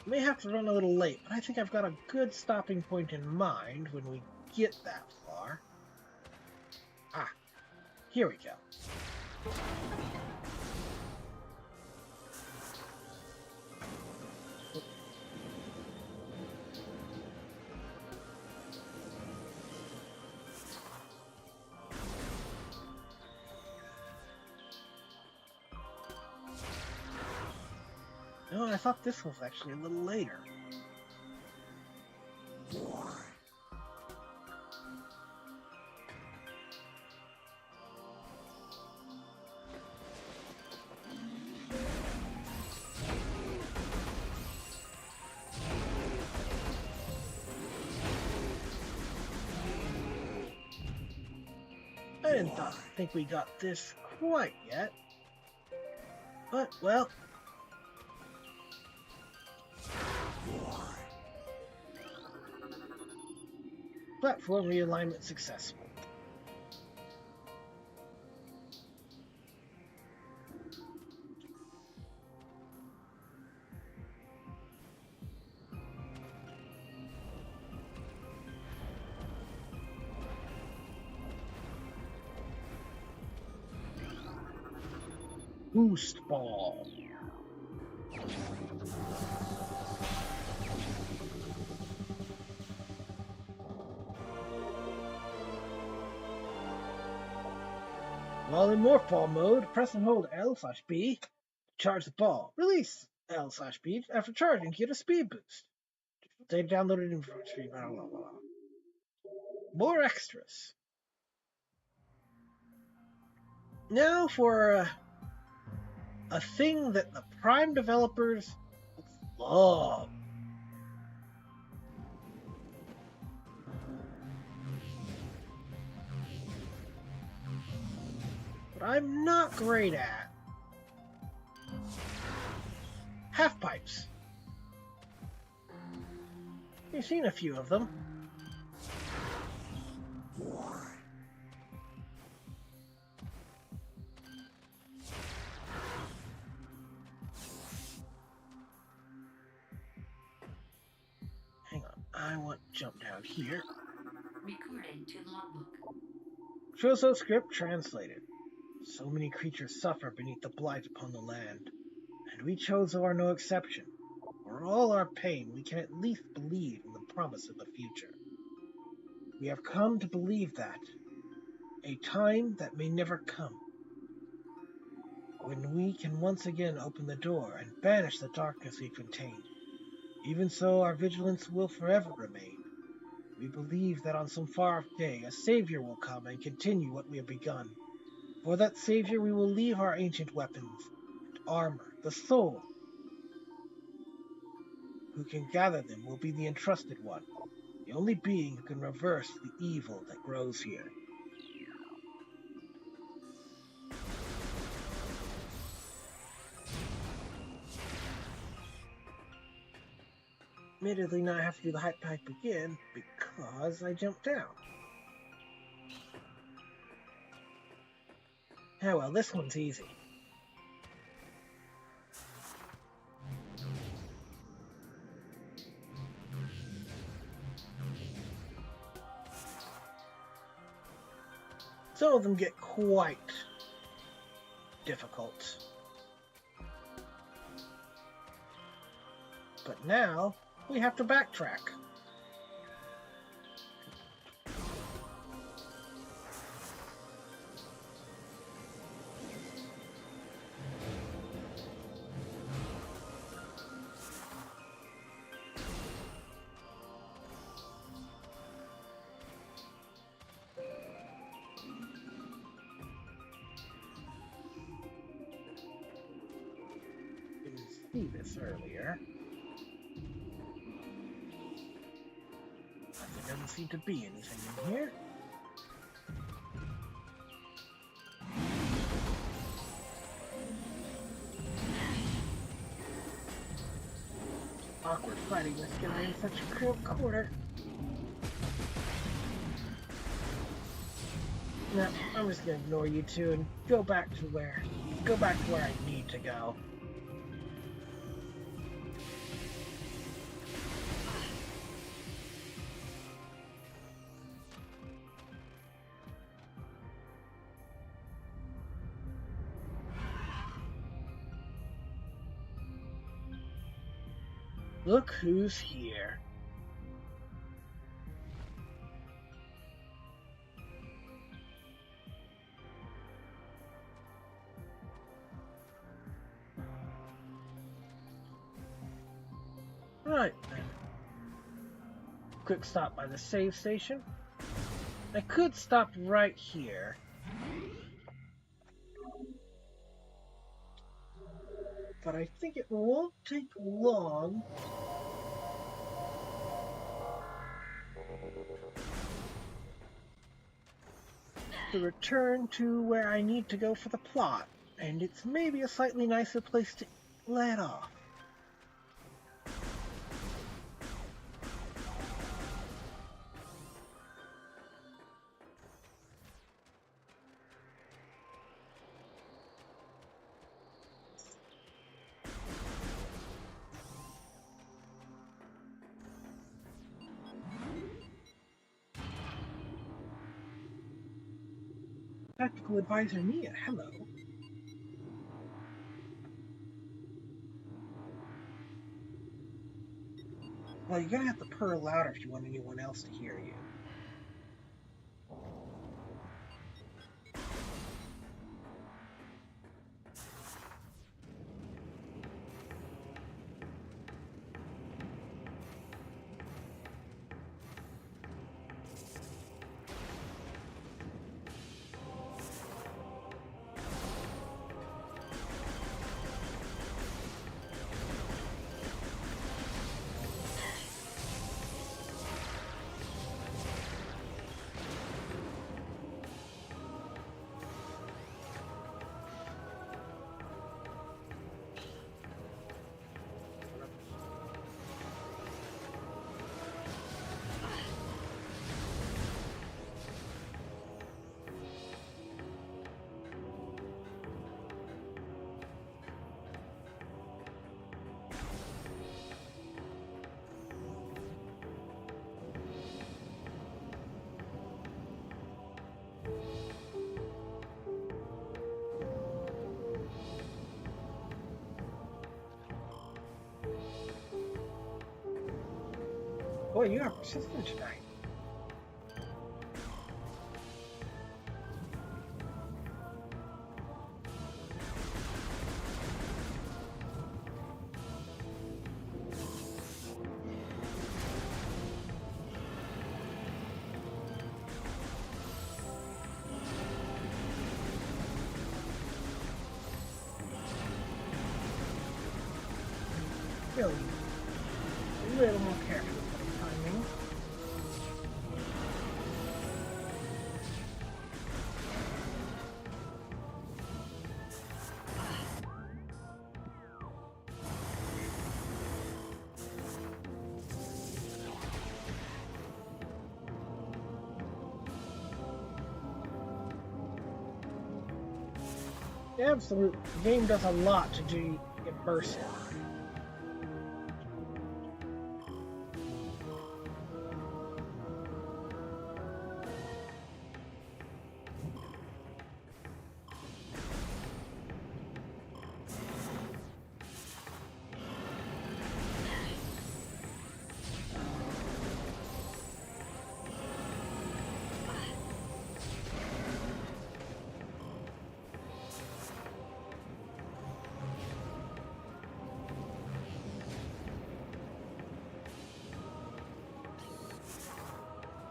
May have to run a little late, but I think I've got a good stopping point in mind when we get that far. Ah, here we go. No, I thought this was actually a little later. I didn't think we got this quite yet. But, well... platform realignment successful. Boost ball. While in Morphball mode, press and hold L/B to charge the ball. Release L/B after charging to get a speed boost. They downloaded in stream. Blah, blah, blah. More extras. Now for a thing that the Prime developers love. But I'm not great at. Half pipes. You've seen a few of them. I want to jump down here. Recording to logbook. Troso script translated. So many creatures suffer beneath the blight upon the land, and we Chozo are no exception. For all our pain, we can at least believe in the promise of the future. We have come to believe that, a time that may never come, when we can once again open the door and banish the darkness we contain. Even so, our vigilance will forever remain. We believe that on some far-off day, a savior will come and continue what we have begun. For that savior, we will leave our ancient weapons and armor. The soul who can gather them will be the entrusted one, the only being who can reverse the evil that grows here. Admittedly, now I have to do the hype pipe again because I jumped down. Oh well, this one's easy. Some of them get quite difficult. But now, we have to backtrack. Didn't see this earlier. There doesn't seem to be anything in here. Awkward fighting this guy in such a cramped corner. No, I'm just gonna ignore you two and go back to where I need to go. Look who's here. Right then. Quick stop by the save station. I could stop right here. But I think it won't take long to return to where I need to go for the plot, and it's maybe a slightly nicer place to let off. Tactical Advisor Mia, hello. Well, you're gonna have to purr louder if you want anyone else to hear you. Boy, you are persistent tonight. Really, a little more careful with the timing. Absolutely, the game does a lot to do immersive.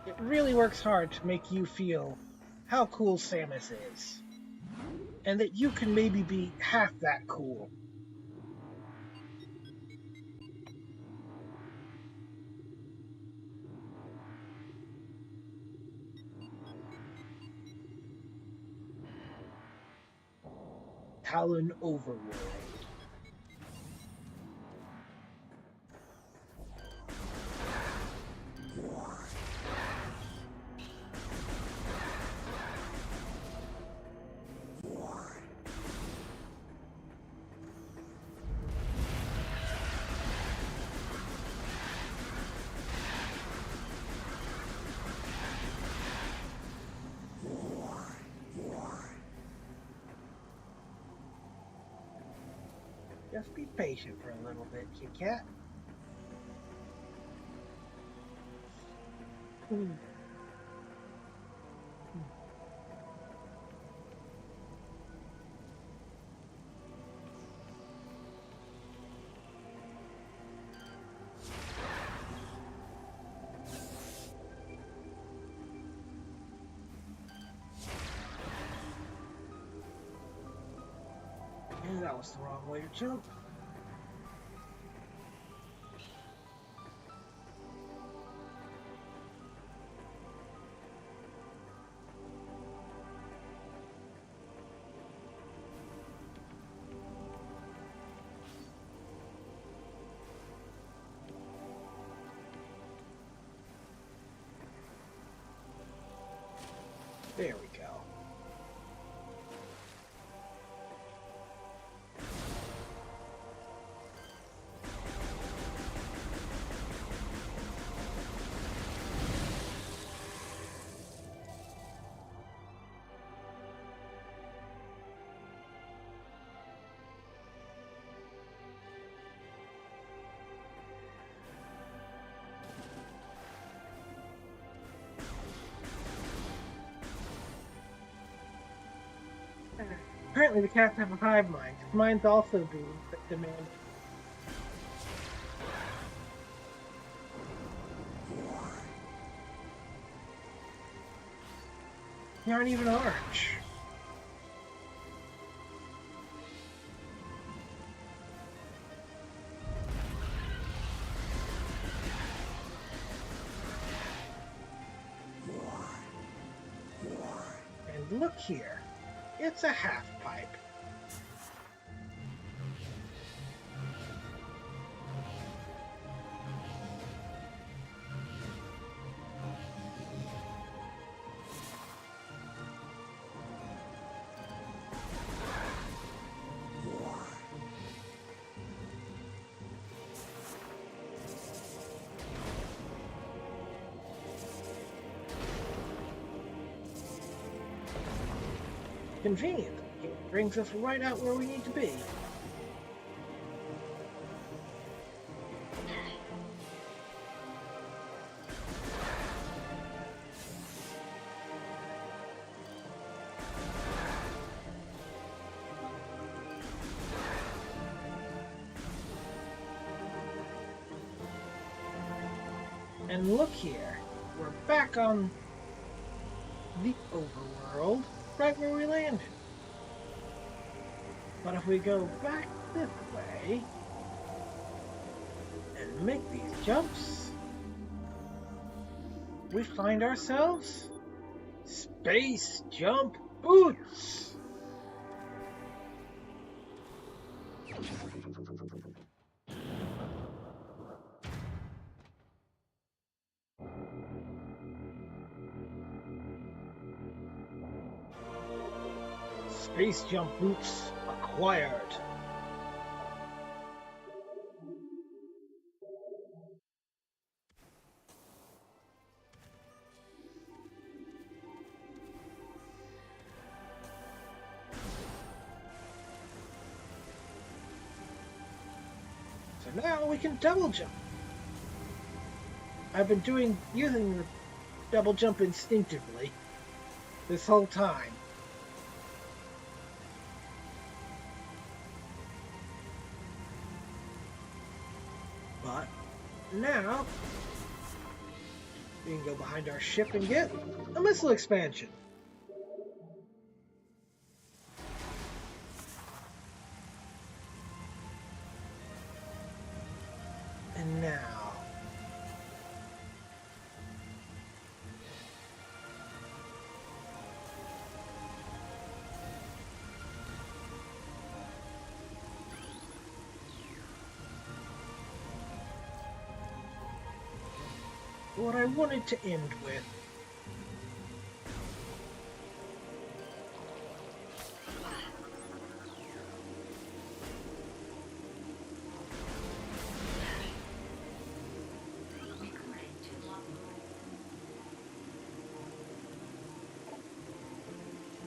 It really works hard to make you feel how cool Samus is, and that you can maybe be half that cool. Talon Overworld. Just be patient for a little bit, Kit Kat. That was the wrong way to jump. There we go. Apparently the cats have a hive mind. Mine's also being demanding. They aren't even orange. And look here. It's a half pipe. Convenient. It brings us right out where we need to be. And look here, we're back on the overworld, right where we landed. But if we go back this way and make these jumps, we find ourselves space jump boots. Space jump boots acquired. So now we can double jump. I've been using the double jump instinctively this whole time. But now we can go behind our ship and get a missile expansion. And now what I wanted to end with.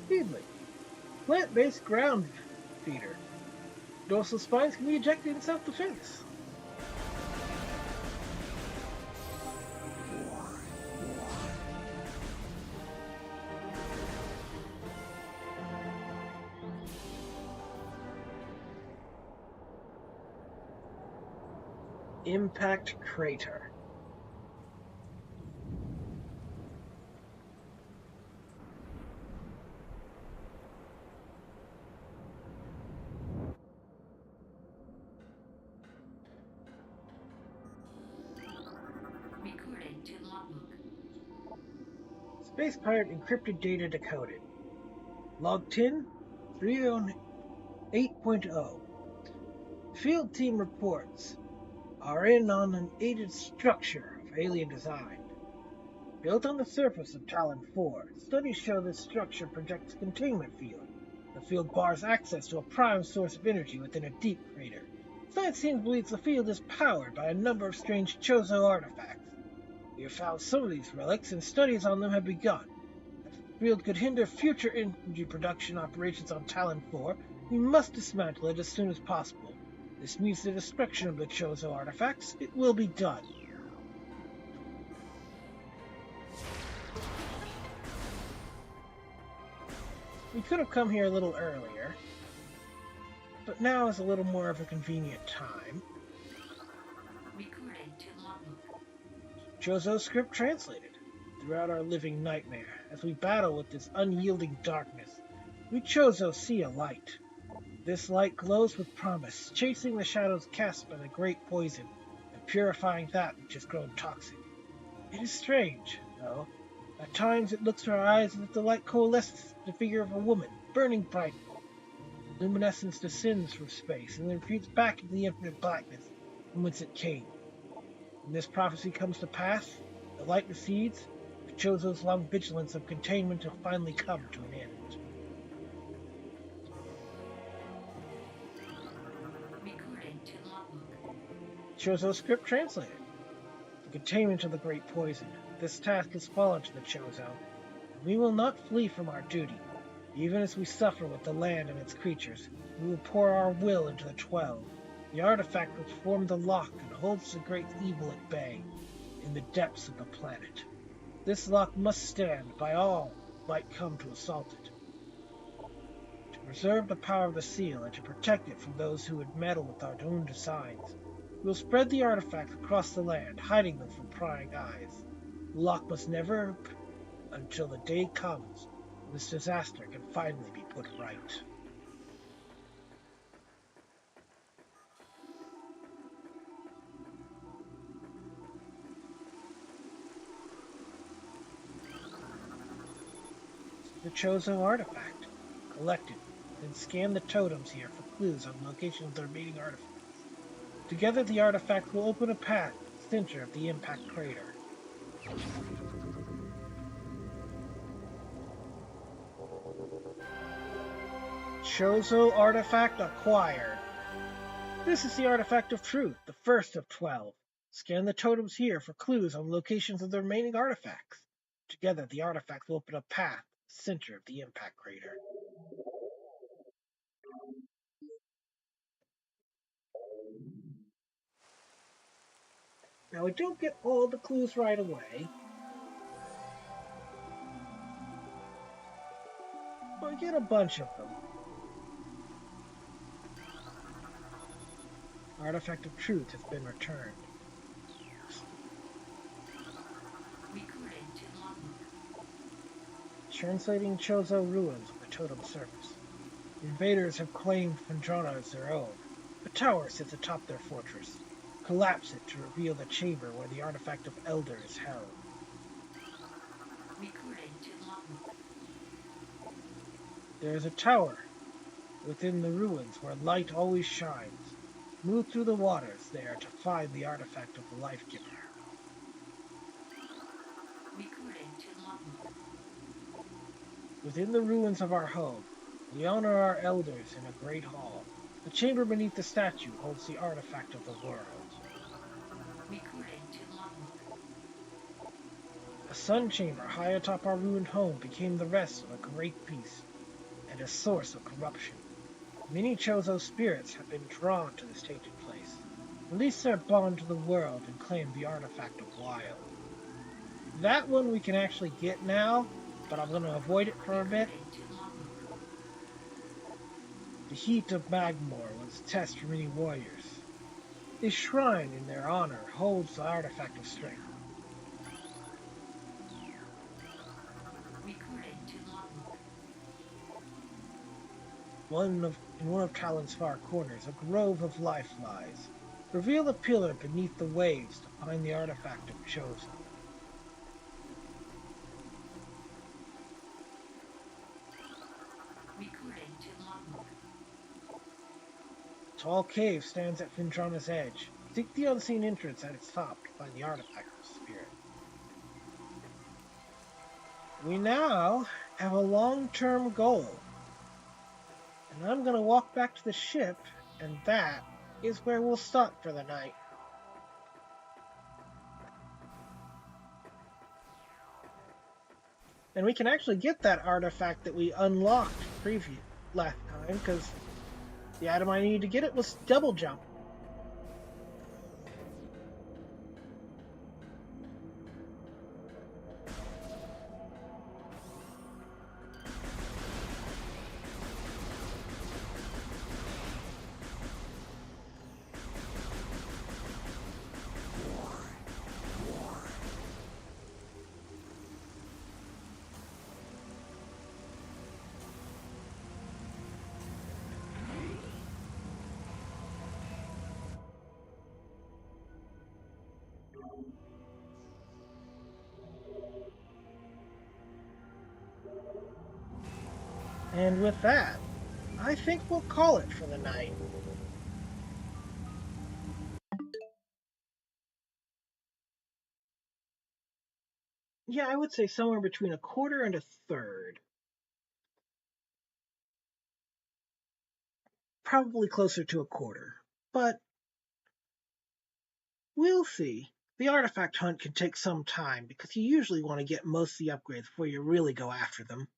Feedly. Plant-based ground feeder. Dorsal spines can be ejected in self-defense. Impact crater. Recording to logbook. Space pirate encrypted data decoded. Log 10 308.0. Field team reports are in on an aided structure of alien design. Built on the surface of Talon 4, studies show this structure projects a containment field. The field bars access to a prime source of energy within a deep crater. Science team believes the field is powered by a number of strange Chozo artifacts. We have found some of these relics, and studies on them have begun. If the field could hinder future energy production operations on Talon 4, we must dismantle it as soon as possible. This means the destruction of the Chozo artifacts. It will be done. We could have come here a little earlier, but now is a little more of a convenient time. Recording to logbook. Chozo script translated. Throughout our living nightmare, as we battle with this unyielding darkness, we Chozo see a light. This light glows with promise, chasing the shadows cast by the great poison, and purifying that which has grown toxic. It is strange, though. At times it looks to our eyes as if the light coalesces the figure of a woman, burning bright. Luminescence descends from space and then retreats back into the infinite blackness from whence it came. When this prophecy comes to pass, the light recedes, and Chozo's long vigilance of containment will finally come to an end. Recording to logbook. Chozo script translated. The containment of the great poison. This task has fallen to the Chozo, and we will not flee from our duty. Even as we suffer with the land and its creatures, we will pour our will into the 12, the artifact which formed the lock and holds the great evil at bay, in the depths of the planet. This lock must stand by all who might come to assault it. To preserve the power of the seal and to protect it from those who would meddle with our own designs, We'll spread the artifacts across the land, hiding them from prying eyes. The lock must never open until the day comes when this disaster can finally be put right. The Chozo artifact. Collect it, then scan the totems here for clues on the location of the remaining artifacts. Together, the artifact will open a path to the center of the impact crater. Chozo artifact acquired. This is the artifact of truth, the first of 12. Scan the totems here for clues on the locations of the remaining artifacts. Together, the artifacts will open a path to the center of the impact crater. Now, we don't get all the clues right away, but we get a bunch of them. Artifact of truth has been returned. Recording to logbook. Translating Chozo ruins on the totem surface. The invaders have claimed Phendrana as their own. A tower sits atop their fortress. Collapse it to reveal the chamber where the artifact of Elder is held. Recording to logbook. There is a tower within the ruins where light always shines. Move through the waters there to find the artifact of the Life Giver. Recording to logbook. Within the ruins of our home, we honor our elders in a great hall. The chamber beneath the statue holds the artifact of the world. Recording to logbook. A sun chamber high atop our ruined home became the rest of a great beast and a source of corruption. Many Chozo spirits have been drawn to this tainted place. Release their bond to the world and claim the artifact of Wild. That one we can actually get now, but I'm going to avoid it for a bit. Recording to logbook. The heat of Magmor was a test for many warriors. A shrine in their honor holds the artifact of strength. Recording to logbook. In one of Talon's far corners, a grove of life lies. Reveal the pillar beneath the waves to find the artifact of Chozo. Recording to logbook. A tall cave stands at Phendrana's edge. Seek the unseen entrance at its top to find the artifact of spirit. We now have a long-term goal. And I'm going to walk back to the ship, and that is where we'll stop for the night. And we can actually get that artifact that we unlocked last time, because the item I needed to get it was double jump. And with that, I think we'll call it for the night. Yeah, I would say somewhere between a quarter and a third. Probably closer to a quarter, but we'll see. The artifact hunt can take some time because you usually want to get most of the upgrades before you really go after them.